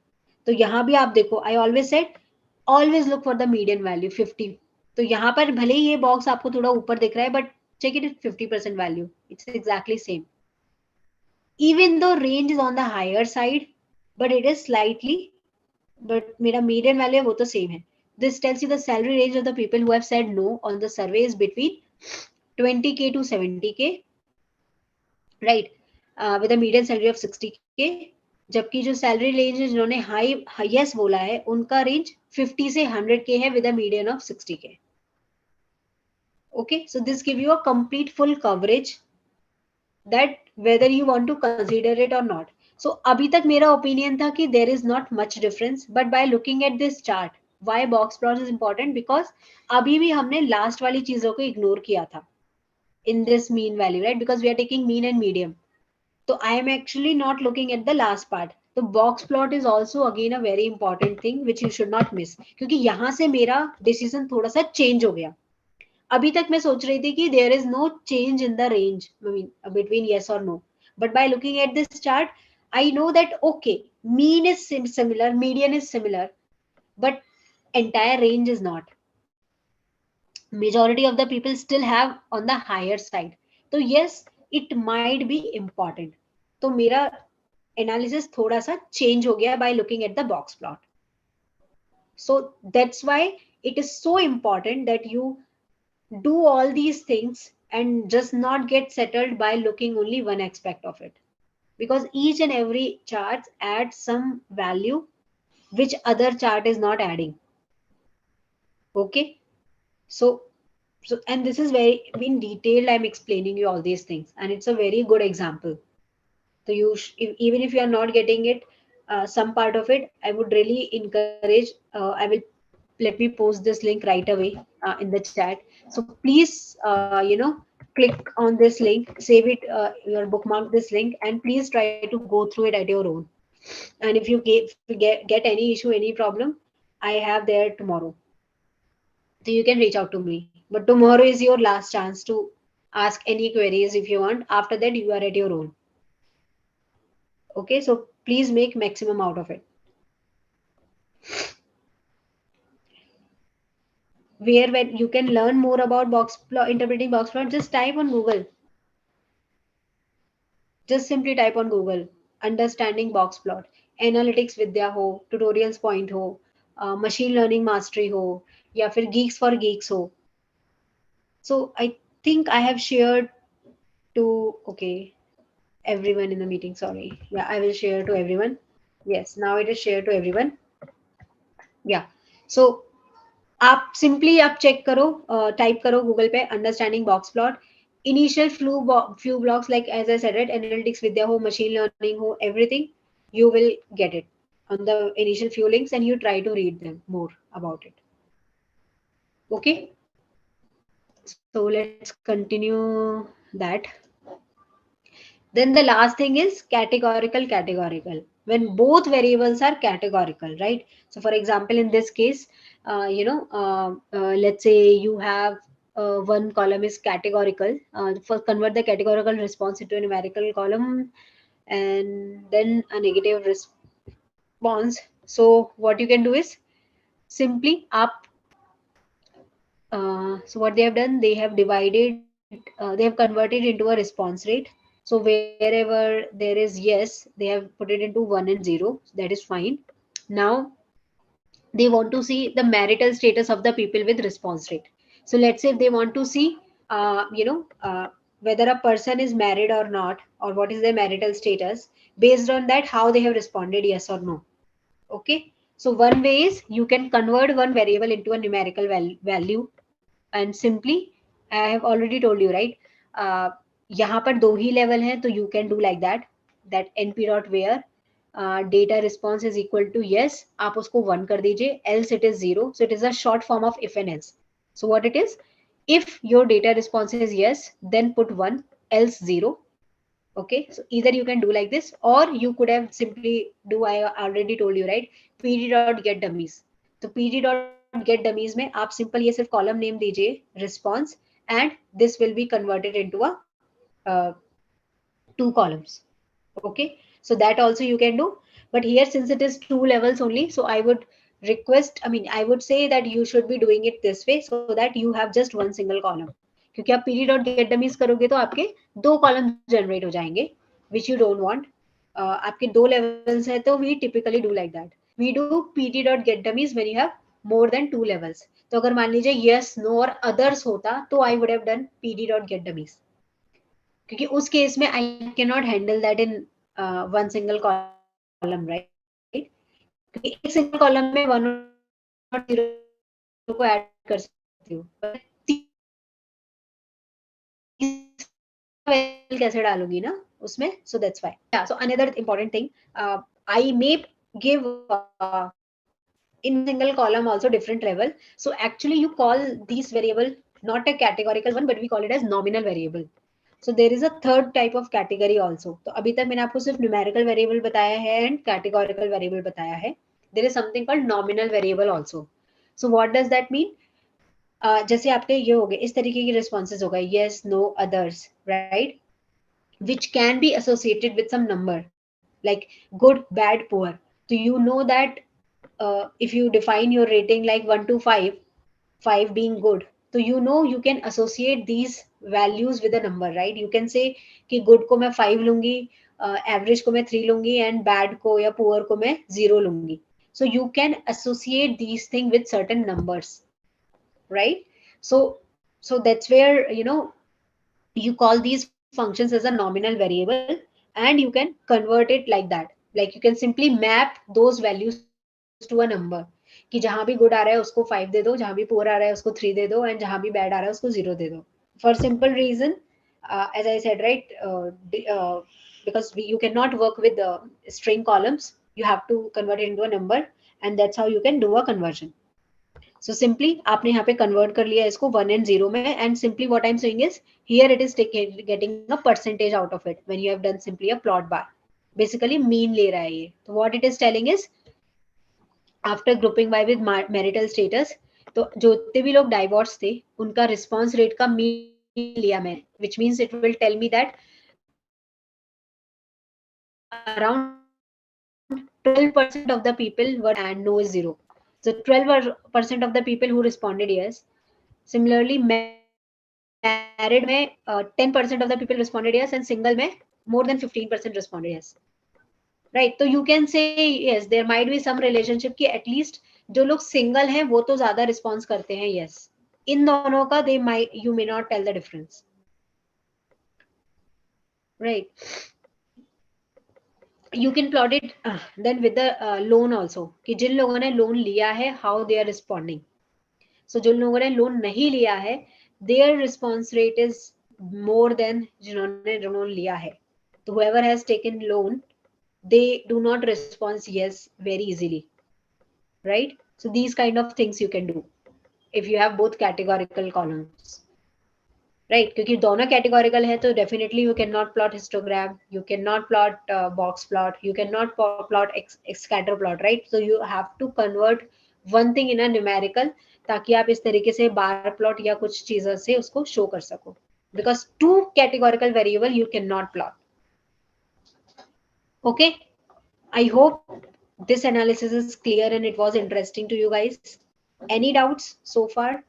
तो यहाँ भी आप देखो, I always said always look for the median value 50. तो यहाँ पर भले ही ये बॉक्स आपको थोड़ा ऊपर दिख रहा है, but check it at 50% value. It's exactly same. Even though range is on the higher side, but it is slightly, but मेरा median value है वो तो same है. This tells you the salary range of the people who have said no on the survey is between 20k to 70k, right? With a median salary of 60k. जबकि जो salary range है जिन्होंने highest बोला है उनका range 50 से 100k है with a median of 60k. Okay, so this give you a complete full coverage that whether you want to consider it or not. So अभी तक मेरा opinion था कि there is not much difference, but by looking at this chart, Why box plots is important? Because अभी भी हमने last वाली चीजों को इग्नोर किया था in this mean value, right? Because we are taking mean and medium. So I am actually not looking at the last part. The box plot is also again a very important thing which you should not miss. क्योंकि यहाँ से मेरा decision थोड़ा सा change हो गया. अभी तक मैं सोच रही थी कि there is no change in the range, I mean, between yes or no. But by looking at this chart, I know that okay, mean is similar, median is similar, but entire range is not. Majority of the people still have on the higher side. So yes, it might be important. तो मेरा analysis थोड़ा सा change हो गया by looking at the box plot. So that's why it is so important that you do all these things and just not get settled by looking only one aspect of it, because each and every chart adds some value which other chart is not adding. Okay, so and this is very in detail I'm explaining you all these things, and it's a very good example. So even if you are not getting it, some part of it, I would really encourage. I will let me post this link right away in the chat. So please, click on this link, save it, your bookmark this link, and please try to go through it at your own. And if you get any issue, any problem, I have there tomorrow. So you can reach out to me. But tomorrow is your last chance to ask any queries if you want. After that, you are at your own. Okay, so please make maximum out of it. Where when you can learn more about box plot, interpreting box plot, just type on Google. Just simply type on Google, understanding box plot, analytics विद्या हो, tutorials point हो, machine learning mastery हो, या फिर geeks for geeks हो. So I think I have shared to, okay, everyone in the meeting, sorry. Yeah, I will share to everyone. Yes, now it is shared to everyone. Yeah. So आप simply आप check करो, type करो Google पे understanding box plot. Initial few blocks, like as I said, right, analytics vidya ho, machine learning ho, everything, you will get it on the initial few links, and you try to read them more about it. Okay, so let's continue that. Then the last thing is categorical. When both variables are categorical, right? So for example, in this case, let's say you have one column is categorical. First, convert the categorical response into a numerical column, and then a negative response. So what you can do is simply up. So what they have done, they have they have converted into a response rate. So wherever there is yes, they have put it into 1 and 0. That is fine. Now they want to see the marital status of the people with response rate. So let's say if they want to see, whether a person is married or not, or what is their marital status, based on that, how they have responded, yes or no. Okay. So one way is you can convert one variable into a numerical value, and simply, I have already told you, right? यहाँ पर दो ही level हैं, तो you can do like that. That np dot where data response is equal to yes, आप उसको 1 कर दीजिए, else it is 0. So it is a short form of if and else. So what it is? If your data response is yes, then put 1, else 0. Okay, so either you can do like this, or you could have simply do, I already told you, right, pd dot get dummies. तो pd dot get dummies में आप simple ये सिर्फ column name दीजिए response, and this will be converted into a uh, 2 columns. Okay, so that also you can do. But here, since it is 2 levels only, so I would request, I mean, I would say that you should be doing it this way, so that you have just one single column. क्योंकि आप pd dot get dummies करोगे तो आपके 2 columns generate हो जाएंगे, which you don't want. आपके 2 levels है, तो we typically do like that. We do pd dot get dummies when you have more than 2 levels. तो अगर मान लीजिए yes, no और others होता, तो I would have done pd dot get dummies. क्योंकि उस केस में I can not handle that in one single column, right? क्योंकि एक सिंगल कॉलम में 1 और 0 को ऐड कर सकती हूँ, कैसे डालूंगी ना उसमें. सो that's why. So another important thing, I may give in one single column also different level. So actually you call these variable not a categorical one, but we call it as nominal variable. So there is a third type of category also. तो अभी तक मैंने आपको सिर्फ numerical variable बताया है and categorical variable बताया है. There is something called nominal variable also. So what does that mean? जैसे आपके ये हो गए इस तरीके की responses हो गए yes, no, others, right? Which can be associated with some number like good, bad, poor. So you know that if you define your rating like 1 to 5, 5 being good, so you know you can associate these values with a number, right? You can say कि good को मैं 5 लूंगी, average को मैं 3 लूंगी and bad को या poor को मैं 0 लूंगी. So you can associate these things with certain numbers, right? So that's where you call these functions as a nominal variable, and you can convert it like that. Like you can simply map those values to a number कि जहां भी good आ रहा है उसको 5 दे दो, जहां भी poor आ रहा है उसको 3 दे दो, and जहां भी bad आ रहा है उसको 0 दे दो. For simple reason, as I said, right, because you cannot work with string columns, you have to convert it into a number, and that's how you can do a conversion. So simply आपने यहाँ पे convert कर लिया इसको 1 and 0 में, and simply what I'm saying is here it is getting a percentage out of it when you have done simply a plot bar. Basically mean ले रहा है ये. So what it is telling is after grouping by with marital status, तो जितने भी लोग divorce थे उनका response rate का mean लिया मैंने, which means it will tell me that around 12% of the people were and no is 0. So 12% of the people who responded yes. Similarly, married में 10% of the people responded yes, and single में more than 15% responded yes. Right? So you can say yes, there might be some relationship कि at least जो लोग single हैं वो तो ज्यादा response करते हैं yes. इन दोनों का you may not tell the difference. Right? You can plot it then with the loan also कि जिन लोगों ने loan लिया है how they are responding. So जिन लोगों ने loan नहीं लिया है their response rate is more than जिन्होंने loan लिया है. So whoever has taken loan, they do not respond yes very easily, right? So these kind of things you can do if you have both categorical columns, right? क्योंकि दोनों categorical है तो definitely you cannot plot histogram, you cannot plot box plot, you cannot plot scatter plot, right? So you have to convert one thing in a numerical ताकि आप इस तरीके से bar plot या कुछ चीजों से उसको show कर सको, because two categorical variable you cannot plot. Okay, I hope this analysis is clear and it was interesting to you guys. Any doubts so far?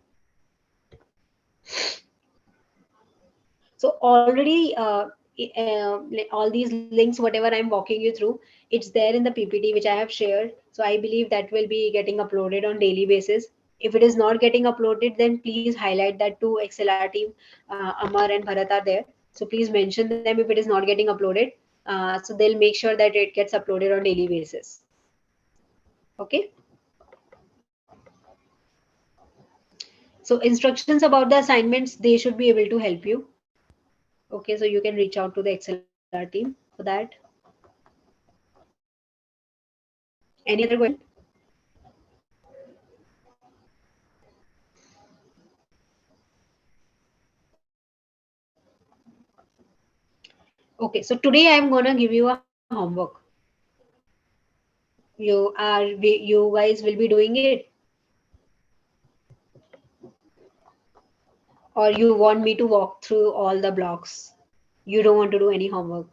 So already all these links, whatever I'm walking you through, it's there in the PPT which I have shared. So I believe that will be getting uploaded on daily basis. If it is not getting uploaded, then please highlight that to ExcelR team. Amar and Bharat are there. So please mention them if it is not getting uploaded. So they'll make sure that it gets uploaded on daily basis. Okay. So instructions about the assignments, they should be able to help you. Okay, so you can reach out to the ExcelR team for that. Any other question? Okay, so today I'm gonna give you a homework. You guys will be doing it, or you want me to walk through all the blocks? You don't want to do any homework.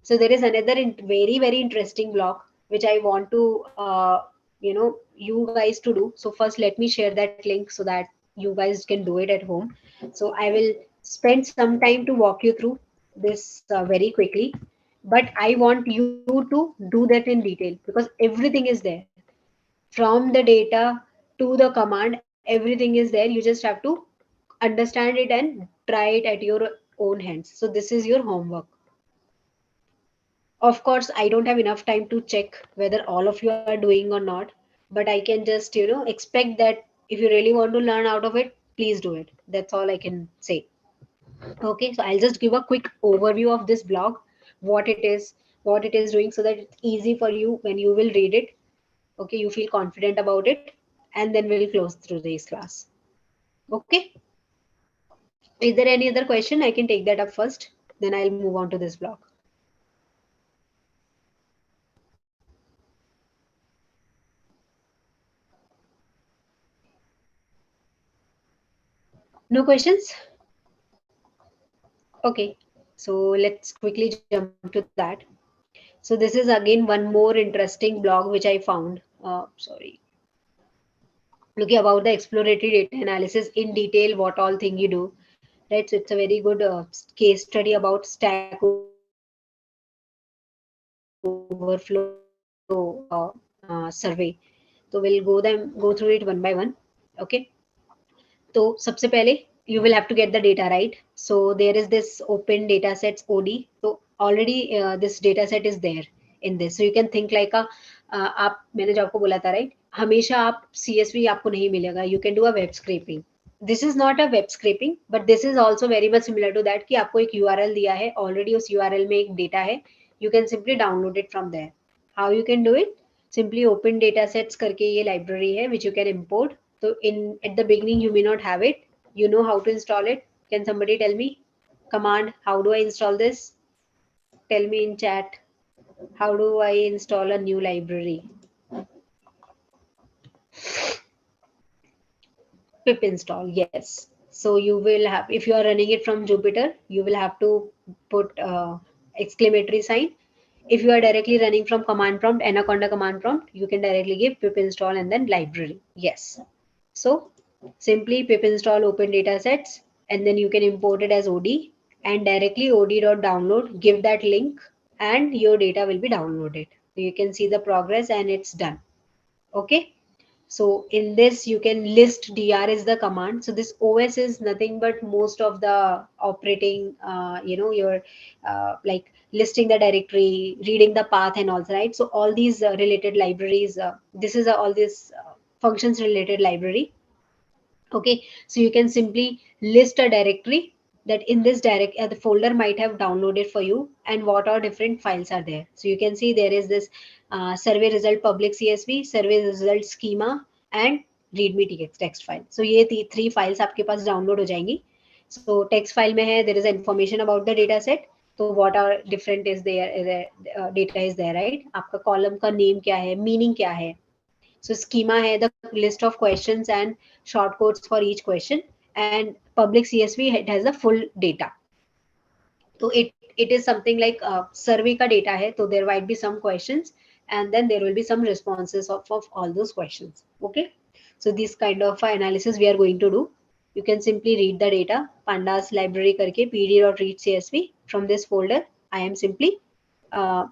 So there is another very interesting block which I want to you guys to do. So first let me share that link so that you guys can do it at home. So I will spend some time to walk you through this very quickly, but I want you to do that in detail because everything is there. From the data to the command, everything is there. You just have to understand it and try it at your own hands. So this is your homework. Of course, I don't have enough time to check whether all of you are doing or not, but I can just, expect that if you really want to learn out of it, please do it. That's all I can say. Okay, so I'll just give a quick overview of this blog, what it is doing, so that it's easy for you when you will read it. Okay, you feel confident about it, and then we'll close through this class. Okay. Is there any other question? I can take that up first. Then I'll move on to this block. No questions? Okay. So let's quickly jump to that. So this is again one more interesting blog which I found. Sorry. Looking about the exploratory data analysis in detail, what all thing you do, right? So it's a very good case study about Stack Overflow survey. So we'll go through it one by one. Okay. तो सबसे पहले you will have to get the data, right? So there is this open data sets OD. So already this data set is there in this. So you can think like a आप मैंने जो आपको बोला था, right? हमेशा आप CSV आपको नहीं मिलेगा. You can do a web scraping. This is not a web scraping, but this is also very much similar to that कि आपको एक URL दिया है, already उस URL में एक data है. You can simply download it from there. How you can do it? Simply open data sets करके ये library है which you can import. So in at the beginning you may not have it. You know how to install it. Can somebody tell me? Command. How do I install this? Tell me in chat. How do I install a new library? Pip install. Yes. So you will have, if you are running it from Jupyter, you will have to put exclamatory sign. If you are directly running from command prompt, Anaconda command prompt, you can directly give pip install and then library. Yes. So simply pip install open data sets, and then you can import it as OD, and directly od.download, give that link, and your data will be downloaded. So you can see the progress and it's done. Okay. So in this, you can list dr is the command. So this OS is nothing but most of the operating, your like listing the directory, reading the path and all, right? So all these related libraries, this is all this functions related library. Okay, so you can simply list a directory that in this the folder might have downloaded for you, and what are different files are there. So you can see there is this survey result public CSV, survey result schema, and readme text file. So ये three files आपके पास download हो जाएंगी. So text file में है there is information about the data set. तो what are different is there, data is there, right? आपका column का name क्या है, meaning क्या है. So schema hai the list of questions and short codes for each question, and public CSV it has the full data. So it is something like survey ka data hai, so there might be some questions and then there will be some responses of all those questions. Okay, so this kind of analysis we are going to do. You can simply read the data pandas library karke pd.read CSV from this folder. I am simply uh,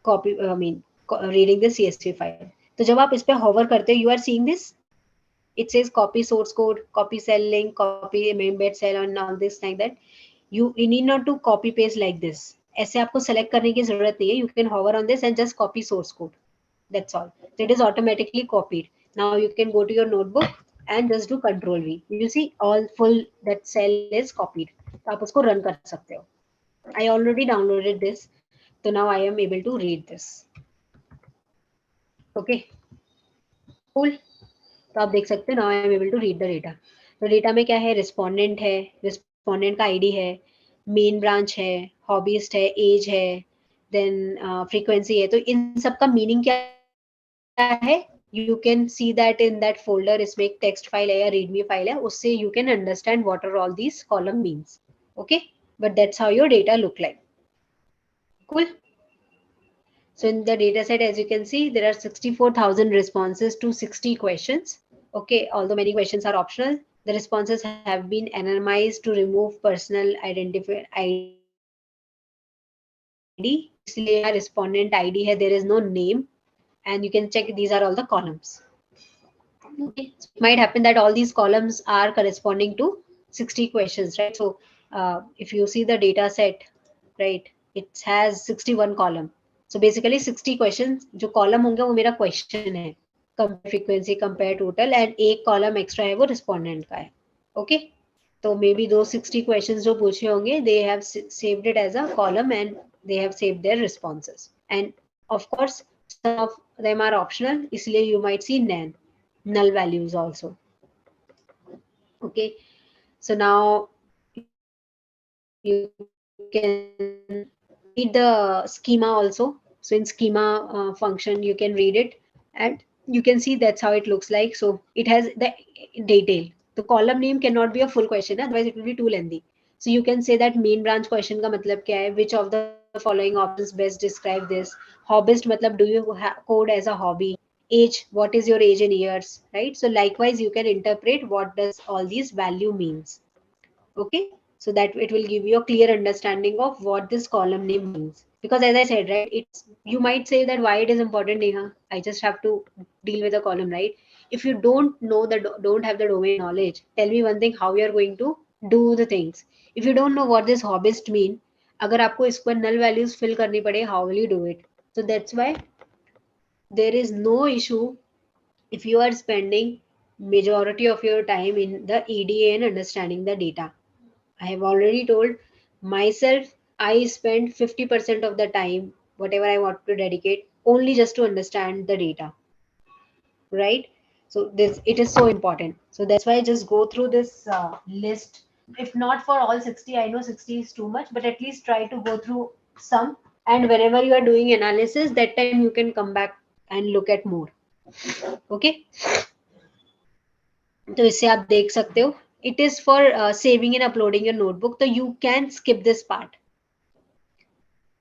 copy reading the CSV file. तो जब आप इस पे hover करते हो, you are seeing this. It says copy source code, copy cell link, copy embed cell and all this like that. You need not to copy paste like this. ऐसे आपको select करने की जरूरत नहीं है. You can hover on this and just copy source code. That's all. So it is automatically copied. Now you can go to your notebook and just do Control V. You see all full that cell is copied. तो आप उसको run कर सकते हो. I already downloaded this. So now I am able to read this. Okay. Cool. तो आप देख सकते हैं now I am able to read the data. तो डेटा में क्या है, रिस्पोंडेंट है, रिस्पोंडेंट का आईडी है, मेन ब्रांच है, हॉबीस्ट है, एज है, देन फ्रीक्वेंसी है. तो इन सब का मीनिंग क्या है, you can see that in that folder. इसमें एक टेक्स्ट फाइल है या रीडमी फाइल है, उससे you can understand what are all these column means. Okay, but that's how your data look like. Cool. So in the data set, as you can see, there are 64,000 responses to 60 questions. Okay, although many questions are optional, the responses have been anonymized to remove personal identifier ID. इसलिए यहाँ respondent ID है, there is no name, and you can check these are all the columns. Okay, so it might happen that all these columns are corresponding to 60 questions, right? So if you see the data set, right, it has 61 column. So basically 60 questions, जो column होंगे वो मेरा question है, compare frequency, compare total, and एक column extra है वो respondent का है. Okay, तो maybe those 60 questions जो पूछे होंगे, they have saved it as a column and they have saved their responses. And of course some of them are optional, इसलिए you might see null values also. Okay, so now you can read the schema also. So in schema function you can read it, and you can see that's how it looks like. So it has the detail. The column name cannot be a full question, otherwise it will be too lengthy. So you can say that main branch question का मतलब क्या है, which of the following options best describe this. Hobbyist मतलब do you code as a hobby. Age, what is your age in years, right? So likewise you can interpret what does all these value means. Okay, so that it will give you a clear understanding of what this column name means. Because as I said, right, it's, you might say that why it is important, Neha, I just have to deal with a column, right? If you don't know the don't have the domain knowledge, tell me one thing, how you are going to do the things. If you don't know what this hobbyist mean, अगर आपको इस पर null values fill करनी पड़े, how will you do it? So that's why there is no issue if you are spending majority of your time in the EDA and understanding the data. I have already told myself, I spend 50% of the time, whatever I want to dedicate, only just to understand the data, right? So this, it is so important. So that's why I just go through this list. If not for all 60, I know 60 is too much, but at least try to go through some. And whenever you are doing analysis, that time you can come back and look at more. Okay. तो इससे आप देख सकते हो, it is for saving and uploading your notebook, so you can skip this part.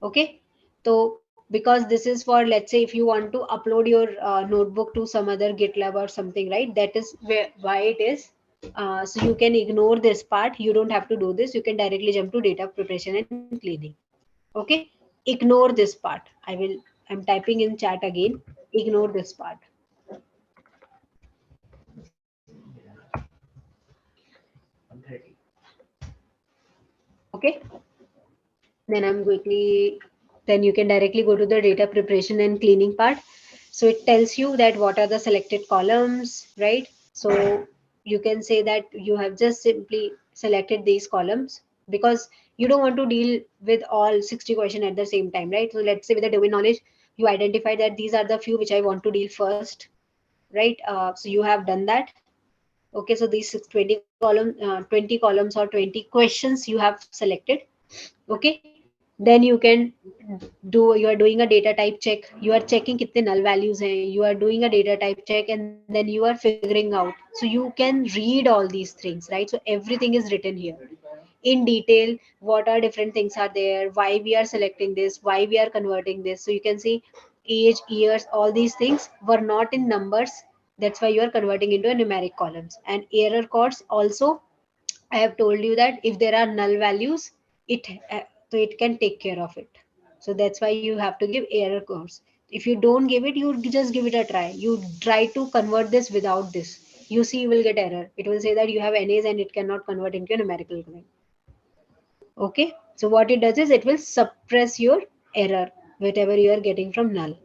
Okay, so because this is for, let's say if you want to upload your notebook to some other GitLab or something, right? That is where, why it is. So you can ignore this part, you don't have to do this, you can directly jump to data preparation and cleaning. Okay, ignore this part. I'm typing in chat again, ignore this part. Okay, then I'm quickly, then you can directly go to the data preparation and cleaning part. So it tells you that what are the selected columns, right? So you can say that you have just simply selected these columns because you don't want to deal with all 60 questions at the same time, right? So let's say with the domain knowledge, you identify that these are the few which I want to deal first, right? So you have done that. Okay, so these 20 columns or 20 questions you have selected. Okay, then you can do, you are doing a data type check, you are checking kitne null values hain, you are doing a data type check, and then you are figuring out. So you can read all these things, right? So everything is written here in detail, what are different things are there, why we are selecting this, why we are converting this. So you can see age, years, all these things were not in numbers, that's why you are converting into a numeric columns. And error codes also, I have told you that if there are null values, it so it can take care of it. So that's why you have to give error codes. If you don't give it, you just give it a try. You try to convert this without this. You see, you will get error. It will say that you have NAs and it cannot convert into a numerical column. Okay. So what it does is it will suppress your error, whatever you are getting from null.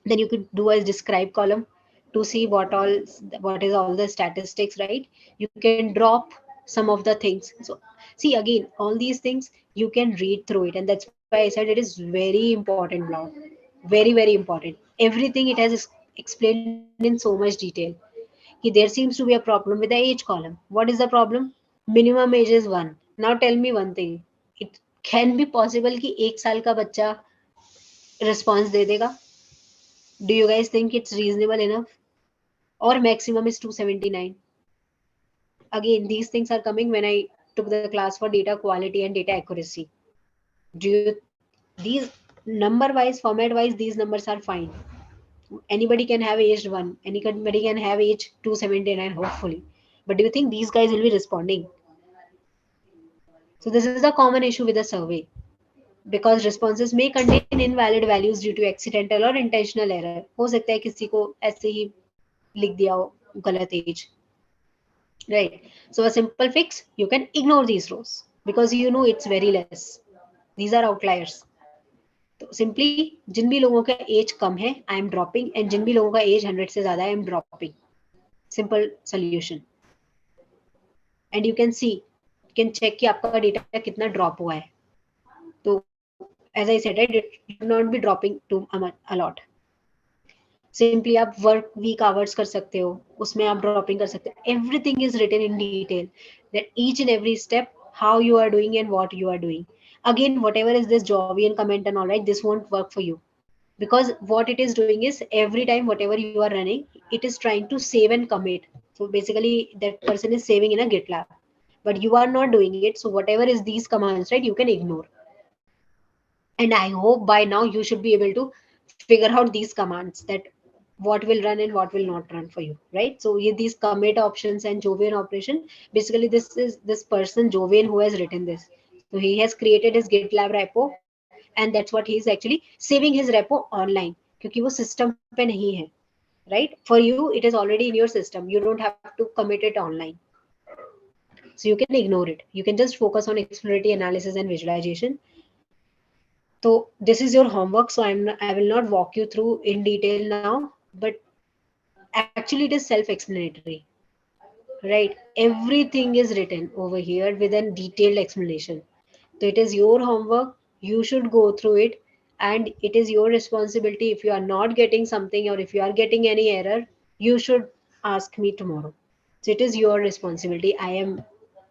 Then you could do a describe column to see what is all the statistics, right? You can drop some of the things. So see, again, all these things you can read through it, and that's why I said it is very important block, very very important. Everything it has explained in so much detail. There seems to be a problem with the age column. What is the problem? Minimum age is 1. Now tell me one thing, it can be possible कि 1 साल का बच्चा response दे देगा? Do you guys think it's reasonable enough? Or maximum is 279? Again, these things are coming when I took the class for data quality and data accuracy. Do you, these number wise, format wise, these numbers are fine. Anybody can have aged 1, anybody can have age 279, hopefully. But do you think these guys will be responding? So this is a common issue with the survey, because responses may contain invalid values due to accidental or intentional error. हो सकता है किसी को ऐसे ही लिख दिया हो गलत age, right? So a simple fix, you can ignore these rows because you know it's very less. These are outliers. तो simply जिन भी लोगों का एज कम है आई एम ड्रॉपिंग, एंड जिन भी लोगों का एज 100 से ज्यादा है I am dropping. Simple solution. And you can see, you can check कि आपका डेटा कितना ड्रॉप हुआ है. तो as I said, right, it should not be dropping too a lot. Simply आप वर्क वीक आवर्स कर सकते हो, उसमें आप ड्रॉपिंग कर सकते हो. Everything is written in detail, that each and every step, how you are doing and what you are doing. Again, whatever is this Jovian comment and all, right, this won't work for you, because what it is doing is every time whatever you are running, it is trying to save and commit. So basically that person is saving in a GitLab, but you are not doing it. So whatever is these commands, right, you can ignore. And I hope by now you should be able to figure out these commands, that what will run and what will not run for you, right? So these commit options and Jovian operation, basically this is this person Jovian who has written this. So he has created his GitLab repo, and that's what he is actually saving his repo online, क्योंकि वो system पे नहीं है, right? For you it is already in your system, you don't have to commit it online. So you can ignore it, you can just focus on exploratory analysis and visualization. So this is your homework. So I will not walk you through in detail now, but actually it is self-explanatory, right? Everything is written over here with a detailed explanation. So it is your homework. You should go through it, and it is your responsibility. If you are not getting something or if you are getting any error, you should ask me tomorrow. So it is your responsibility. I am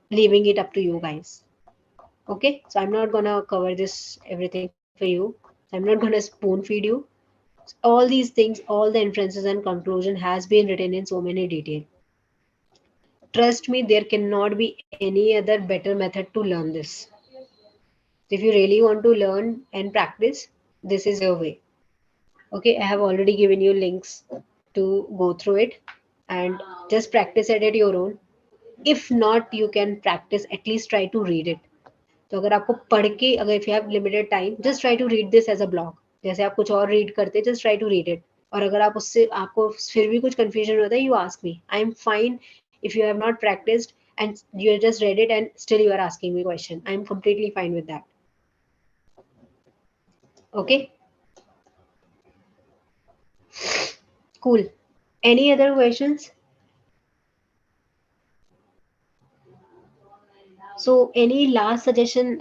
leaving it up to you guys. Okay, so I'm not gonna cover this everything for you. I'm not gonna spoon feed you. All these things, all the inferences and conclusion has been written in so many detail. Trust me, there cannot be any other better method to learn this. If you really want to learn and practice, this is your way. Okay, I have already given you links to go through it, and just practice it at your own. If not, you can practice, at least try to read it. तो अगर आपको पढ़ के, अगर if you have limited time, just try to read this as a blog. जैसे आप कुछ और रीड करते, just try to read it. और अगर आप उससे आपको फिर भी कुछ कंफ्यूजन होता है, you ask me. I am fine if you have not practised and you just read it and still you are asking me question. I am completely fine with that. Okay, cool. Any other questions? So any last suggestion?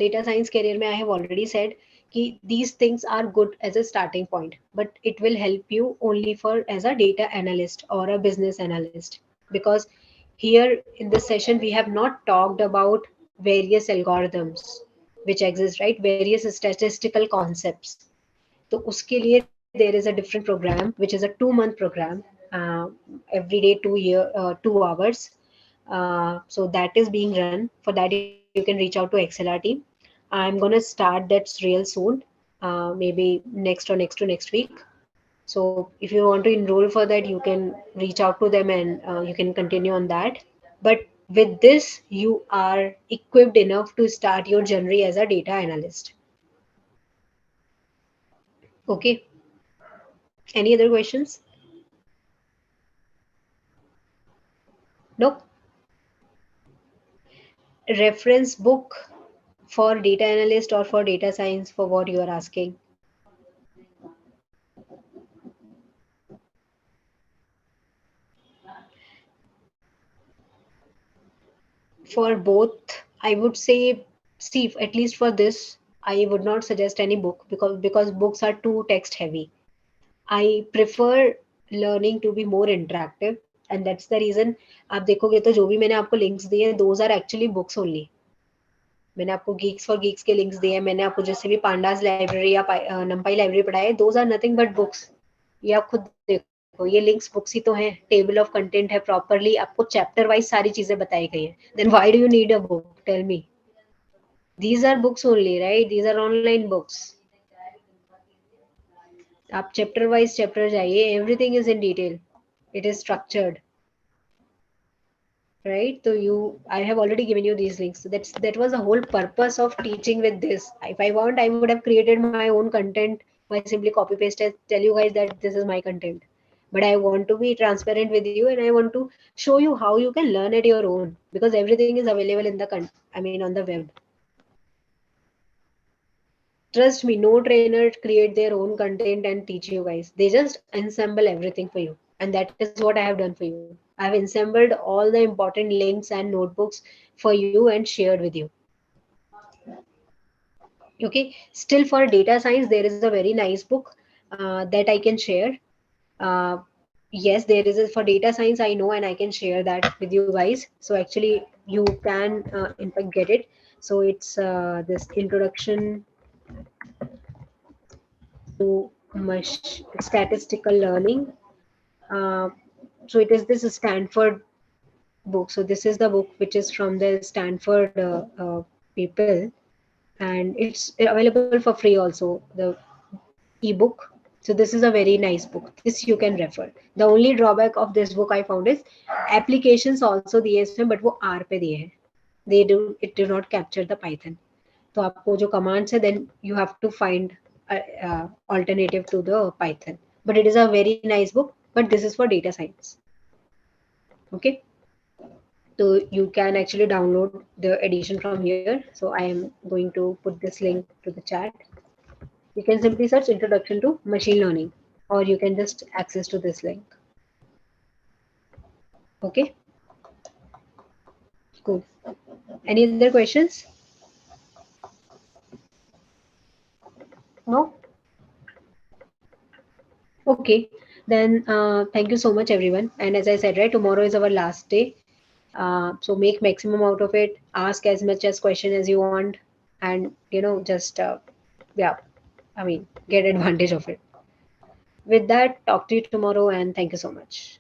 Data science career mein I have already said कि these things are good as a starting point, but it will help you only for as a data analyst or a business analyst. Because here in this session we have not talked about various algorithms which exist, right? Various statistical concepts. तो उसके लिए there is a different program which is a 2-month program, uh, every day 2 hours. So that is being run. For that you can reach out to ExcelR team. I'm gonna start that real soon, maybe next or next to next week. So if you want to enroll for that, you can reach out to them and you can continue on that. But with this, you are equipped enough to start your journey as a data analyst. Okay. Any other questions? Nope. Reference book for data analyst or for data science, for what you are asking? For both, I would say, see, at least for this, I would not suggest any book, because books are too text heavy. I prefer learning to be more interactive, and that's the reason. आप देखोगे तो जो भी मैंने आपको links दिए, those are actually books only. मैंने आपको geeks for geeks के links दिए, मैंने आपको जैसे भी pandas library या numpy library पढ़ाए, those are nothing but books. ये आप खुद देखो, ये links books ही तो हैं. Table of content है, properly आपको chapter wise सारी चीजें बताई गई हैं. Then why do you need a book? Tell me. These are books only, right? These are online books. आप chapter wise chapter जाइए, everything is in detail. It is structured, right? So I have already given you these links. So that was the whole purpose of teaching with this. If I want, I would have created my own content by simply copy paste it, tell you guys that this is my content. But I want to be transparent with you, and I want to show you how you can learn at your own, because everything is available in on the web. Trust me, no trainer create their own content and teach you guys. They just ensemble everything for you. And that is what I have done for you. I have assembled all the important links and notebooks for you and shared with you. Okay, still for data science, there is a very nice book that I can share. Uh, yes, there is a, for data science, I know, and I can share that with you guys. So actually, you can in fact get it. So it's this introduction to statistical learning. Uh, so it is this Stanford book. So this is the book which is from the Stanford people, and it's available for free also. The ebook. So this is a very nice book. This you can refer. The only drawback of this book I found is applications also दिए इसमें, but वो R पे दिए हैं. It do not capture the Python. तो आपको जो commands है, then you have to find alternative to the Python. But it is a very nice book. But this is for data science. Okay. So you can actually download the edition from here. So I am going to put this link to the chat. You can simply search introduction to machine learning, or you can just access to this link. Okay, cool. Any other questions? No? Okay, then thank you so much, everyone. And as I said, right, tomorrow is our last day. So make maximum out of it. Ask as much as question as you want, and just yeah, I mean, get advantage of it. With that, talk to you tomorrow, and thank you so much.